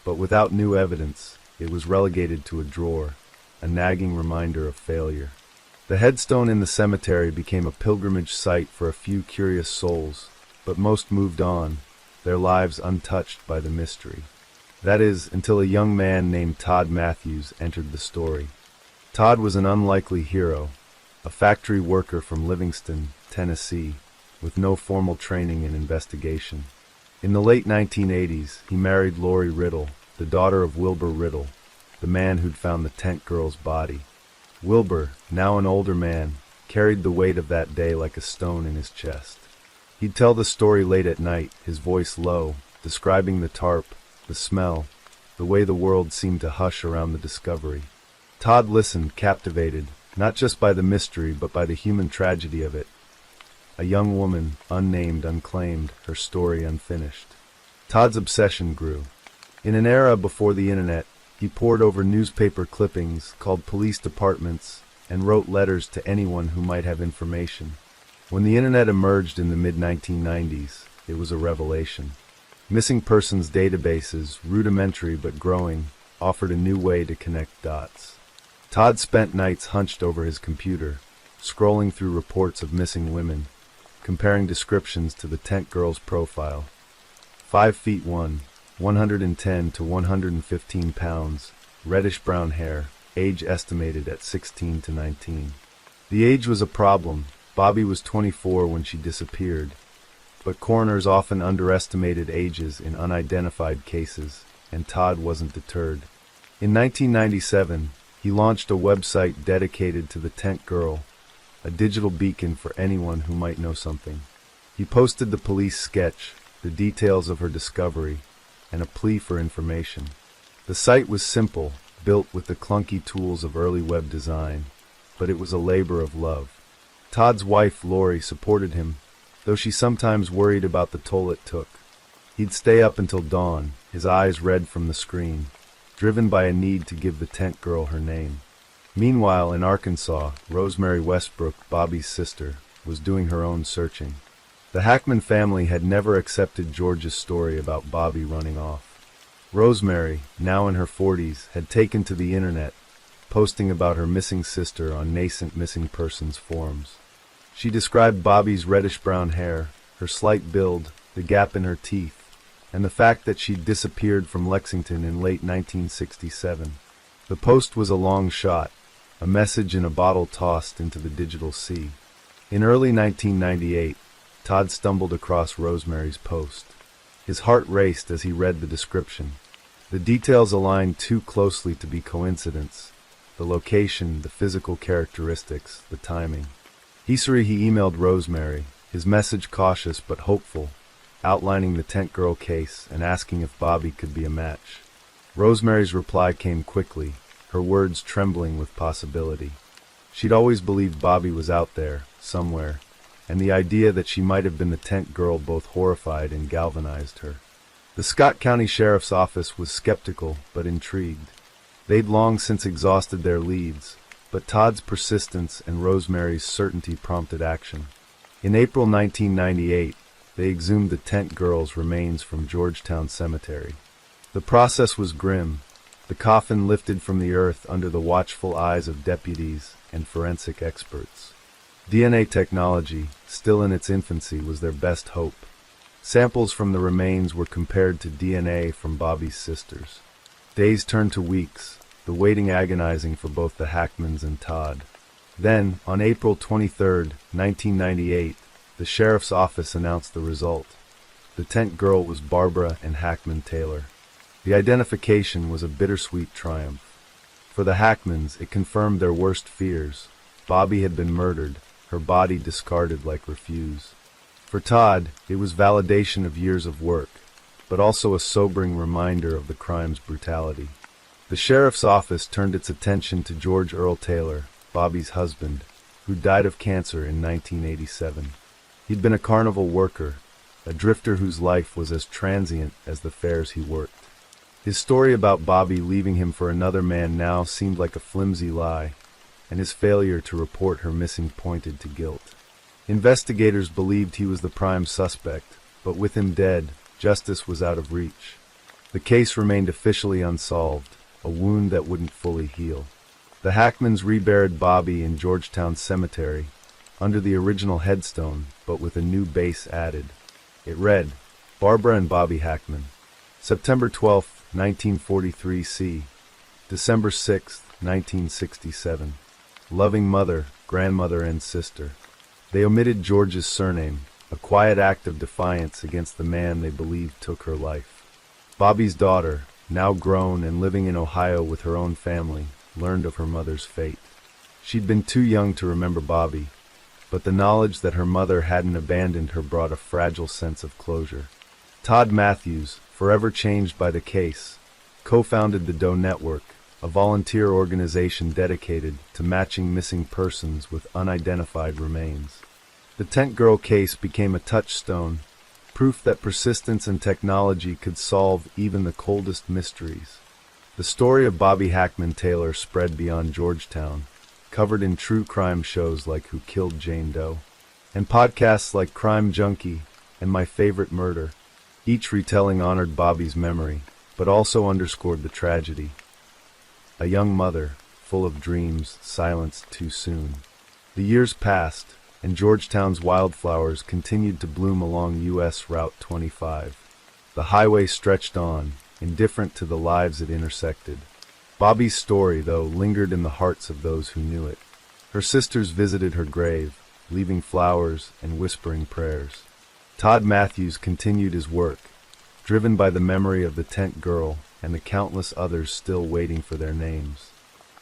but without new evidence, it was relegated to a drawer, a nagging reminder of failure. The headstone in the cemetery became a pilgrimage site for a few curious souls, but most moved on, their lives untouched by the mystery. That is, until a young man named Todd Matthews entered the story. Todd was an unlikely hero, a factory worker from Livingston, Tennessee, with no formal training in investigation. In the late 1980s, he married Lori Riddle, the daughter of Wilbur Riddle, the man who'd found the Tent Girl's body. Wilbur, now an older man, carried the weight of that day like a stone in his chest. He'd tell the story late at night, his voice low, describing the tarp, the smell, the way the world seemed to hush around the discovery. Todd listened, captivated, not just by the mystery but by the human tragedy of it. A young woman, unnamed, unclaimed, her story unfinished. Todd's obsession grew. In an era before the internet, he pored over newspaper clippings, called police departments, and wrote letters to anyone who might have information. When the internet emerged in the mid-1990s, it was a revelation. Missing persons databases, rudimentary but growing, offered a new way to connect dots. Todd spent nights hunched over his computer, scrolling through reports of missing women, comparing descriptions to the Tent Girl's profile. 5 feet 110 to 115 pounds, reddish-brown hair, age estimated at 16 to 19. The age was a problem. Bobby was 24 when she disappeared, but coroners often underestimated ages in unidentified cases, and Todd wasn't deterred. In 1997, he launched a website dedicated to the Tent Girl, a digital beacon for anyone who might know something. He posted the police sketch, the details of her discovery, and a plea for information. The site was simple, built with the clunky tools of early web design, but it was a labor of love. Todd's wife, Lori, supported him, though she sometimes worried about the toll it took. He'd stay up until dawn, his eyes red from the screen, driven by a need to give the Tent Girl her name. Meanwhile, in Arkansas, Rosemary Westbrook, Bobby's sister, was doing her own searching. The Hackman family had never accepted George's story about Bobby running off. Rosemary, now in her 40s, had taken to the internet, posting about her missing sister on nascent missing persons forums. She described Bobby's reddish-brown hair, her slight build, the gap in her teeth, and the fact that she'd disappeared from Lexington in late 1967. The post was a long shot, a message in a bottle tossed into the digital sea. In early 1998, Todd stumbled across Rosemary's post. His heart raced as he read the description. The details aligned too closely to be coincidence. The location, the physical characteristics, the timing. He emailed Rosemary, his message cautious but hopeful, outlining the Tent Girl case and asking if Bobby could be a match. Rosemary's reply came quickly, her words trembling with possibility. She'd always believed Bobby was out there, somewhere, and the idea that she might have been the Tent Girl both horrified and galvanized her. The Scott County Sheriff's Office was skeptical but intrigued. They'd long since exhausted their leads, but Todd's persistence and Rosemary's certainty prompted action. In April 1998, they exhumed the Tent Girl's remains from Georgetown Cemetery. The process was grim, the coffin lifted from the earth under the watchful eyes of deputies and forensic experts. DNA technology, still in its infancy, was their best hope. Samples from the remains were compared to DNA from Bobby's sisters. Days turned to weeks, the waiting agonizing for both the Hackmans and Todd. Then, on April 23, 1998, the sheriff's office announced the result. The Tent Girl was Barbara and Hackman Taylor. The identification was a bittersweet triumph. For the Hackmans, it confirmed their worst fears. Bobby had been murdered, her body discarded like refuse. For Todd, it was validation of years of work, but also a sobering reminder of the crime's brutality. The sheriff's office turned its attention to George Earl Taylor, Bobby's husband, who died of cancer in 1987. He'd been a carnival worker, a drifter whose life was as transient as the fares he worked. His story about Bobby leaving him for another man now seemed like a flimsy lie, and his failure to report her missing pointed to guilt. Investigators believed he was the prime suspect, but with him dead, justice was out of reach. The case remained officially unsolved, a wound that wouldn't fully heal. The Hackmans reburied Bobby in Georgetown Cemetery, under the original headstone, but with a new base added. It read, Barbara and Bobby Hackman. September 12, 1943 C. December 6, 1967. Loving mother, grandmother, and sister. They omitted George's surname, a quiet act of defiance against the man they believed took her life. Bobby's daughter, now grown and living in Ohio with her own family, learned of her mother's fate. She'd been too young to remember Bobby, but the knowledge that her mother hadn't abandoned her brought a fragile sense of closure. Todd Matthews, forever changed by the case, co-founded the Doe Network, a volunteer organization dedicated to matching missing persons with unidentified remains. The Tent Girl case became a touchstone, proof that persistence and technology could solve even the coldest mysteries. The story of Bobby Hackman Taylor spread beyond Georgetown, covered in true crime shows like Who Killed Jane Doe, and podcasts like Crime Junkie and My Favorite Murder. Each retelling honored Bobby's memory, but also underscored the tragedy. A young mother, full of dreams, silenced too soon. The years passed, and Georgetown's wildflowers continued to bloom along U.S. Route 25. The highway stretched on, indifferent to the lives it intersected. Bobby's story, though, lingered in the hearts of those who knew it. Her sisters visited her grave, leaving flowers and whispering prayers. Todd Matthews continued his work, driven by the memory of the Tent Girl and the countless others still waiting for their names.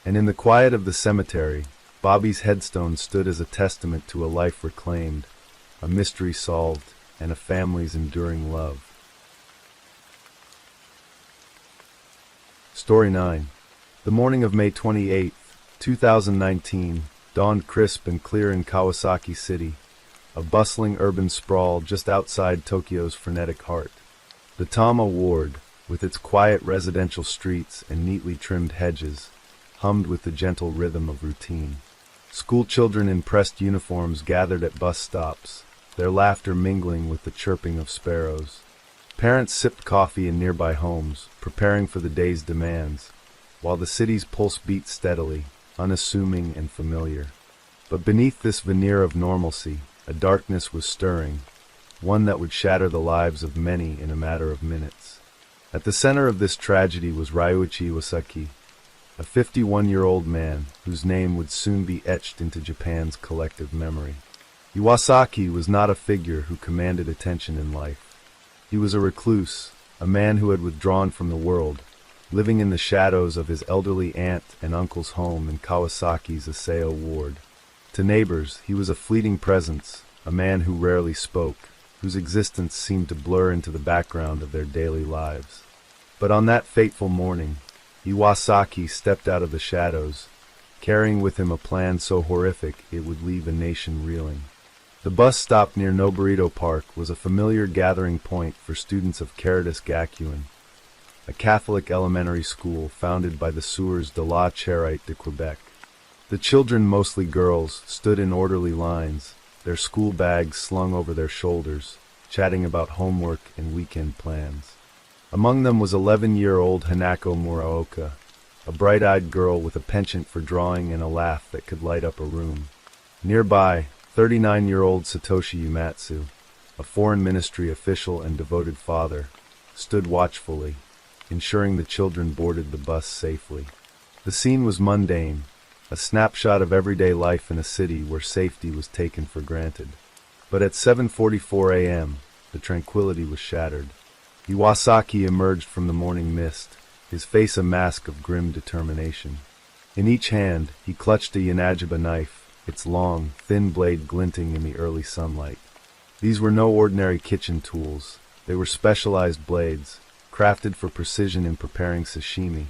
And in the quiet of the cemetery, Bobby's headstone stood as a testament to a life reclaimed, a mystery solved, and a family's enduring love. Story 9. The morning of May 28, 2019, dawned crisp and clear in Kawasaki City, a bustling urban sprawl just outside Tokyo's frenetic heart. The Tama Ward, with its quiet residential streets and neatly trimmed hedges, hummed with the gentle rhythm of routine. School children in pressed uniforms gathered at bus stops, their laughter mingling with the chirping of sparrows. Parents sipped coffee in nearby homes, preparing for the day's demands, while the city's pulse beat steadily, unassuming and familiar. But beneath this veneer of normalcy, a darkness was stirring, one that would shatter the lives of many in a matter of minutes. At the center of this tragedy was Ryuichi Iwasaki, a 51-year-old man whose name would soon be etched into Japan's collective memory. Iwasaki was not a figure who commanded attention in life. He was a recluse, a man who had withdrawn from the world, living in the shadows of his elderly aunt and uncle's home in Kawasaki's Aseo ward. To neighbors, he was a fleeting presence, a man who rarely spoke, whose existence seemed to blur into the background of their daily lives. But on that fateful morning, Iwasaki stepped out of the shadows, carrying with him a plan so horrific it would leave a nation reeling. The bus stop near Noburito Park was a familiar gathering point for students of Caritas Gakuen, a Catholic elementary school founded by the Soeurs de la Charite de Quebec. The children, mostly girls, stood in orderly lines, their school bags slung over their shoulders, chatting about homework and weekend plans. Among them was 11-year-old Hanako Muraoka, a bright-eyed girl with a penchant for drawing and a laugh that could light up a room. Nearby, 39-year-old Satoshi Umatsu, a foreign ministry official and devoted father, stood watchfully, ensuring the children boarded the bus safely. The scene was mundane, a snapshot of everyday life in a city where safety was taken for granted. But at 7:44 a.m., the tranquility was shattered. Iwasaki emerged from the morning mist, his face a mask of grim determination. In each hand, he clutched a Yanajiba knife, its long, thin blade glinting in the early sunlight. These were no ordinary kitchen tools. They were specialized blades, crafted for precision in preparing sashimi,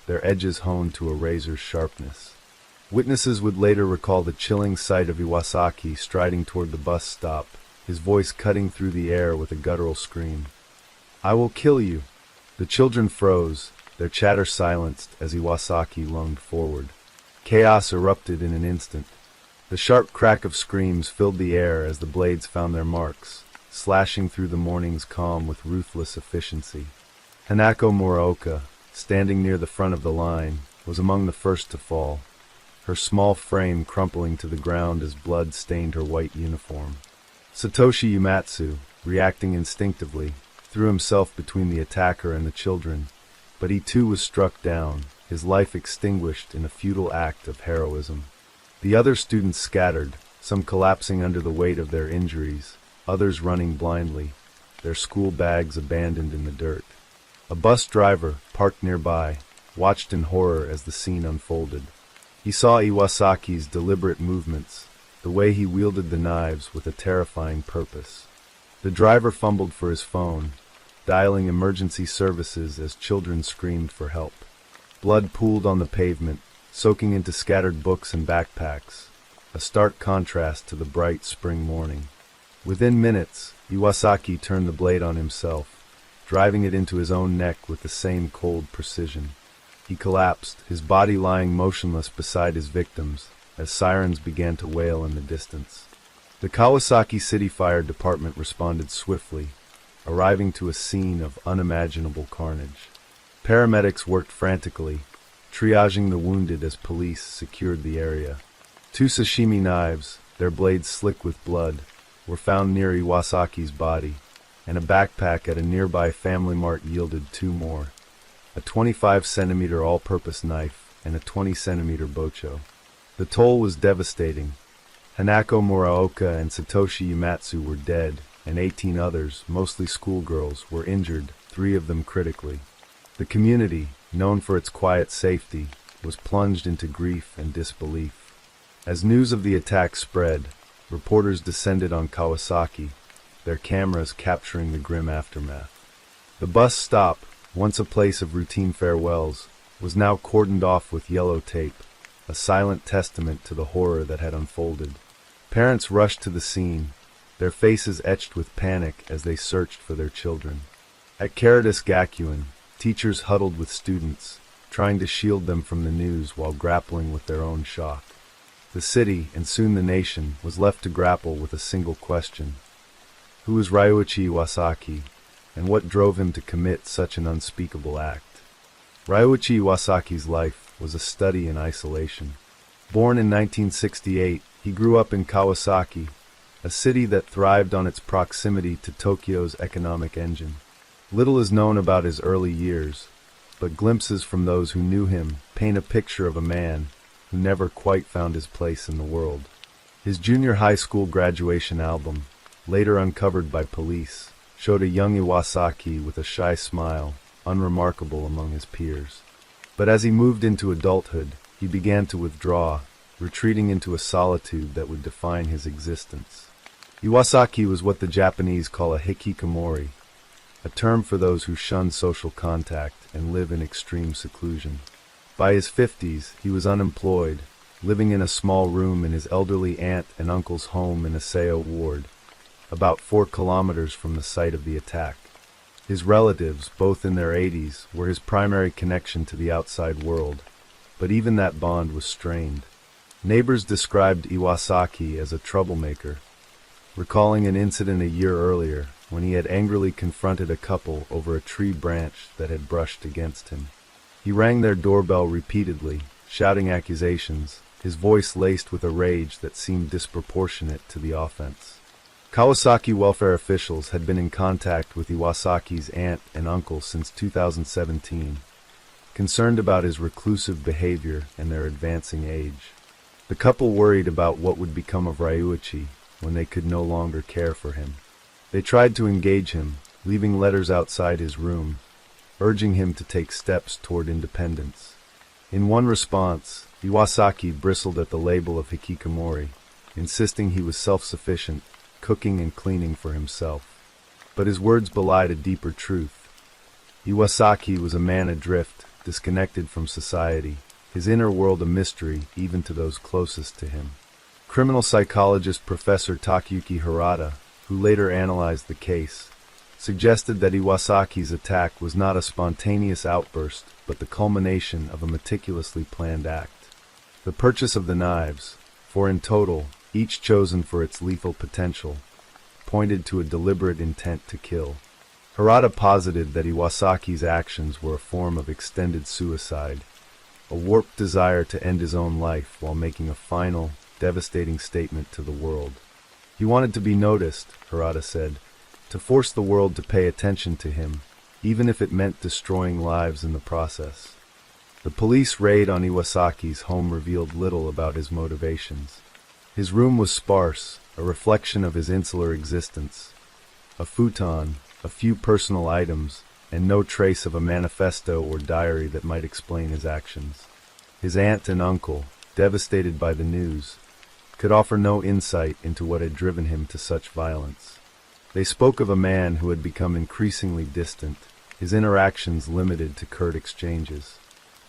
their edges honed to a razor's sharpness. Witnesses would later recall the chilling sight of Iwasaki striding toward the bus stop, his voice cutting through the air with a guttural scream. "I will kill you!" The children froze, their chatter silenced as Iwasaki lunged forward. Chaos erupted in an instant. The sharp crack of screams filled the air as the blades found their marks, slashing through the morning's calm with ruthless efficiency. Hanako Muraoka, standing near the front of the line, was among the first to fall, her small frame crumpling to the ground as blood stained her white uniform. Satoshi Uematsu, reacting instinctively, threw himself between the attacker and the children, but he too was struck down, his life extinguished in a futile act of heroism. The other students scattered, some collapsing under the weight of their injuries, others running blindly, their school bags abandoned in the dirt. A bus driver, parked nearby, watched in horror as the scene unfolded. He saw Iwasaki's deliberate movements, the way he wielded the knives with a terrifying purpose. The driver fumbled for his phone, dialing emergency services as children screamed for help. Blood pooled on the pavement, soaking into scattered books and backpacks, a stark contrast to the bright spring morning. Within minutes, Iwasaki turned the blade on himself, driving it into his own neck with the same cold precision. He collapsed, his body lying motionless beside his victims, as sirens began to wail in the distance. The Kawasaki City Fire Department responded swiftly, arriving to a scene of unimaginable carnage. Paramedics worked frantically, triaging the wounded as police secured the area. 2 sashimi knives, their blades slick with blood, were found near Iwasaki's body, and a backpack at a nearby Family Mart yielded 2 more, a 25-centimeter all-purpose knife and a 20-centimeter bocho. The toll was devastating. Hanako Muraoka and Satoshi Uematsu were dead, and 18 others, mostly schoolgirls, were injured, 3 of them critically. The community, known for its quiet safety, was plunged into grief and disbelief. As news of the attack spread, reporters descended on Kawasaki, their cameras capturing the grim aftermath. The bus stop, once a place of routine farewells, was now cordoned off with yellow tape, a silent testament to the horror that had unfolded. Parents rushed to the scene, their faces etched with panic as they searched for their children. At Caritas Gakuen, teachers huddled with students, trying to shield them from the news while grappling with their own shock. The city, and soon the nation, was left to grapple with a single question. Who was Ryuichi Iwasaki, and what drove him to commit such an unspeakable act? Ryuichi Iwasaki's life was a study in isolation. Born in 1968, he grew up in Kawasaki, a city that thrived on its proximity to Tokyo's economic engine. Little is known about his early years, but glimpses from those who knew him paint a picture of a man who never quite found his place in the world. His junior high school graduation album, later uncovered by police, showed a young Iwasaki with a shy smile, unremarkable among his peers. But as he moved into adulthood, he began to withdraw, retreating into a solitude that would define his existence. Iwasaki was what the Japanese call a hikikomori, a term for those who shun social contact and live in extreme seclusion. By his 50s, he was unemployed, living in a small room in his elderly aunt and uncle's home in Aseo Ward, about 4 kilometers from the site of the attack. His relatives, both in their 80s, were his primary connection to the outside world, but even that bond was strained. Neighbors described Iwasaki as a troublemaker, recalling an incident a year earlier when he had angrily confronted a couple over a tree branch that had brushed against him. He rang their doorbell repeatedly, shouting accusations, his voice laced with a rage that seemed disproportionate to the offense. Kawasaki welfare officials had been in contact with Iwasaki's aunt and uncle since 2017, concerned about his reclusive behavior and their advancing age. The couple worried about what would become of Ryuichi when they could no longer care for him. They tried to engage him, leaving letters outside his room, urging him to take steps toward independence. In one response, Iwasaki bristled at the label of hikikomori, insisting he was self-sufficient, cooking and cleaning for himself. But his words belied a deeper truth. Iwasaki was a man adrift, disconnected from society, his inner world a mystery even to those closest to him. Criminal psychologist Professor Takayuki Harada, who later analyzed the case, suggested that Iwasaki's attack was not a spontaneous outburst, but the culmination of a meticulously planned act. The purchase of the knives, for in total, each chosen for its lethal potential, pointed to a deliberate intent to kill. Harada posited that Iwasaki's actions were a form of extended suicide, a warped desire to end his own life while making a final, devastating statement to the world. He wanted to be noticed, Harada said, to force the world to pay attention to him, even if it meant destroying lives in the process. The police raid on Iwasaki's home revealed little about his motivations. His room was sparse, a reflection of his insular existence. A futon, a few personal items, and no trace of a manifesto or diary that might explain his actions. His aunt and uncle, devastated by the news, could offer no insight into what had driven him to such violence. They spoke of a man who had become increasingly distant, his interactions limited to curt exchanges.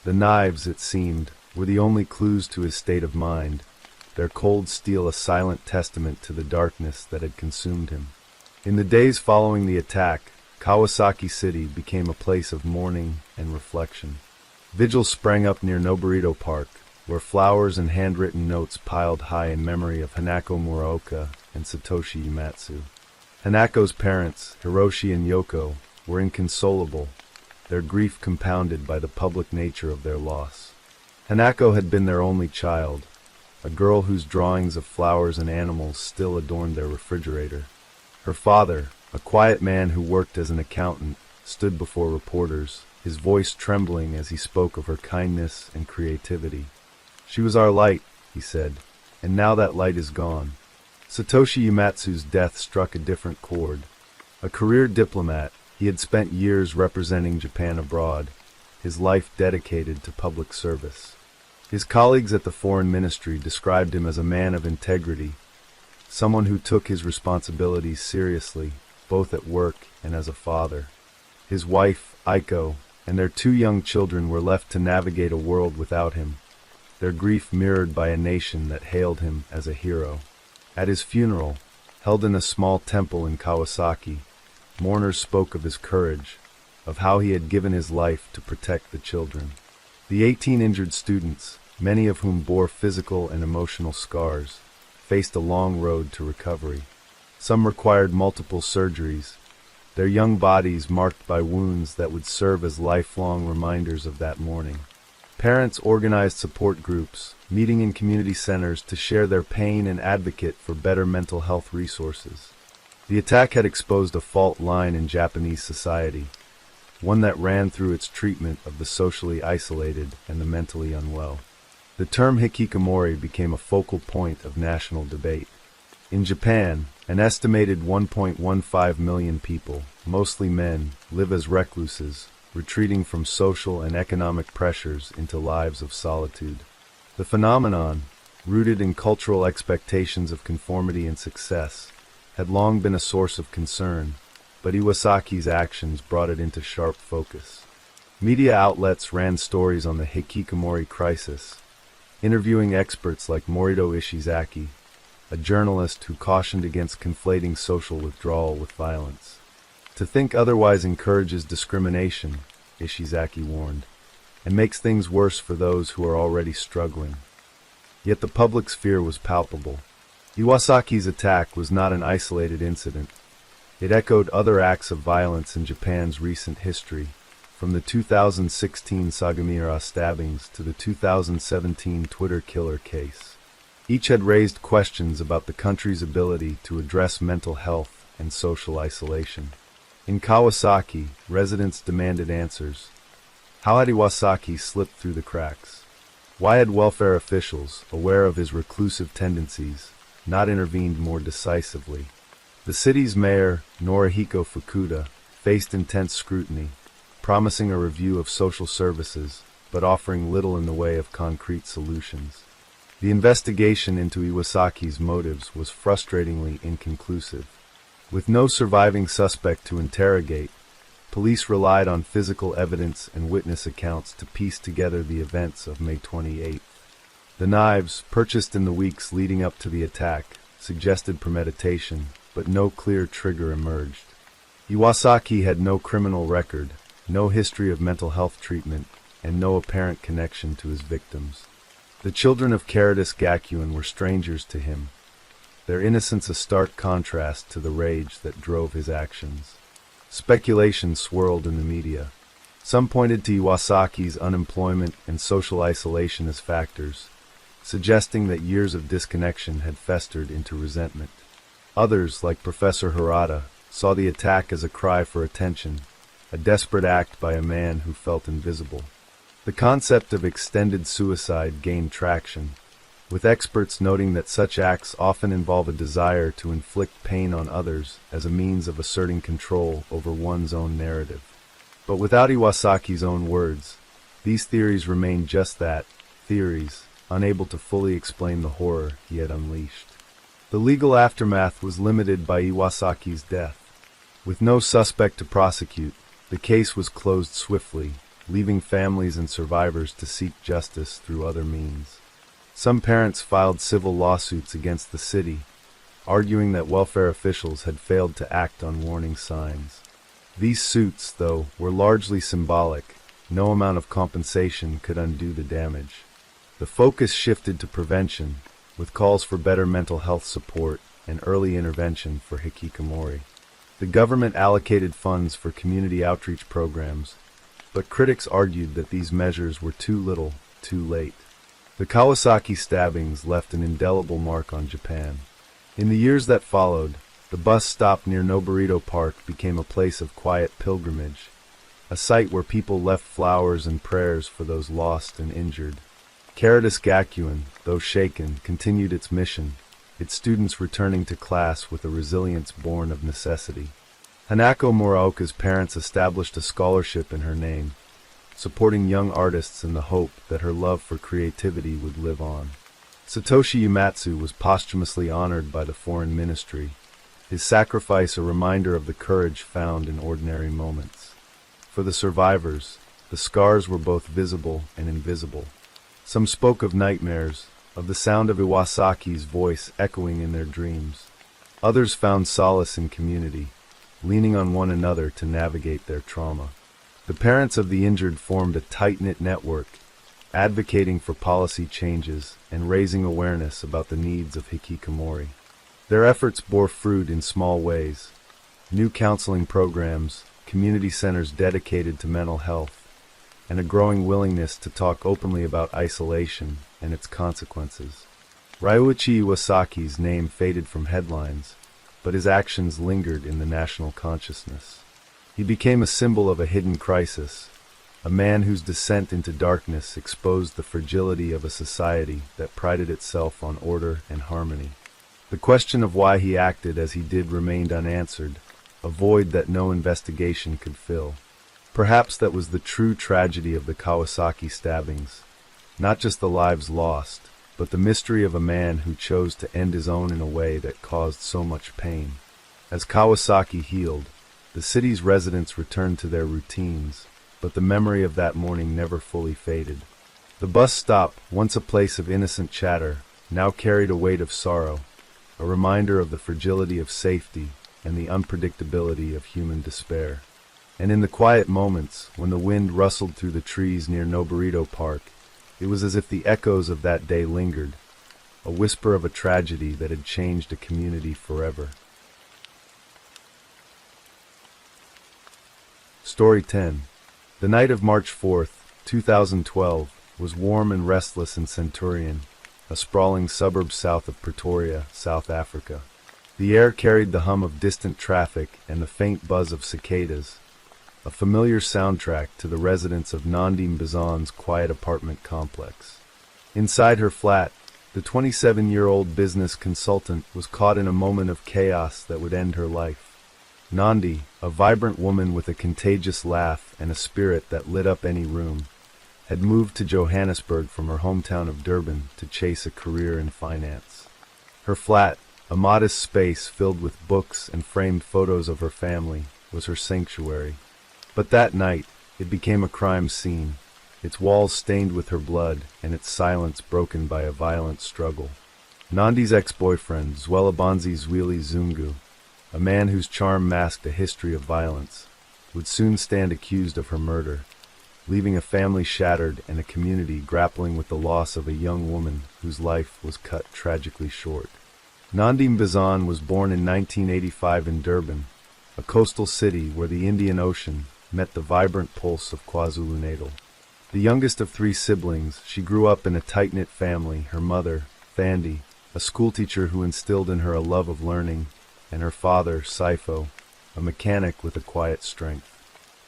The knives, it seemed, were the only clues to his state of mind, their cold steel a silent testament to the darkness that had consumed him. In the days following the attack, Kawasaki City became a place of mourning and reflection. Vigils sprang up near Noborito Park, where flowers and handwritten notes piled high in memory of Hanako Muraoka and Satoshi Uematsu. Hanako's parents, Hiroshi and Yoko, were inconsolable, their grief compounded by the public nature of their loss. Hanako had been their only child, a girl whose drawings of flowers and animals still adorned their refrigerator. Her father, a quiet man who worked as an accountant, stood before reporters, his voice trembling as he spoke of her kindness and creativity. "She was our light," he said, "and now that light is gone." Satoshi Uematsu's death struck a different chord. A career diplomat, he had spent years representing Japan abroad, his life dedicated to public service. His colleagues at the foreign ministry described him as a man of integrity, someone who took his responsibilities seriously, both at work and as a father. His wife, Aiko, and their 2 young children were left to navigate a world without him, their grief mirrored by a nation that hailed him as a hero. At his funeral, held in a small temple in Kawasaki, mourners spoke of his courage, of how he had given his life to protect the children. The 18 injured students, many of whom bore physical and emotional scars, faced a long road to recovery. Some required multiple surgeries, their young bodies marked by wounds that would serve as lifelong reminders of that morning. Parents organized support groups, meeting in community centers to share their pain and advocate for better mental health resources. The attack had exposed a fault line in Japanese society, one that ran through its treatment of the socially isolated and the mentally unwell. The term hikikomori became a focal point of national debate. In Japan, an estimated 1.15 million people, mostly men, live as recluses, retreating from social and economic pressures into lives of solitude. The phenomenon, rooted in cultural expectations of conformity and success, had long been a source of concern, but Iwasaki's actions brought it into sharp focus. Media outlets ran stories on the hikikomori crisis, interviewing experts like Morito Ishizaki, a journalist who cautioned against conflating social withdrawal with violence. "To think otherwise encourages discrimination," Ishizaki warned, "and makes things worse for those who are already struggling." Yet the public's fear was palpable. Iwasaki's attack was not an isolated incident. It echoed other acts of violence in Japan's recent history, from the 2016 Sagamihara stabbings to the 2017 Twitter killer case. Each had raised questions about the country's ability to address mental health and social isolation. In Kawasaki, residents demanded answers. How had Iwasaki slipped through the cracks? Why had welfare officials, aware of his reclusive tendencies, not intervened more decisively? The city's mayor, Norihiko Fukuda, faced intense scrutiny, promising a review of social services, but offering little in the way of concrete solutions. The investigation into Iwasaki's motives was frustratingly inconclusive. With no surviving suspect to interrogate, police relied on physical evidence and witness accounts to piece together the events of May 28th. The knives, purchased in the weeks leading up to the attack, suggested premeditation, but no clear trigger emerged. Iwasaki had no criminal record, no history of mental health treatment, and no apparent connection to his victims. The children of Caritas Gakuen were strangers to him, their innocence a stark contrast to the rage that drove his actions. Speculation swirled in the media. Some pointed to Iwasaki's unemployment and social isolation as factors, suggesting that years of disconnection had festered into resentment. Others, like Professor Harada, saw the attack as a cry for attention, a desperate act by a man who felt invisible. The concept of extended suicide gained traction, with experts noting that such acts often involve a desire to inflict pain on others as a means of asserting control over one's own narrative. But without Iwasaki's own words, these theories remained just that, theories, unable to fully explain the horror he had unleashed. The legal aftermath was limited by Iwasaki's death. With no suspect to prosecute, the case was closed swiftly, leaving families and survivors to seek justice through other means. Some parents filed civil lawsuits against the city, arguing that welfare officials had failed to act on warning signs. These suits, though, were largely symbolic. No amount of compensation could undo the damage. The focus shifted to prevention, with calls for better mental health support and early intervention for hikikomori. The government allocated funds for community outreach programs, but critics argued that these measures were too little, too late. The Kawasaki stabbings left an indelible mark on Japan. In the years that followed, the bus stop near Noburito Park became a place of quiet pilgrimage, a site where people left flowers and prayers for those lost and injured. Caritas Gakuen, though shaken, continued its mission, its students returning to class with a resilience born of necessity. Hanako Muraoka's parents established a scholarship in her name, supporting young artists in the hope that her love for creativity would live on. Satoshi Uematsu was posthumously honored by the foreign ministry, his sacrifice a reminder of the courage found in ordinary moments. For the survivors, the scars were both visible and invisible. Some spoke of nightmares, of the sound of Iwasaki's voice echoing in their dreams. Others found solace in community, leaning on one another to navigate their trauma. The parents of the injured formed a tight-knit network, advocating for policy changes and raising awareness about the needs of hikikomori. Their efforts bore fruit in small ways. New counseling programs, community centers dedicated to mental health, and a growing willingness to talk openly about isolation and its consequences. Ryuichi Iwasaki's name faded from headlines, but his actions lingered in the national consciousness. He became a symbol of a hidden crisis, a man whose descent into darkness exposed the fragility of a society that prided itself on order and harmony. The question of why he acted as he did remained unanswered, a void that no investigation could fill. Perhaps that was the true tragedy of the Kawasaki stabbings, not just the lives lost, but the mystery of a man who chose to end his own in a way that caused so much pain. As Kawasaki healed, the city's residents returned to their routines, but the memory of that morning never fully faded. The bus stop, once a place of innocent chatter, now carried a weight of sorrow, a reminder of the fragility of safety and the unpredictability of human despair. And in the quiet moments, when the wind rustled through the trees near Noburito Park, it was as if the echoes of that day lingered, a whisper of a tragedy that had changed a community forever. Story 10. The night of March 4th, 2012, was warm and restless in Centurion, a sprawling suburb south of Pretoria, South Africa. The air carried the hum of distant traffic and the faint buzz of cicadas, a familiar soundtrack to the residents of Nandi Mbazan's quiet apartment complex. Inside her flat, the 27-year-old business consultant was caught in a moment of chaos that would end her life. Nandi, a vibrant woman with a contagious laugh and a spirit that lit up any room, had moved to Johannesburg from her hometown of Durban to chase a career in finance. Her flat, a modest space filled with books and framed photos of her family, was her sanctuary. But that night, it became a crime scene, its walls stained with her blood and its silence broken by a violent struggle. Nandi's ex-boyfriend, Zwelibanzi Zweli Zungu, a man whose charm masked a history of violence, would soon stand accused of her murder, leaving a family shattered and a community grappling with the loss of a young woman whose life was cut tragically short. Nandi Mbizan was born in 1985 in Durban, a coastal city where the Indian Ocean met the vibrant pulse of KwaZulu-Natal. The youngest of 3 siblings, she grew up in a tight-knit family, her mother, Thandi, a schoolteacher who instilled in her a love of learning, and her father, Saifo, a mechanic with a quiet strength.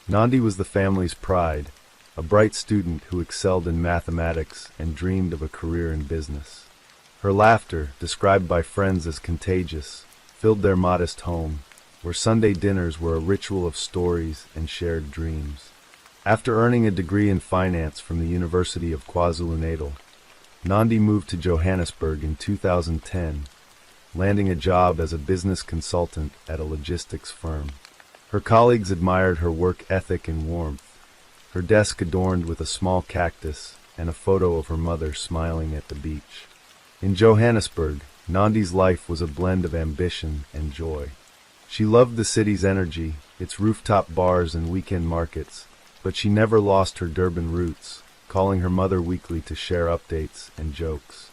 Nandi was the family's pride, a bright student who excelled in mathematics and dreamed of a career in business. Her laughter, described by friends as contagious, filled their modest home, where Sunday dinners were a ritual of stories and shared dreams. After earning a degree in finance from the University of KwaZulu-Natal, Nandi moved to Johannesburg in 2010, landing a job as a business consultant at a logistics firm. Her colleagues admired her work ethic and warmth, her desk adorned with a small cactus and a photo of her mother smiling at the beach. In Johannesburg, Nandi's life was a blend of ambition and joy. She loved the city's energy, its rooftop bars and weekend markets, but she never lost her Durban roots, calling her mother weekly to share updates and jokes.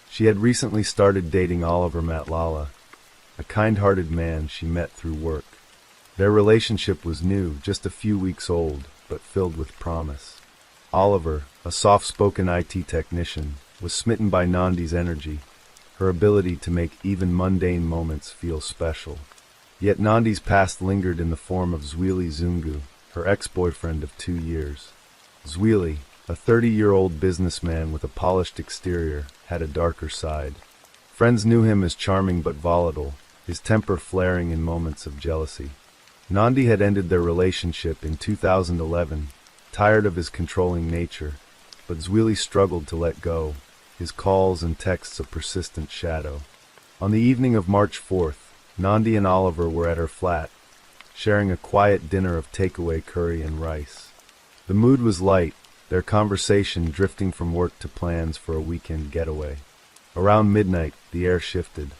She had recently started dating Oliver Matlala, a kind-hearted man she met through work. Their relationship was new, just a few weeks old, but filled with promise. Oliver, a soft-spoken IT technician, was smitten by Nandi's energy, her ability to make even mundane moments feel special. Yet Nandi's past lingered in the form of Zweli Zungu, her ex-boyfriend of 2 years. Zweli, a 30-year-old businessman with a polished exterior, had a darker side. Friends knew him as charming but volatile, his temper flaring in moments of jealousy. Nandi had ended their relationship in 2011, tired of his controlling nature, but Zweli struggled to let go, his calls and texts a persistent shadow. On the evening of March 4th, Nandi and Oliver were at her flat, sharing a quiet dinner of takeaway curry and rice. The mood was light, their conversation drifting from work to plans for a weekend getaway. Around midnight, the air shifted.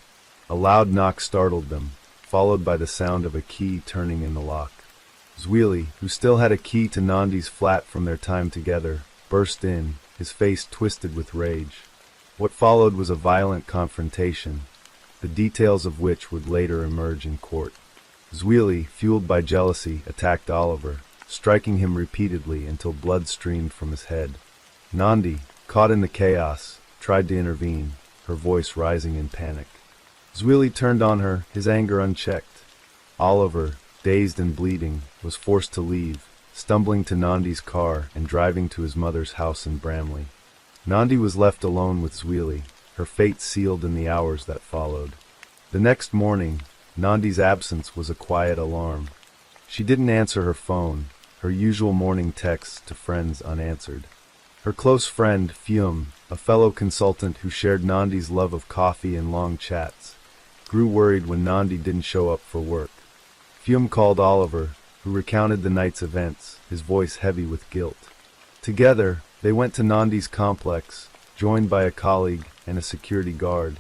A loud knock startled them, followed by the sound of a key turning in the lock. Zweli, who still had a key to Nandi's flat from their time together, burst in, his face twisted with rage. What followed was a violent confrontation, the details of which would later emerge in court. Zweli, fueled by jealousy, attacked Oliver, striking him repeatedly until blood streamed from his head. Nandi, caught in the chaos, tried to intervene, her voice rising in panic. Zweli turned on her, his anger unchecked. Oliver, dazed and bleeding, was forced to leave, stumbling to Nandi's car and driving to his mother's house in Bramley. Nandi was left alone with Zweli, her fate sealed in the hours that followed. The next morning, Nandi's absence was a quiet alarm. She didn't answer her phone, her usual morning texts to friends unanswered. Her close friend, Fium, a fellow consultant who shared Nandi's love of coffee and long chats, grew worried when Nandi didn't show up for work. Fium called Oliver, who recounted the night's events, his voice heavy with guilt. Together, they went to Nandi's complex, joined by a colleague and a security guard.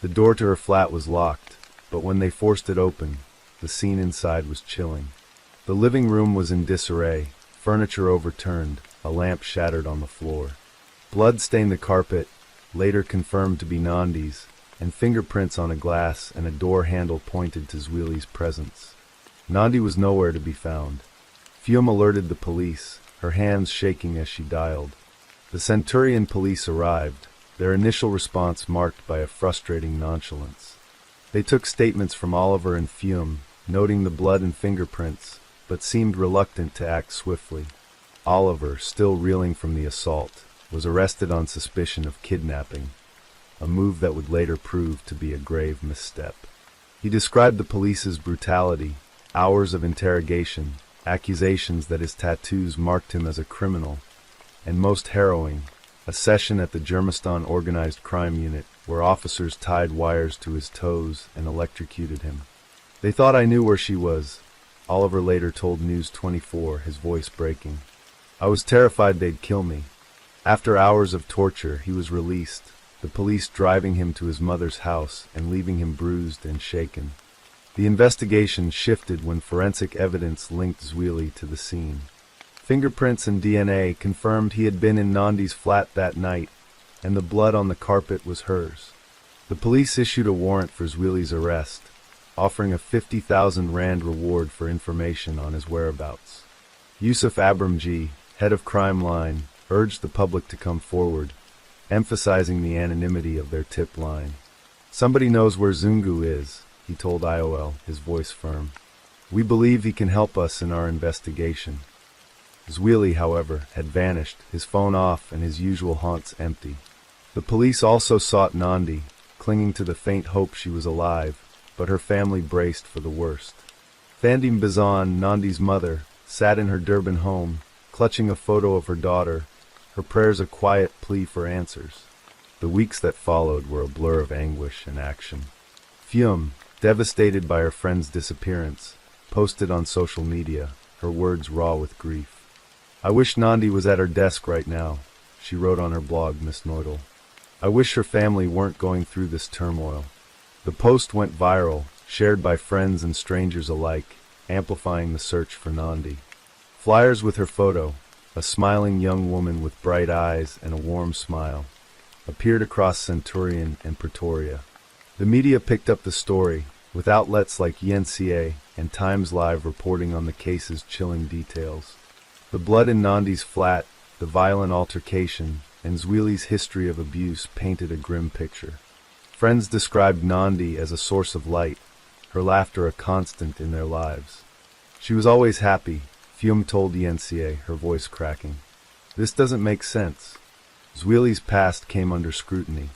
The door to her flat was locked, but when they forced it open, the scene inside was chilling. The living room was in disarray, furniture overturned, a lamp shattered on the floor. Blood stained the carpet, later confirmed to be Nandi's, and fingerprints on a glass and a door handle pointed to Zweli's presence. Nandi was nowhere to be found. Fium alerted the police, her hands shaking as she dialed. The Centurion police arrived, their initial response marked by a frustrating nonchalance. They took statements from Oliver and Fium, noting the blood and fingerprints, but seemed reluctant to act swiftly. Oliver, still reeling from the assault, was arrested on suspicion of kidnapping, a move that would later prove to be a grave misstep. He described the police's brutality, hours of interrogation, accusations that his tattoos marked him as a criminal, and most harrowing, a session at the Germiston Organized Crime Unit where officers tied wires to his toes and electrocuted him. They thought I knew where she was, Oliver later told News 24, his voice breaking. I was terrified they'd kill me. After hours of torture, he was released, the police driving him to his mother's house and leaving him bruised and shaken. The investigation shifted when forensic evidence linked Zweli to the scene. Fingerprints and DNA confirmed he had been in Nandi's flat that night, and the blood on the carpet was hers. The police issued a warrant for Zweli's arrest, offering a 50,000 rand reward for information on his whereabouts. Yusuf Abramji, head of Crime Line, urged the public to come forward, emphasizing the anonymity of their tip line. Somebody knows where Zungu is, he told IOL, his voice firm. We believe he can help us in our investigation. Zweli, however, had vanished, his phone off and his usual haunts empty. The police also sought Nandi, clinging to the faint hope she was alive, but her family braced for the worst. Thandim Bazan, Nandi's mother, sat in her Durban home, clutching a photo of her daughter, her prayers a quiet plea for answers. The weeks that followed were a blur of anguish and action. Fium, devastated by her friend's disappearance, posted on social media, her words raw with grief. I wish Nandi was at her desk right now, she wrote on her blog, Miss Neudel. I wish her family weren't going through this turmoil. The post went viral, shared by friends and strangers alike, amplifying the search for Nandi. Flyers with her photo, a smiling young woman with bright eyes and a warm smile, appeared across Centurion and Pretoria. The media picked up the story, with outlets like YNCA and Times Live reporting on the case's chilling details. The blood in Nandi's flat, the violent altercation, and Zweli's history of abuse painted a grim picture. Friends described Nandi as a source of light, her laughter a constant in their lives. She was always happy, Fium told YNCA, her voice cracking. This doesn't make sense. Zweli's past came under scrutiny.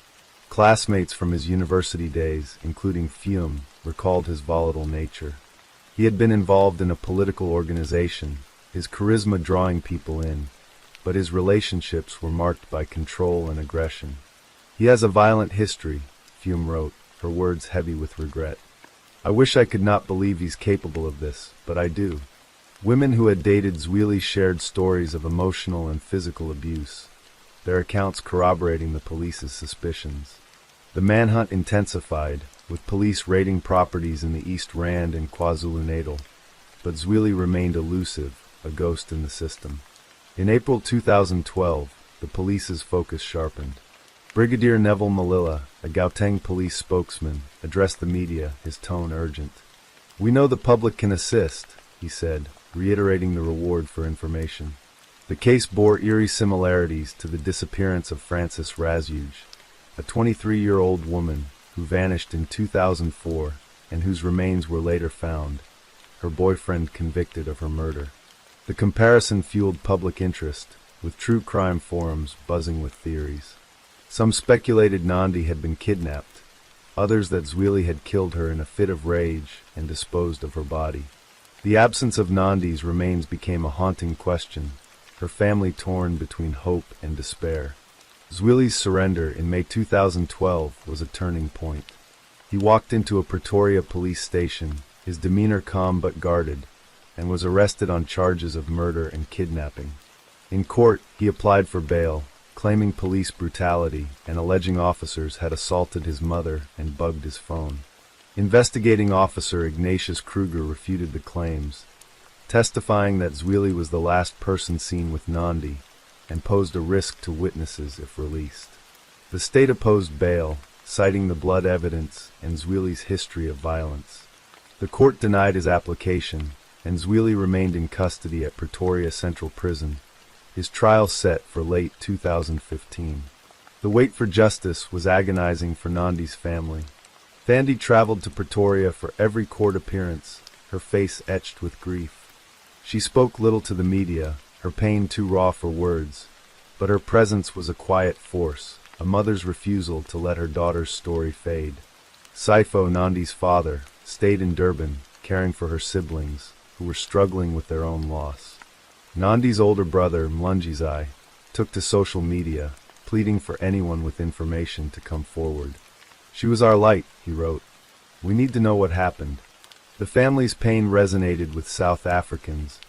Classmates from his university days, including Fium, recalled his volatile nature. He had been involved in a political organization, his charisma drawing people in, but his relationships were marked by control and aggression. He has a violent history, Fium wrote, her words heavy with regret. I wish I could not believe he's capable of this, but I do. Women who had dated Zweli shared stories of emotional and physical abuse, their accounts corroborating the police's suspicions. The manhunt intensified, with police raiding properties in the East Rand and KwaZulu-Natal, but Zweli remained elusive, a ghost in the system. In April 2012, the police's focus sharpened. Brigadier Neville Malila, a Gauteng police spokesman, addressed the media, his tone urgent. We know the public can assist, he said, reiterating the reward for information. The case bore eerie similarities to the disappearance of Frances Razuge, a 23-year-old woman who vanished in 2004 and whose remains were later found, her boyfriend convicted of her murder. The comparison fueled public interest, with true crime forums buzzing with theories. Some speculated Nandi had been kidnapped, others that Zweli had killed her in a fit of rage and disposed of her body. The absence of Nandi's remains became a haunting question, her family torn between hope and despair. Zweli's surrender in May 2012 was a turning point. He walked into a Pretoria police station, his demeanor calm but guarded, and was arrested on charges of murder and kidnapping. In court, he applied for bail, claiming police brutality and alleging officers had assaulted his mother and bugged his phone. Investigating officer Ignatius Kruger refuted the claims, testifying that Zweli was the last person seen with Nandi and posed a risk to witnesses if released. The state opposed bail, citing the blood evidence and Zweli's history of violence. The court denied his application, and Zweli remained in custody at Pretoria Central Prison, his trial set for late 2015. The wait for justice was agonizing for Nandi's family. Thandi traveled to Pretoria for every court appearance, her face etched with grief. She spoke little to the media, her pain too raw for words, but her presence was a quiet force, a mother's refusal to let her daughter's story fade. Saifo, Nandi's father, stayed in Durban, caring for her siblings, who were struggling with their own loss. Nandi's older brother, Mlunjizai, took to social media, pleading for anyone with information to come forward. "She was our light," he wrote. "We need to know what happened." The family's pain resonated with South Africans,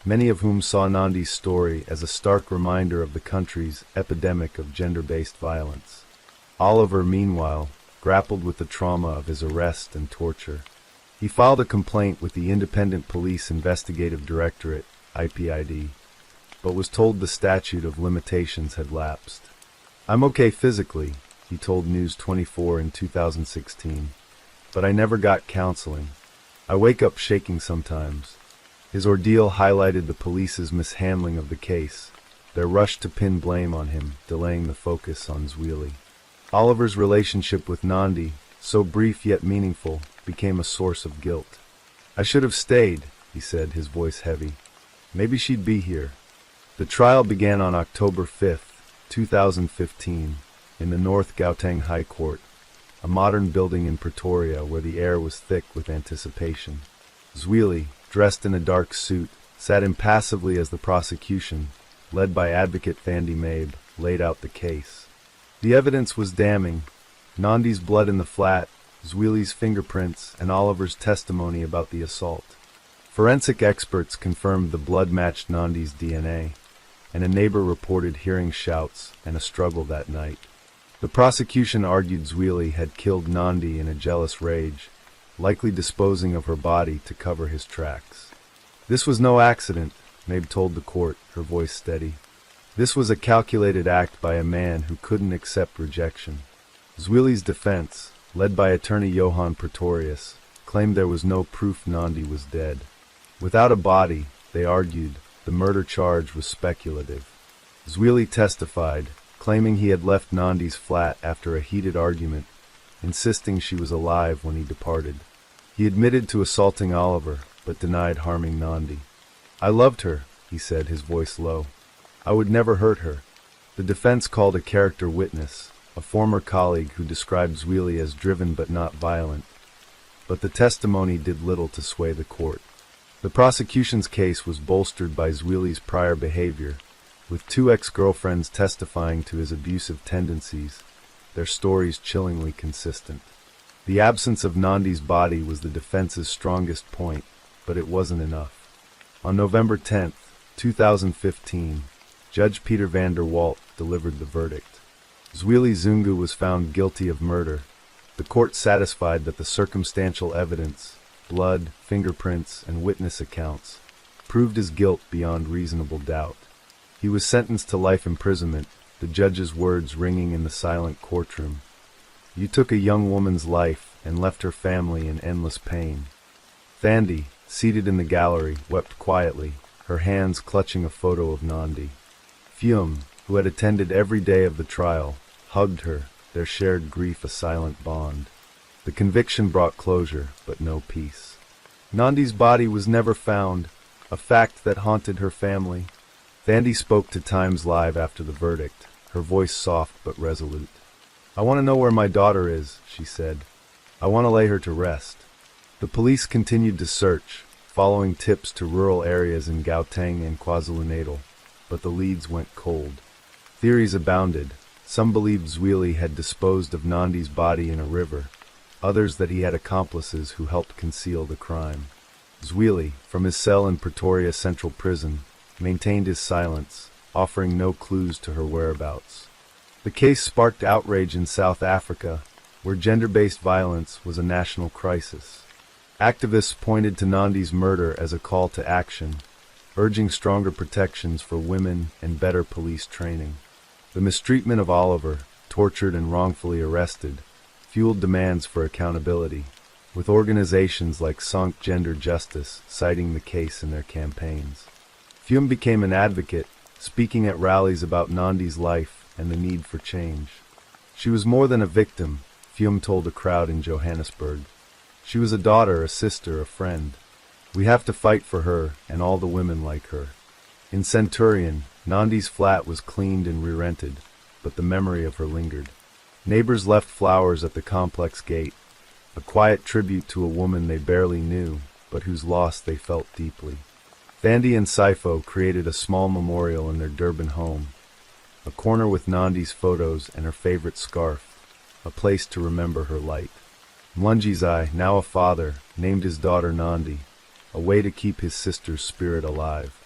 many of whom saw Nandi's story as a stark reminder of the country's epidemic of gender-based violence. Oliver, meanwhile, grappled with the trauma of his arrest and torture. He filed a complaint with the Independent Police Investigative Directorate, IPID, but was told the statute of limitations had lapsed. "I'm okay physically," he told News 24 in 2016, "but I never got counseling. I wake up shaking sometimes." His ordeal highlighted the police's mishandling of the case, their rush to pin blame on him, delaying the focus on Zweli. Oliver's relationship with Nandi, so brief yet meaningful, became a source of guilt. "I should have stayed," he said, his voice heavy. "Maybe she'd be here." The trial began on October 5, 2015, in the North Gauteng High Court, a modern building in Pretoria where the air was thick with anticipation. Zweli, dressed in a dark suit, sat impassively as the prosecution, led by advocate Thandi Mabe, laid out the case. The evidence was damning: Nandi's blood in the flat, Zweli's fingerprints, and Oliver's testimony about the assault. Forensic experts confirmed the blood matched Nandi's DNA, and a neighbor reported hearing shouts and a struggle that night. The prosecution argued Zweli had killed Nandi in a jealous rage, likely disposing of her body to cover his tracks. "This was no accident," Mabe told the court, her voice steady. "This was a calculated act by a man who couldn't accept rejection." Zweli's defense, led by attorney Johan Pretorius, claimed there was no proof Nandi was dead. Without a body, they argued, the murder charge was speculative. Zweli testified, claiming he had left Nandi's flat after a heated argument, insisting she was alive when he departed. He admitted to assaulting Oliver, but denied harming Nandi. "I loved her," he said, his voice low. "I would never hurt her." The defense called a character witness, a former colleague who described Zweli as driven but not violent, but the testimony did little to sway the court. The prosecution's case was bolstered by Zweli's prior behavior, with two ex-girlfriends testifying to his abusive tendencies, their stories chillingly consistent. The absence of Nandi's body was the defense's strongest point, but it wasn't enough. On November 10, 2015, Judge Peter van der Walt delivered the verdict. Zweli Zungu was found guilty of murder, the court satisfied that the circumstantial evidence, blood, fingerprints, and witness accounts, proved his guilt beyond reasonable doubt. He was sentenced to life imprisonment, the judge's words ringing in the silent courtroom. "You took a young woman's life and left her family in endless pain." Thandi, seated in the gallery, wept quietly, her hands clutching a photo of Nandi. Fium, who had attended every day of the trial, hugged her, their shared grief a silent bond. The conviction brought closure, but no peace. Nandi's body was never found, a fact that haunted her family. Thandi spoke to Times Live after the verdict, her voice soft but resolute. "I want to know where my daughter is," she said. "I want to lay her to rest." The police continued to search, following tips to rural areas in Gauteng and KwaZulu-Natal, but the leads went cold. Theories abounded. Some believed Zweli had disposed of Nandi's body in a river, others that he had accomplices who helped conceal the crime. Zweli, from his cell in Pretoria Central Prison, maintained his silence, offering no clues to her whereabouts. The case sparked outrage in South Africa, where gender-based violence was a national crisis. Activists pointed to Nandi's murder as a call to action, urging stronger protections for women and better police training. The mistreatment of Oliver, tortured and wrongfully arrested, fueled demands for accountability, with organizations like Sonk Gender Justice citing the case in their campaigns. Fium became an advocate, speaking at rallies about Nandi's life and the need for change. "She was more than a victim," Fium told a crowd in Johannesburg. "She was a daughter, a sister, a friend. We have to fight for her and all the women like her." In Centurion, Nandi's flat was cleaned and re-rented, but the memory of her lingered. Neighbors left flowers at the complex gate, a quiet tribute to a woman they barely knew, but whose loss they felt deeply. Thandi and Sifo created a small memorial in their Durban home, a corner with Nandi's photos and her favorite scarf, a place to remember her light. Mlunjizai, now a father, named his daughter Nandi, a way to keep his sister's spirit alive.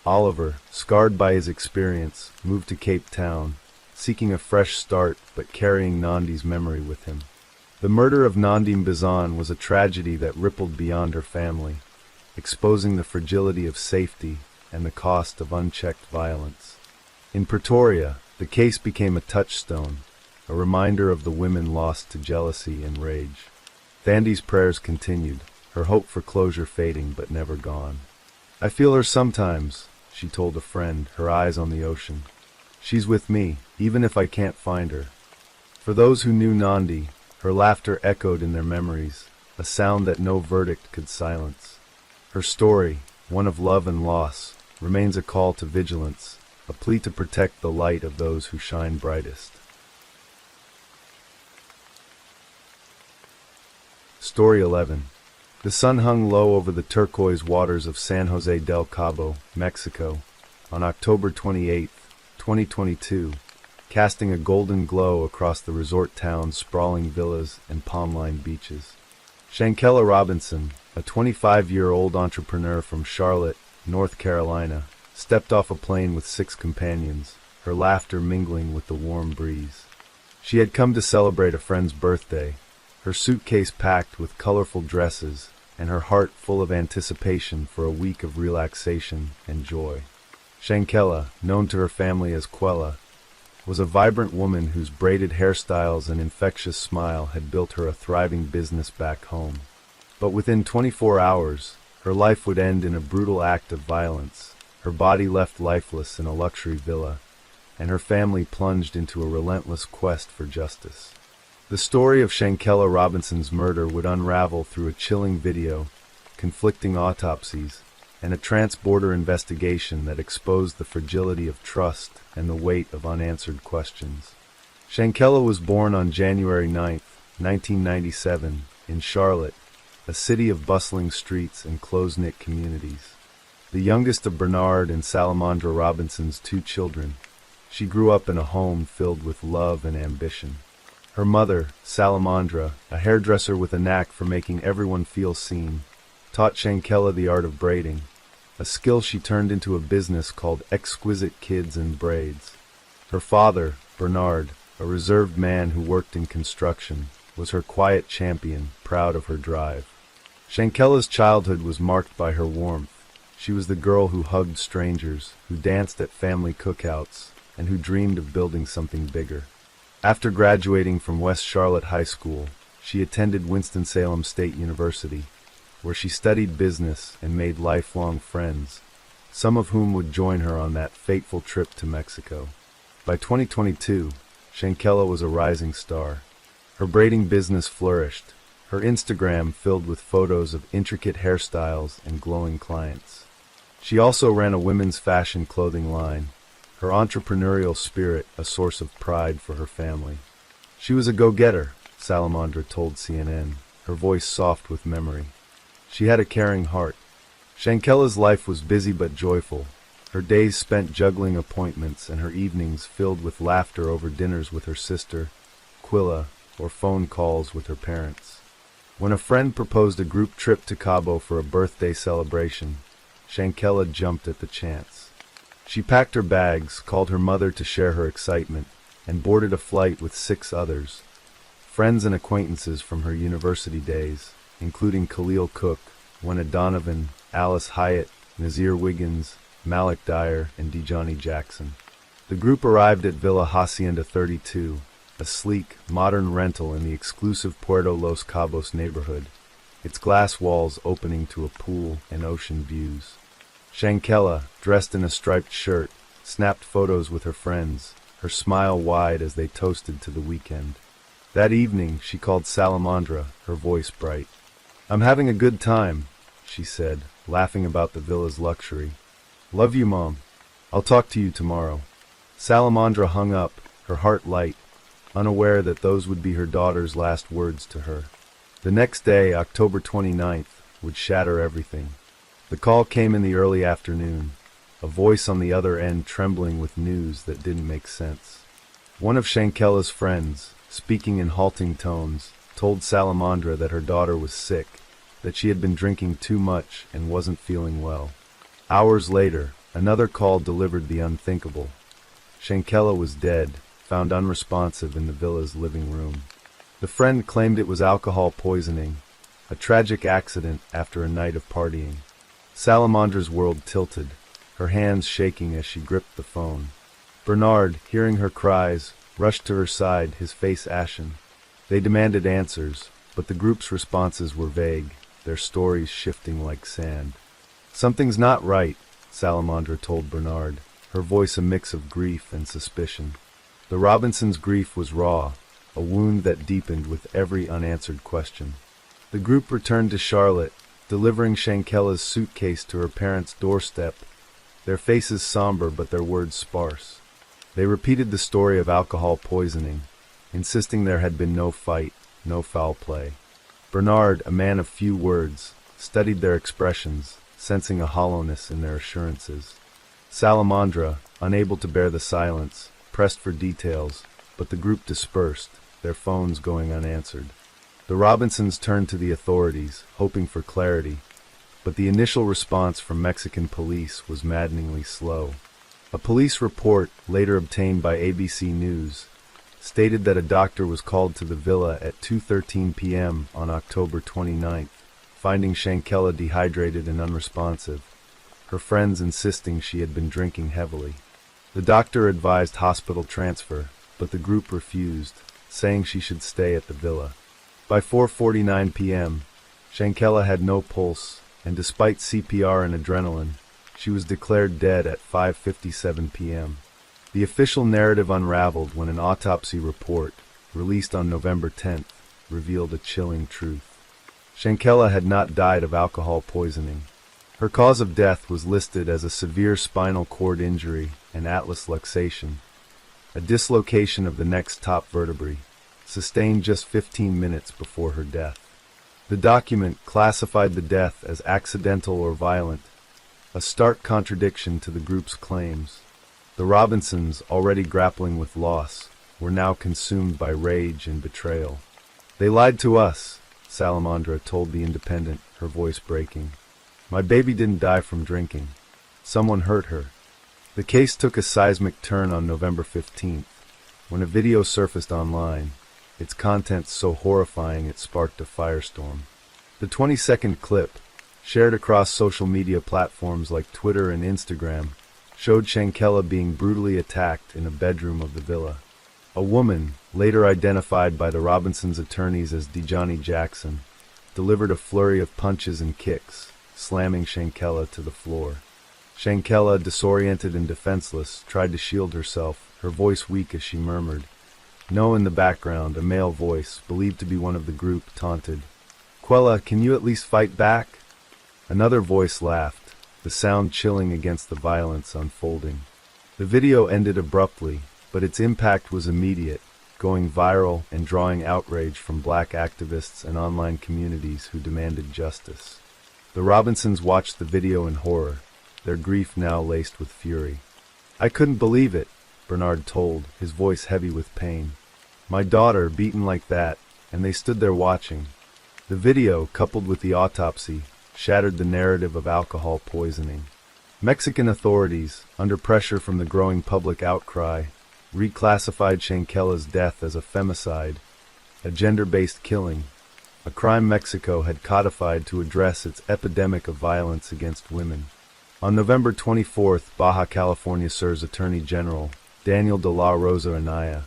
Oliver, scarred by his experience, moved to Cape Town, seeking a fresh start but carrying Nandi's memory with him. The murder of Nandi Mbazan was a tragedy that rippled beyond her family, exposing the fragility of safety and the cost of unchecked violence. In Pretoria, the case became a touchstone, a reminder of the women lost to jealousy and rage. Thandi's prayers continued, her hope for closure fading but never gone. "I feel her sometimes," she told a friend, her eyes on the ocean. "She's with me, even if I can't find her." For those who knew Nandi, her laughter echoed in their memories, a sound that no verdict could silence. Her story, one of love and loss, remains a call to vigilance, a plea to protect the light of those who shine brightest. Story 11. The sun hung low over the turquoise waters of San Jose del Cabo, Mexico, on October 28, 2022, casting a golden glow across the resort town's sprawling villas and palm-lined beaches. Shankella Robinson, a 25-year-old entrepreneur from Charlotte, North Carolina, stepped off a plane with 6 companions, her laughter mingling with the warm breeze. She had come to celebrate a friend's birthday, her suitcase packed with colorful dresses, and her heart full of anticipation for a week of relaxation and joy. Shankella, known to her family as Quella, was a vibrant woman whose braided hairstyles and infectious smile had built her a thriving business back home. But within 24 hours, her life would end in a brutal act of violence. Her body left lifeless in a luxury villa, and her family plunged into a relentless quest for justice. The story of Shankella Robinson's murder would unravel through a chilling video, conflicting autopsies, and a trans-border investigation that exposed the fragility of trust and the weight of unanswered questions. Shankella was born on January 9, 1997, in Charlotte, a city of bustling streets and close-knit communities. The youngest of Bernard and Salamandra Robinson's 2 children, she grew up in a home filled with love and ambition. Her mother, Salamandra, a hairdresser with a knack for making everyone feel seen, taught Shankella the art of braiding, a skill she turned into a business called Exquisite Kids and Braids. Her father, Bernard, a reserved man who worked in construction, was her quiet champion, proud of her drive. Shankella's childhood was marked by her warmth. She was the girl who hugged strangers, who danced at family cookouts, and who dreamed of building something bigger. After graduating from West Charlotte High School, she attended Winston-Salem State University, where she studied business and made lifelong friends, some of whom would join her on that fateful trip to Mexico. By 2022, Shankella was a rising star. Her braiding business flourished, her Instagram filled with photos of intricate hairstyles and glowing clients. She also ran a women's fashion clothing line, her entrepreneurial spirit a source of pride for her family. She was a go-getter, Salamandra told CNN, her voice soft with memory. She had a caring heart. Shankella's life was busy but joyful, her days spent juggling appointments and her evenings filled with laughter over dinners with her sister, Quilla, or phone calls with her parents. When a friend proposed a group trip to Cabo for a birthday celebration, Shankella jumped at the chance. She packed her bags, called her mother to share her excitement, and boarded a flight with 6 others, friends and acquaintances from her university days, including Khalil Cook, Wenna Donovan, Alice Hyatt, Nazir Wiggins, Malik Dyer, and Dejani Jackson. The group arrived at Villa Hacienda 32, a sleek, modern rental in the exclusive Puerto Los Cabos neighborhood, its glass walls opening to a pool and ocean views. Shankella, dressed in a striped shirt, snapped photos with her friends, her smile wide as they toasted to the weekend. That evening, she called Salamandra, her voice bright. "I'm having a good time," she said, laughing about the villa's luxury. "Love you, Mom. I'll talk to you tomorrow." Salamandra hung up, her heart light, unaware that those would be her daughter's last words to her. The next day, October 29th, would shatter everything. The call came in the early afternoon. a voice on the other end trembling with news that didn't make sense. One of Shankella's friends, speaking in halting tones, told Salamandra that her daughter was sick, that she had been drinking too much and wasn't feeling well. Hours later, another call delivered the unthinkable. Shankella was dead, found unresponsive in the villa's living room. The friend claimed it was alcohol poisoning, a tragic accident after a night of partying. Salamandra's world tilted, her hands shaking as she gripped the phone. Bernard, hearing her cries, rushed to her side, his face ashen. They demanded answers, but the group's responses were vague, their stories shifting like sand. "Something's not right," Salamandra told Bernard, her voice a mix of grief and suspicion. The Robinsons' grief was raw, a wound that deepened with every unanswered question. The group returned to Charlotte, delivering Shankella's suitcase to her parents' doorstep, their faces somber but their words sparse. They repeated the story of alcohol poisoning, insisting there had been no fight, no foul play. Bernard, a man of few words, studied their expressions, sensing a hollowness in their assurances. Salamandra, unable to bear the silence, pressed for details, but the group dispersed, their phones going unanswered. The Robinsons turned to the authorities, hoping for clarity, but the initial response from Mexican police was maddeningly slow. A police report, later obtained by ABC News, stated that a doctor was called to the villa at 2:13 p.m. on October 29th, finding Shankella dehydrated and unresponsive, her friends insisting she had been drinking heavily. The doctor advised hospital transfer, but the group refused, saying she should stay at the villa. By 4:49 p.m., Shankella had no pulse, and despite CPR and adrenaline, she was declared dead at 5:57 p.m. The official narrative unraveled when an autopsy report, released on November 10th, revealed a chilling truth. Shankella had not died of alcohol poisoning. Her cause of death was listed as a severe spinal cord injury and atlas luxation, a dislocation of the neck's top vertebrae, sustained just 15 minutes before her death. The document classified the death as accidental or violent, a stark contradiction to the group's claims. The Robinsons, already grappling with loss, were now consumed by rage and betrayal. "They lied to us," Salamandra told The Independent, her voice breaking. "My baby didn't die from drinking. Someone hurt her." The case took a seismic turn on November 15th, when a video surfaced online, its contents so horrifying it sparked a firestorm. The 20-second clip, shared across social media platforms like Twitter and Instagram, showed Shankella being brutally attacked in a bedroom of the villa. A woman, later identified by the Robinsons' attorneys as Dejani Jackson, delivered a flurry of punches and kicks, slamming Shankella to the floor. Shankella, disoriented and defenseless, tried to shield herself, her voice weak as she murmured. No, in the background, a male voice, believed to be one of the group, taunted, "Quella, can you at least fight back?" Another voice laughed, the sound chilling against the violence unfolding. The video ended abruptly, but its impact was immediate, going viral and drawing outrage from black activists and online communities who demanded justice. The Robinsons watched the video in horror, their grief now laced with fury. "I couldn't believe it," Bernard told, his voice heavy with pain. "My daughter beaten like that, and they stood there watching." The video, coupled with the autopsy, shattered the narrative of alcohol poisoning. Mexican authorities, under pressure from the growing public outcry, reclassified Shankella's death as a femicide, a gender-based killing, a crime Mexico had codified to address its epidemic of violence against women. On November 24th, Baja California Sur's Attorney General, Daniel de la Rosa Anaya,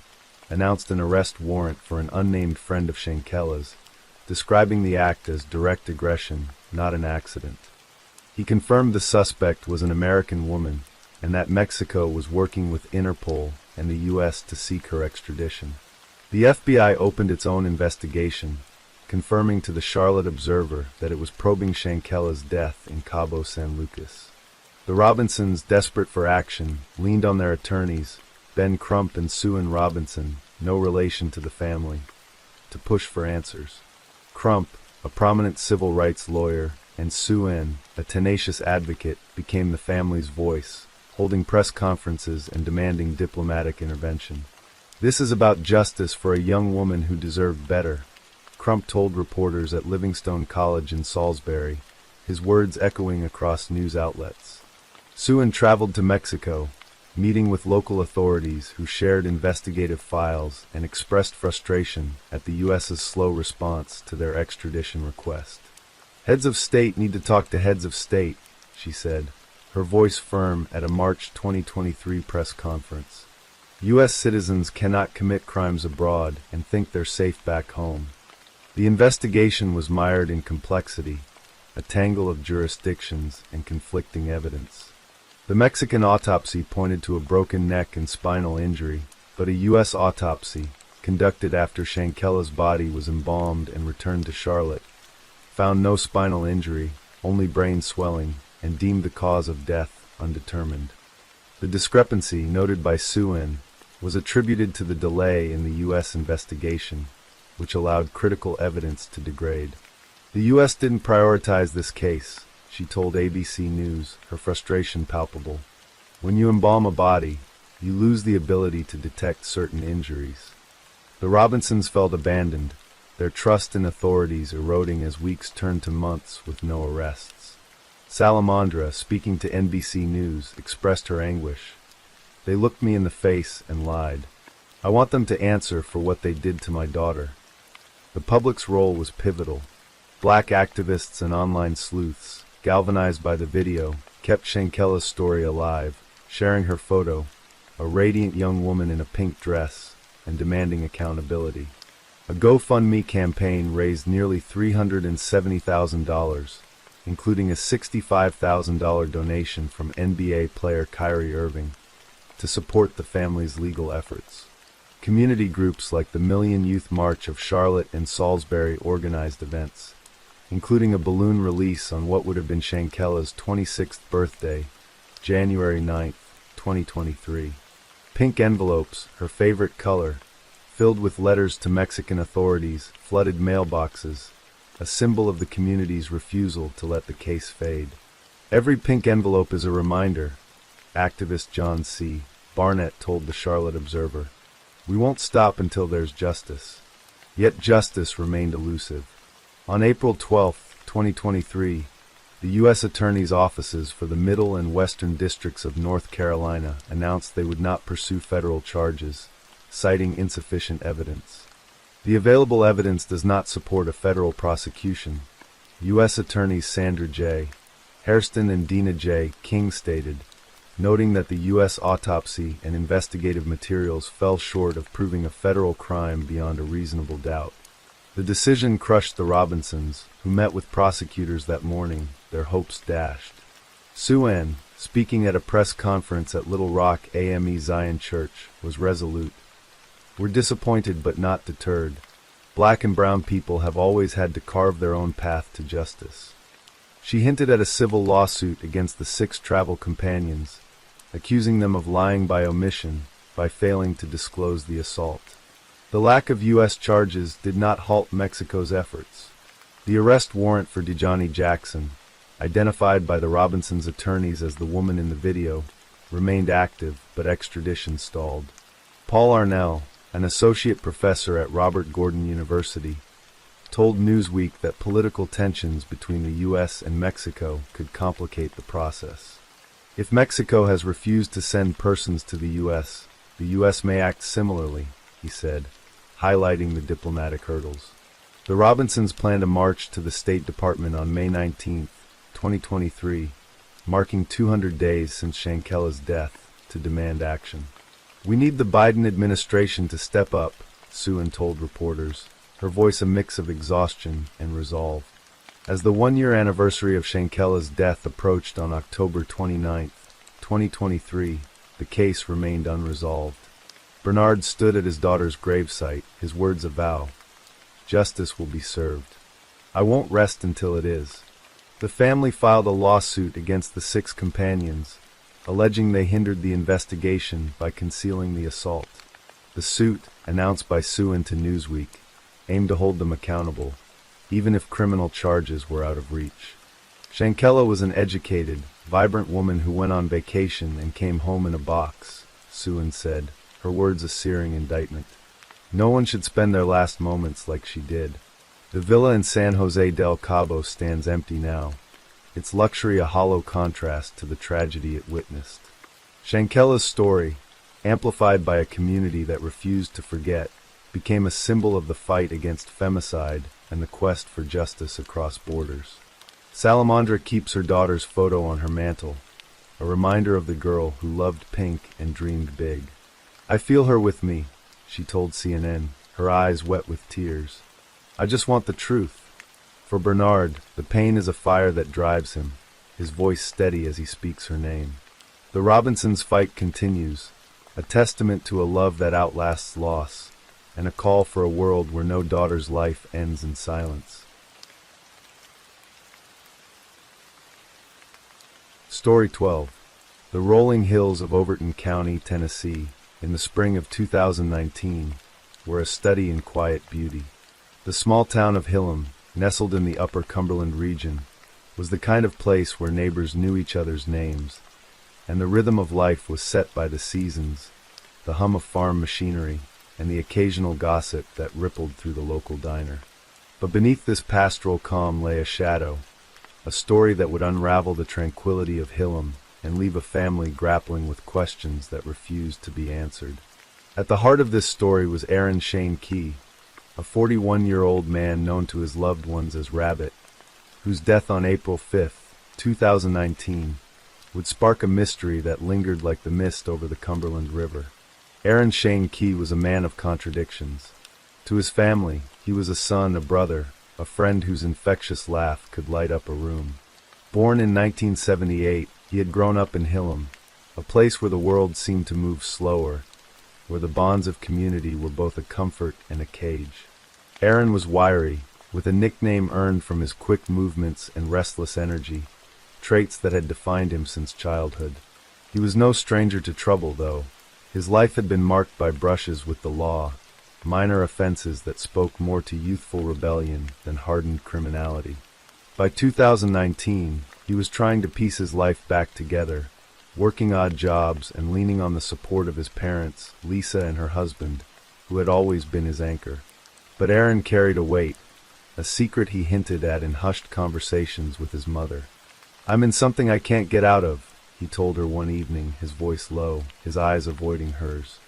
announced an arrest warrant for an unnamed friend of Shankella's, describing the act as direct aggression, not an accident. He confirmed the suspect was an American woman, and that Mexico was working with Interpol and the U.S. to seek her extradition. The FBI opened its own investigation, confirming to the Charlotte Observer that it was probing Shankella's death in Cabo San Lucas. The Robinsons, desperate for action, leaned on their attorneys, Ben Crump and Sue Robinson, no relation to the family, to push for answers. Crump, a prominent civil rights lawyer, and Sue-Ann, a tenacious advocate, became the family's voice, holding press conferences and demanding diplomatic intervention. "This is about justice for a young woman who deserved better," Crump told reporters at Livingstone College in Salisbury, his words echoing across news outlets. Sue-Ann traveled to Mexico, meeting with local authorities who shared investigative files and expressed frustration at the U.S.'s slow response to their extradition request. "Heads of state need to talk to heads of state," she said, her voice firm at a March 2023 press conference. U.S. citizens cannot commit crimes abroad and think they're safe back home. The investigation was mired in complexity, a tangle of jurisdictions and conflicting evidence. The Mexican autopsy pointed to a broken neck and spinal injury, but a U.S. autopsy, conducted after Shankella's body was embalmed and returned to Charlotte, found no spinal injury, only brain swelling, and deemed the cause of death undetermined. The discrepancy, noted by Sue-Ann, was attributed to the delay in the U.S. investigation, which allowed critical evidence to degrade. "The U.S. didn't prioritize this case," she told ABC News, her frustration palpable. "When you embalm a body, you lose the ability to detect certain injuries." The Robinsons felt abandoned, their trust in authorities eroding as weeks turned to months with no arrests. Salamandra, speaking to NBC News, expressed her anguish. "They looked me in the face and lied. I want them to answer for what they did to my daughter." The public's role was pivotal. Black activists and online sleuths, galvanized by the video, kept Shankella's story alive, sharing her photo, a radiant young woman in a pink dress, and demanding accountability. A GoFundMe campaign raised nearly $370,000, including a $65,000 donation from NBA player Kyrie Irving, to support the family's legal efforts. Community groups like the Million Youth March of Charlotte and Salisbury organized events, including a balloon release on what would have been Shankella's 26th birthday, January 9, 2023. Pink envelopes, her favorite color, filled with letters to Mexican authorities, flooded mailboxes, a symbol of the community's refusal to let the case fade. "Every pink envelope is a reminder," activist John C. Barnett told the Charlotte Observer. "We won't stop until there's justice." Yet justice remained elusive. On April 12, 2023, the U.S. Attorney's offices for the Middle and Western Districts of North Carolina announced they would not pursue federal charges, citing insufficient evidence. The available evidence does not support a federal prosecution, U.S. Attorneys Sandra J. Hairston and Dina J. King stated, noting that the U.S. autopsy and investigative materials fell short of proving a federal crime beyond a reasonable doubt. The decision crushed the Robinsons, who met with prosecutors that morning, their hopes dashed. Sue-Ann, speaking at a press conference at Little Rock AME Zion Church, was resolute. "We're disappointed but not deterred. Black and brown people have always had to carve their own path to justice." She hinted at a civil lawsuit against the 6 travel companions, accusing them of lying by omission by failing to disclose the assault. The lack of U.S. charges did not halt Mexico's efforts. The arrest warrant for Dejani Jackson, identified by the Robinsons' attorneys as the woman in the video, remained active, but extradition stalled. Paul Arnell, an associate professor at Robert Gordon University, told Newsweek that political tensions between the U.S. and Mexico could complicate the process. If Mexico has refused to send persons to the U.S. may act similarly, he said, highlighting the diplomatic hurdles. The Robinsons plan to march to the State Department on May 19, 2023, marking 200 days since Shankella's death, to demand action. "We need the Biden administration to step up," Sue-Ann told reporters, her voice a mix of exhaustion and resolve. As the one-year anniversary of Shankella's death approached on October 29, 2023, the case remained unresolved. Bernard stood at his daughter's gravesite, his words a vow. "Justice will be served. I won't rest until it is." The family filed a lawsuit against the 6 companions, alleging they hindered the investigation by concealing the assault. The suit, announced by Sue-Ann to Newsweek, aimed to hold them accountable, even if criminal charges were out of reach. Shankella was an educated, vibrant woman who went on vacation and came home in a box, Suan said, her words a searing indictment. No one should spend their last moments like she did. The villa in San Jose del Cabo stands empty now, its luxury a hollow contrast to the tragedy it witnessed. Shankella's story, amplified by a community that refused to forget, became a symbol of the fight against femicide and the quest for justice across borders. Salamandra keeps her daughter's photo on her mantle, a reminder of the girl who loved pink and dreamed big. "I feel her with me," she told CNN, her eyes wet with tears. "I just want the truth." For Bernard, the pain is a fire that drives him, his voice steady as he speaks her name. The Robinsons' fight continues, a testament to a love that outlasts loss, and a call for a world where no daughter's life ends in silence. Story 12. The rolling hills of Overton County, Tennessee, in the spring of 2019, were a study in quiet beauty. The small town of Hillam, nestled in the upper Cumberland region, was the kind of place where neighbors knew each other's names, and the rhythm of life was set by the seasons, the hum of farm machinery, and the occasional gossip that rippled through the local diner. But beneath this pastoral calm lay a shadow, a story that would unravel the tranquility of Hillam and leave a family grappling with questions that refused to be answered. At the heart of this story was Aaron Shane Key, a 41-year-old man known to his loved ones as Rabbit, whose death on April 5, 2019, would spark a mystery that lingered like the mist over the Cumberland River. Aaron Shane Key was a man of contradictions. To his family, he was a son, a brother, a friend whose infectious laugh could light up a room. Born in 1978, he had grown up in Hillam, a place where the world seemed to move slower, where the bonds of community were both a comfort and a cage. Aaron was wiry, with a nickname earned from his quick movements and restless energy, traits that had defined him since childhood. He was no stranger to trouble, though. His life had been marked by brushes with the law, minor offenses that spoke more to youthful rebellion than hardened criminality. By 2019, he was trying to piece his life back together, working odd jobs and leaning on the support of his parents, Lisa and her husband, who had always been his anchor. But Aaron carried a weight, a secret he hinted at in hushed conversations with his mother. "I'm in something I can't get out of," he told her one evening, his voice low, his eyes avoiding hers.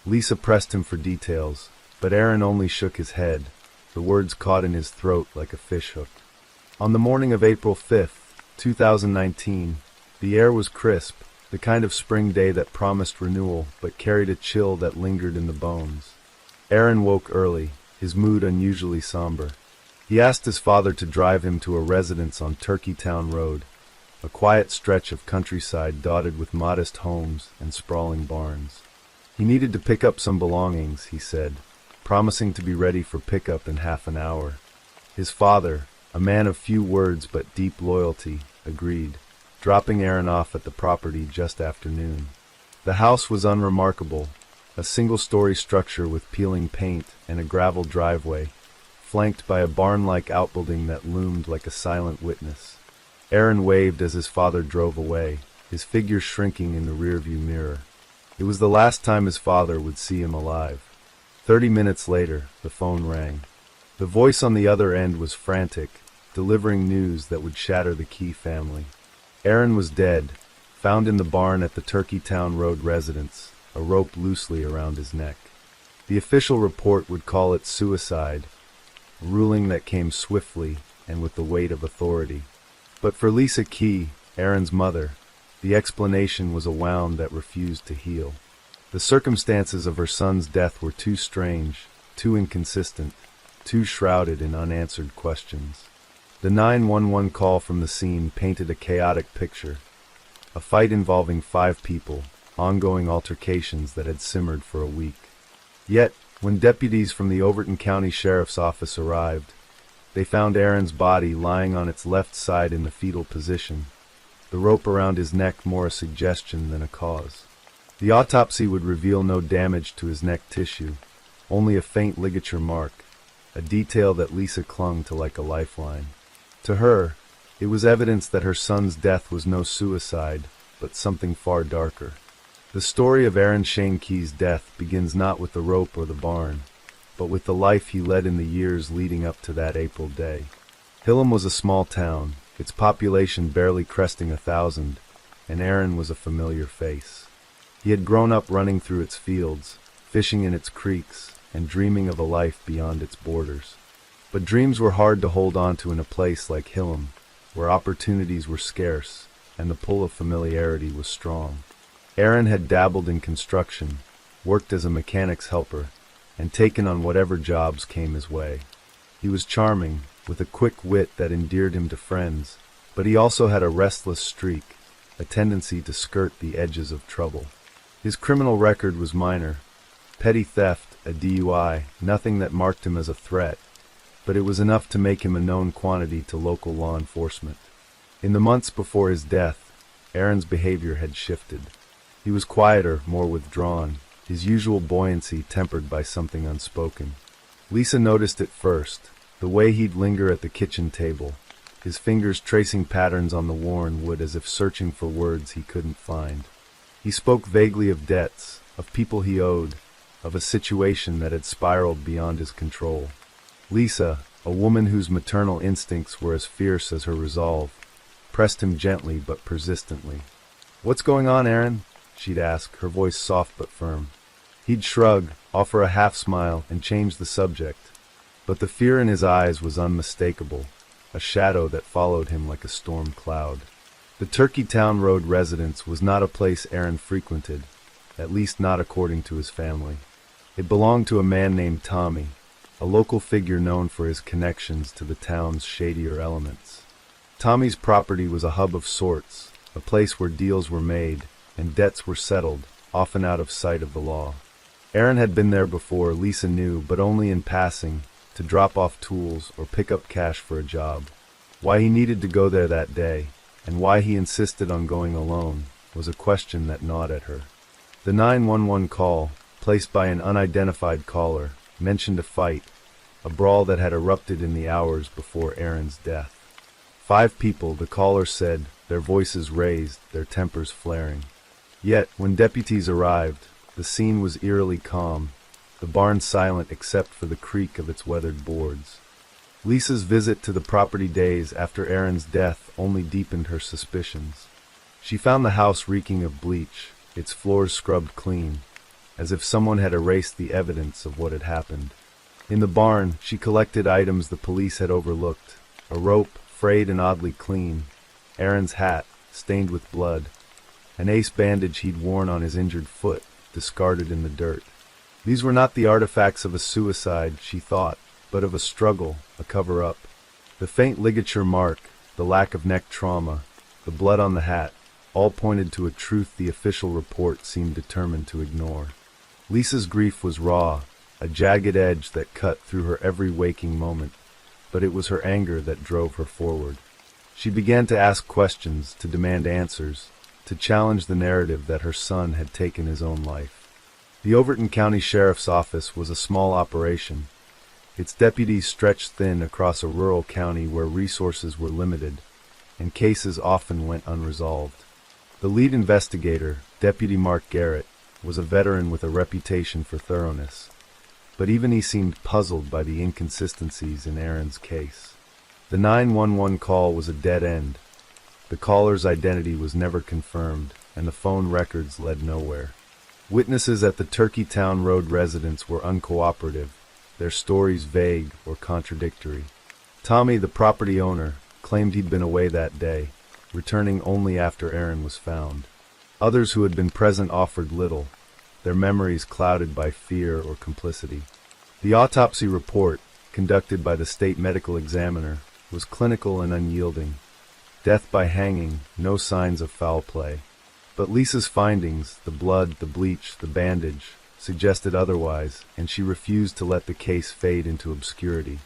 Lisa pressed him for details, but Aaron only shook his head, the words caught in his throat like a fishhook. On the morning of April 5, 2019, the air was crisp, the kind of spring day that promised renewal but carried a chill that lingered in the bones. Aaron woke early, his mood unusually somber. He asked his father to drive him to a residence on Turkeytown Road, a quiet stretch of countryside dotted with modest homes and sprawling barns. He needed to pick up some belongings, he said, promising to be ready for pickup in half an hour. His father, a man of few words but deep loyalty, agreed, dropping Aaron off at the property just after noon. The house was unremarkable, a single-story structure with peeling paint and a gravel driveway, flanked by a barn-like outbuilding that loomed like a silent witness. Aaron waved as his father drove away, his figure shrinking in the rearview mirror. It was the last time his father would see him alive. 30 minutes later, the phone rang. The voice on the other end was frantic, delivering news that would shatter the Key family. Aaron was dead, found in the barn at the Turkeytown Road residence, a rope loosely around his neck. The official report would call it suicide, a ruling that came swiftly and with the weight of authority. But for Lisa Key, Aaron's mother, the explanation was a wound that refused to heal. The circumstances of her son's death were too strange, too inconsistent, too shrouded in unanswered questions. The 911 call from the scene painted a chaotic picture, a fight involving 5 people, ongoing altercations that had simmered for a week. Yet, when deputies from the Overton County Sheriff's Office arrived, they found Aaron's body lying on its left side in the fetal position, the rope around his neck more a suggestion than a cause. The autopsy would reveal no damage to his neck tissue, only a faint ligature mark, a detail that Lisa clung to like a lifeline. To her, It was evidence that her son's death was no suicide, but something far darker. The story of Aaron Shane Key's death begins not with the rope or the barn, but with the life he led in the years leading up to that April day. Hillam was a small town, its population barely cresting 1,000, and Aaron was a familiar face. He had grown up running through its fields, fishing in its creeks, and dreaming of a life beyond its borders. But dreams were hard to hold on to in a place like Hillam, where opportunities were scarce and the pull of familiarity was strong. Aaron had dabbled in construction, worked as a mechanic's helper, and taken on whatever jobs came his way. He was charming, with a quick wit that endeared him to friends, but he also had a restless streak, a tendency to skirt the edges of trouble. His criminal record was minor. Petty theft, a DUI, nothing that marked him as a threat, but it was enough to make him a known quantity to local law enforcement. In the months before his death, Aaron's behavior had shifted. He was quieter, more withdrawn, his usual buoyancy tempered by something unspoken. Lisa noticed it first, the way he'd linger at the kitchen table, his fingers tracing patterns on the worn wood as if searching for words he couldn't find. He spoke vaguely of debts, of people he owed, of a situation that had spiraled beyond his control. Lisa, a woman whose maternal instincts were as fierce as her resolve, pressed him gently but persistently. "What's going on, Aaron?" she'd ask, her voice soft but firm. He'd shrug, offer a half-smile, and change the subject. But the fear in his eyes was unmistakable, a shadow that followed him like a storm cloud. The Turkeytown Road residence was not a place Aaron frequented, at least not according to his family. It belonged to a man named Tommy, a local figure known for his connections to the town's shadier elements. Tommy's property was a hub of sorts, a place where deals were made and debts were settled, often out of sight of the law. Aaron had been there before, Lisa knew, but only in passing, to drop off tools or pick up cash for a job. Why he needed to go there that day, and why he insisted on going alone, was a question that gnawed at her. The 911 call, placed by an unidentified caller, mentioned a fight, a brawl that had erupted in the hours before Aaron's death. 5 people, the caller said, their voices raised, their tempers flaring. Yet, when deputies arrived, the scene was eerily calm, the barn silent except for the creak of its weathered boards. Lisa's visit to the property days after Aaron's death only deepened her suspicions. She found the house reeking of bleach, its floors scrubbed clean, as if someone had erased the evidence of what had happened. In the barn, she collected items the police had overlooked: a rope, frayed and oddly clean, Aaron's hat, stained with blood, an ace bandage he'd worn on his injured foot, discarded in the dirt. These were not the artifacts of a suicide, she thought, but of a struggle, a cover-up. The faint ligature mark, the lack of neck trauma, the blood on the hat, all pointed to a truth the official report seemed determined to ignore. Lisa's grief was raw, a jagged edge that cut through her every waking moment, but it was her anger that drove her forward. She began to ask questions, to demand answers, to challenge the narrative that her son had taken his own life. The Overton County Sheriff's Office was a small operation. Its deputies stretched thin across a rural county where resources were limited, and cases often went unresolved. The lead investigator, Deputy Mark Garrett, was a veteran with a reputation for thoroughness, but even he seemed puzzled by the inconsistencies in Aaron's case. The 911 call was a dead end. The caller's identity was never confirmed, and the phone records led nowhere. Witnesses at the Turkeytown Road residence were uncooperative, their stories vague or contradictory. Tommy, the property owner, claimed he'd been away that day, returning only after Aaron was found. Others who had been present offered little, their memories clouded by fear or complicity. The autopsy report, conducted by the state medical examiner, was clinical and unyielding. Death by hanging, no signs of foul play. But Lisa's findings, the blood, the bleach, the bandage, suggested otherwise, and she refused to let the case fade into obscurity.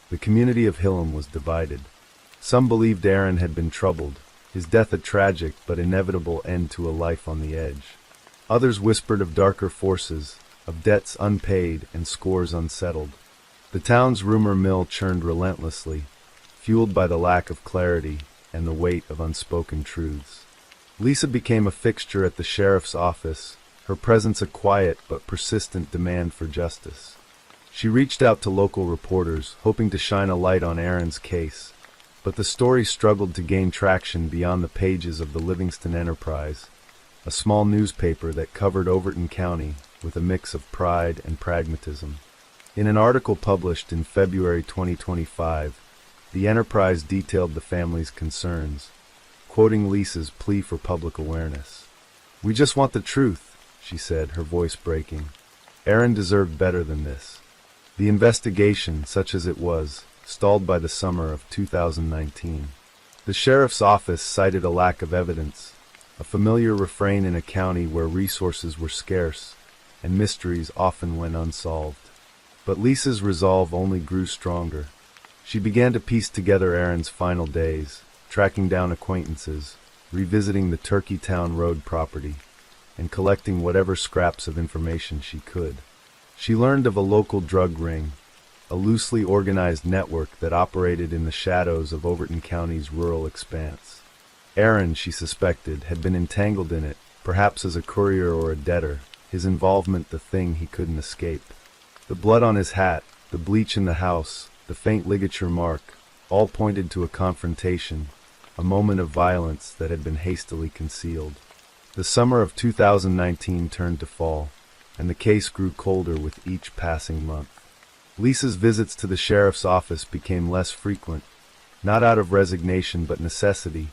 The community of Hillam was divided. Some believed Aaron had been troubled, his death a tragic but inevitable end to a life on the edge. Others whispered of darker forces, of debts unpaid and scores unsettled. The town's rumor mill churned relentlessly, fueled by the lack of clarity, and the weight of unspoken truths. Lisa became a fixture at the sheriff's office, her presence a quiet but persistent demand for justice. She reached out to local reporters, hoping to shine a light on Aaron's case, but the story struggled to gain traction beyond the pages of the Livingston Enterprise, a small newspaper that covered Overton County with a mix of pride and pragmatism. In an article published in February 2025, the Enterprise detailed the family's concerns, quoting Lisa's plea for public awareness. "We just want the truth," she said, her voice breaking. Aaron deserved better than this. The investigation, such as it was, stalled by the summer of 2019. The sheriff's office cited a lack of evidence, a familiar refrain in a county where resources were scarce and mysteries often went unsolved. But Lisa's resolve only grew stronger. She began to piece together Aaron's final days, tracking down acquaintances, revisiting the Turkeytown Road property, and collecting whatever scraps of information she could. She learned of a local drug ring, a loosely organized network that operated in the shadows of Overton County's rural expanse. Aaron, she suspected, had been entangled in it, perhaps as a courier or a debtor, his involvement the thing he couldn't escape. The blood on his hat, the bleach in the house, the faint ligature mark, all pointed to a confrontation, a moment of violence that had been hastily concealed. The summer of 2019 turned to fall, and the case grew colder with each passing month. Lisa's visits to the sheriff's office became less frequent, not out of resignation but necessity.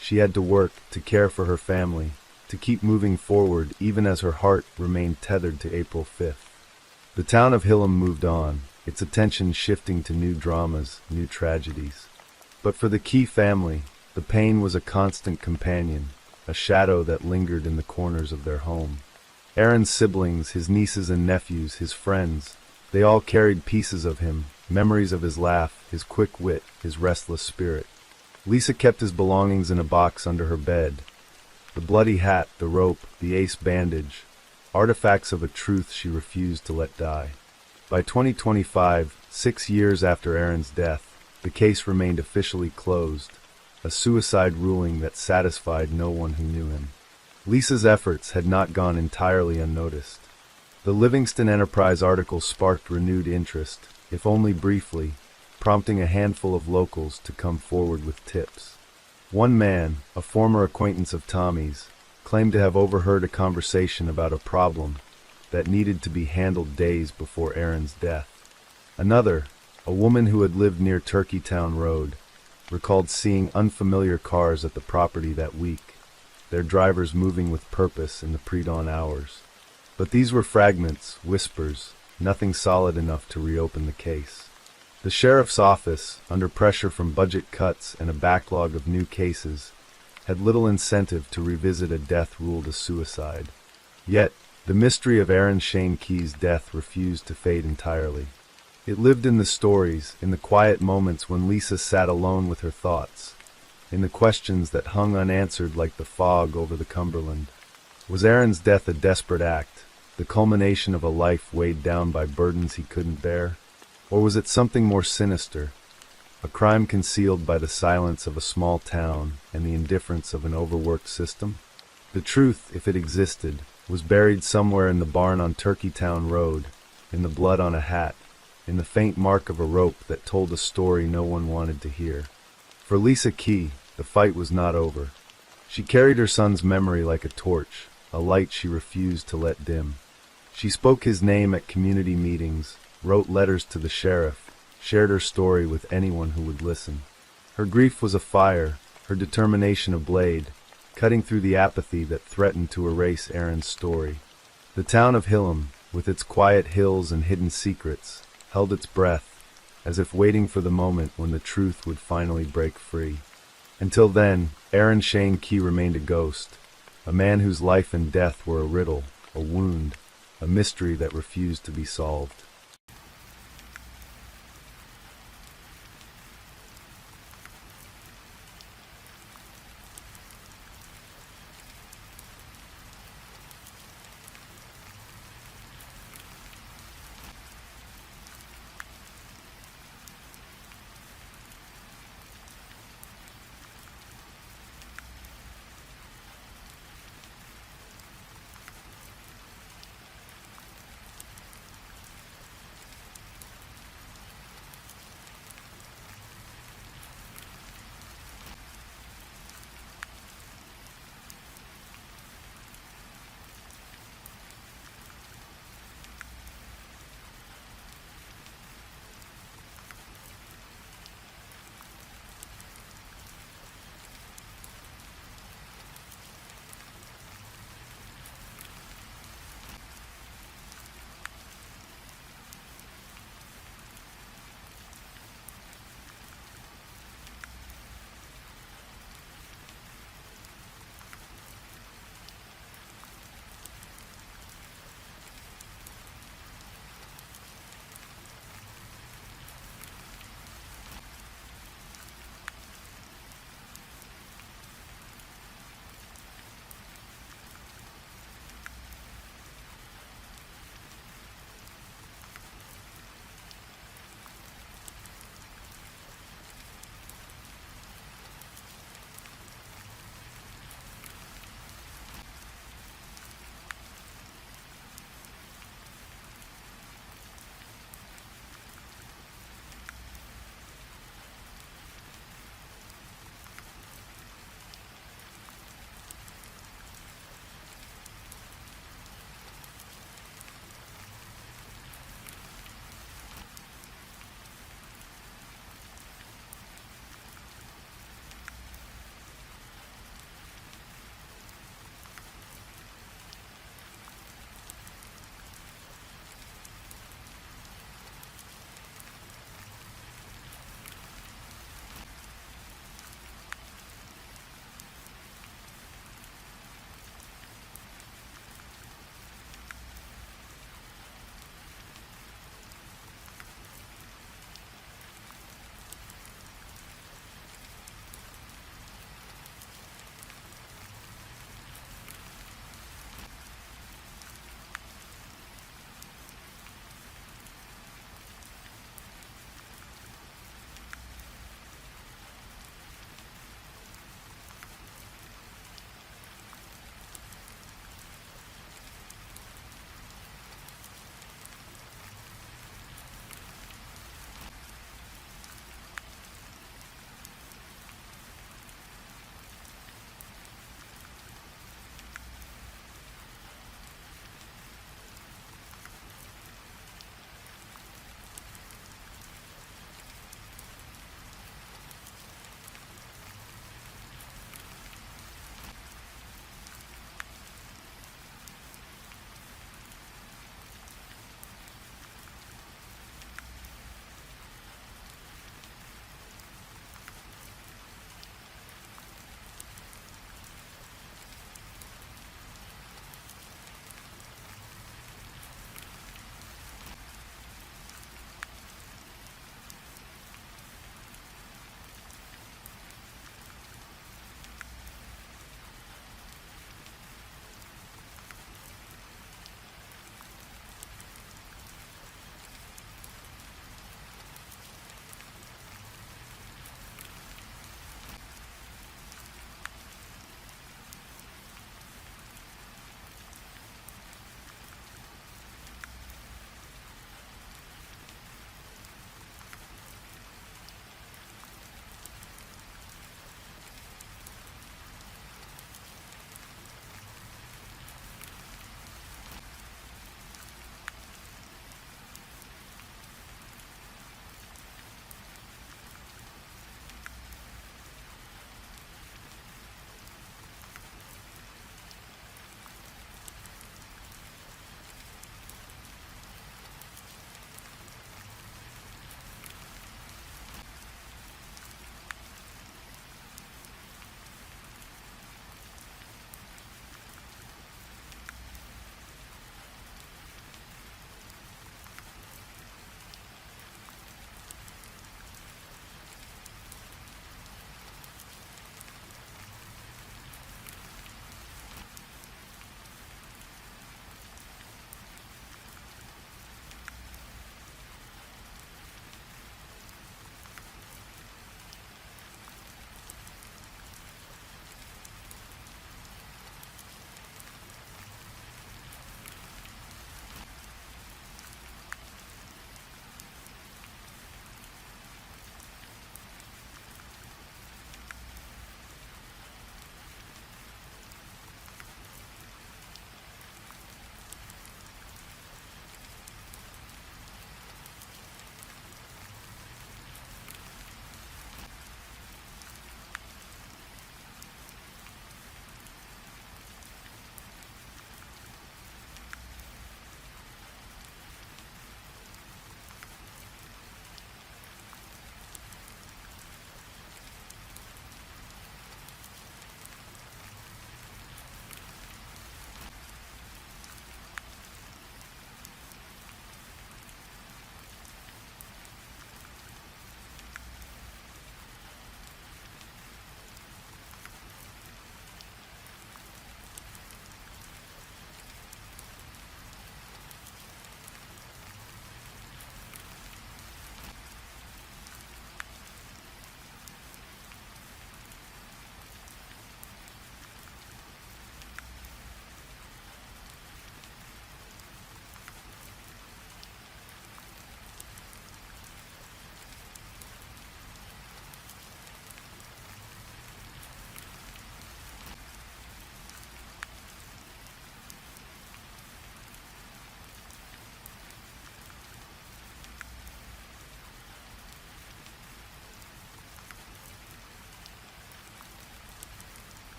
She had to work, to care for her family, to keep moving forward even as her heart remained tethered to April 5th. The town of Hillam moved on, its attention shifting to new dramas, new tragedies. But for the Key family, the pain was a constant companion, a shadow that lingered in the corners of their home. Aaron's siblings, his nieces and nephews, his friends, they all carried pieces of him, memories of his laugh, his quick wit, his restless spirit. Lisa kept his belongings in a box under her bed. The bloody hat, the rope, the ace bandage, artifacts of a truth she refused to let die. By 2025, 6 years after Aaron's death, the case remained officially closed, a suicide ruling that satisfied no one who knew him. Lisa's efforts had not gone entirely unnoticed. The Livingston Enterprise article sparked renewed interest, if only briefly, prompting a handful of locals to come forward with tips. One man, a former acquaintance of Tommy's, claimed to have overheard a conversation about a problem that needed to be handled days before Aaron's death. Another, a woman who had lived near Turkeytown Road, recalled seeing unfamiliar cars at the property that week, their drivers moving with purpose in the pre-dawn hours. But these were fragments, whispers, nothing solid enough to reopen the case. The sheriff's office, under pressure from budget cuts and a backlog of new cases, had little incentive to revisit a death ruled a suicide. Yet, the mystery of Aaron Shane Key's death refused to fade entirely. It lived in the stories, in the quiet moments when Lisa sat alone with her thoughts, in the questions that hung unanswered like the fog over the Cumberland. Was Aaron's death a desperate act, the culmination of a life weighed down by burdens he couldn't bear? Or was it something more sinister, a crime concealed by the silence of a small town and the indifference of an overworked system? The truth, if it existed, was buried somewhere in the barn on Turkeytown Road, in the blood on a hat, in the faint mark of a rope that told a story no one wanted to hear. For Lisa Key, the fight was not over. She carried her son's memory like a torch, a light she refused to let dim. She spoke his name at community meetings, wrote letters to the sheriff, shared her story with anyone who would listen. Her grief was a fire, her determination a blade, cutting through the apathy that threatened to erase Aaron's story. The town of Hillam, with its quiet hills and hidden secrets, held its breath, as if waiting for the moment when the truth would finally break free. Until then, Aaron Shane Key remained a ghost, a man whose life and death were a riddle, a wound, a mystery that refused to be solved.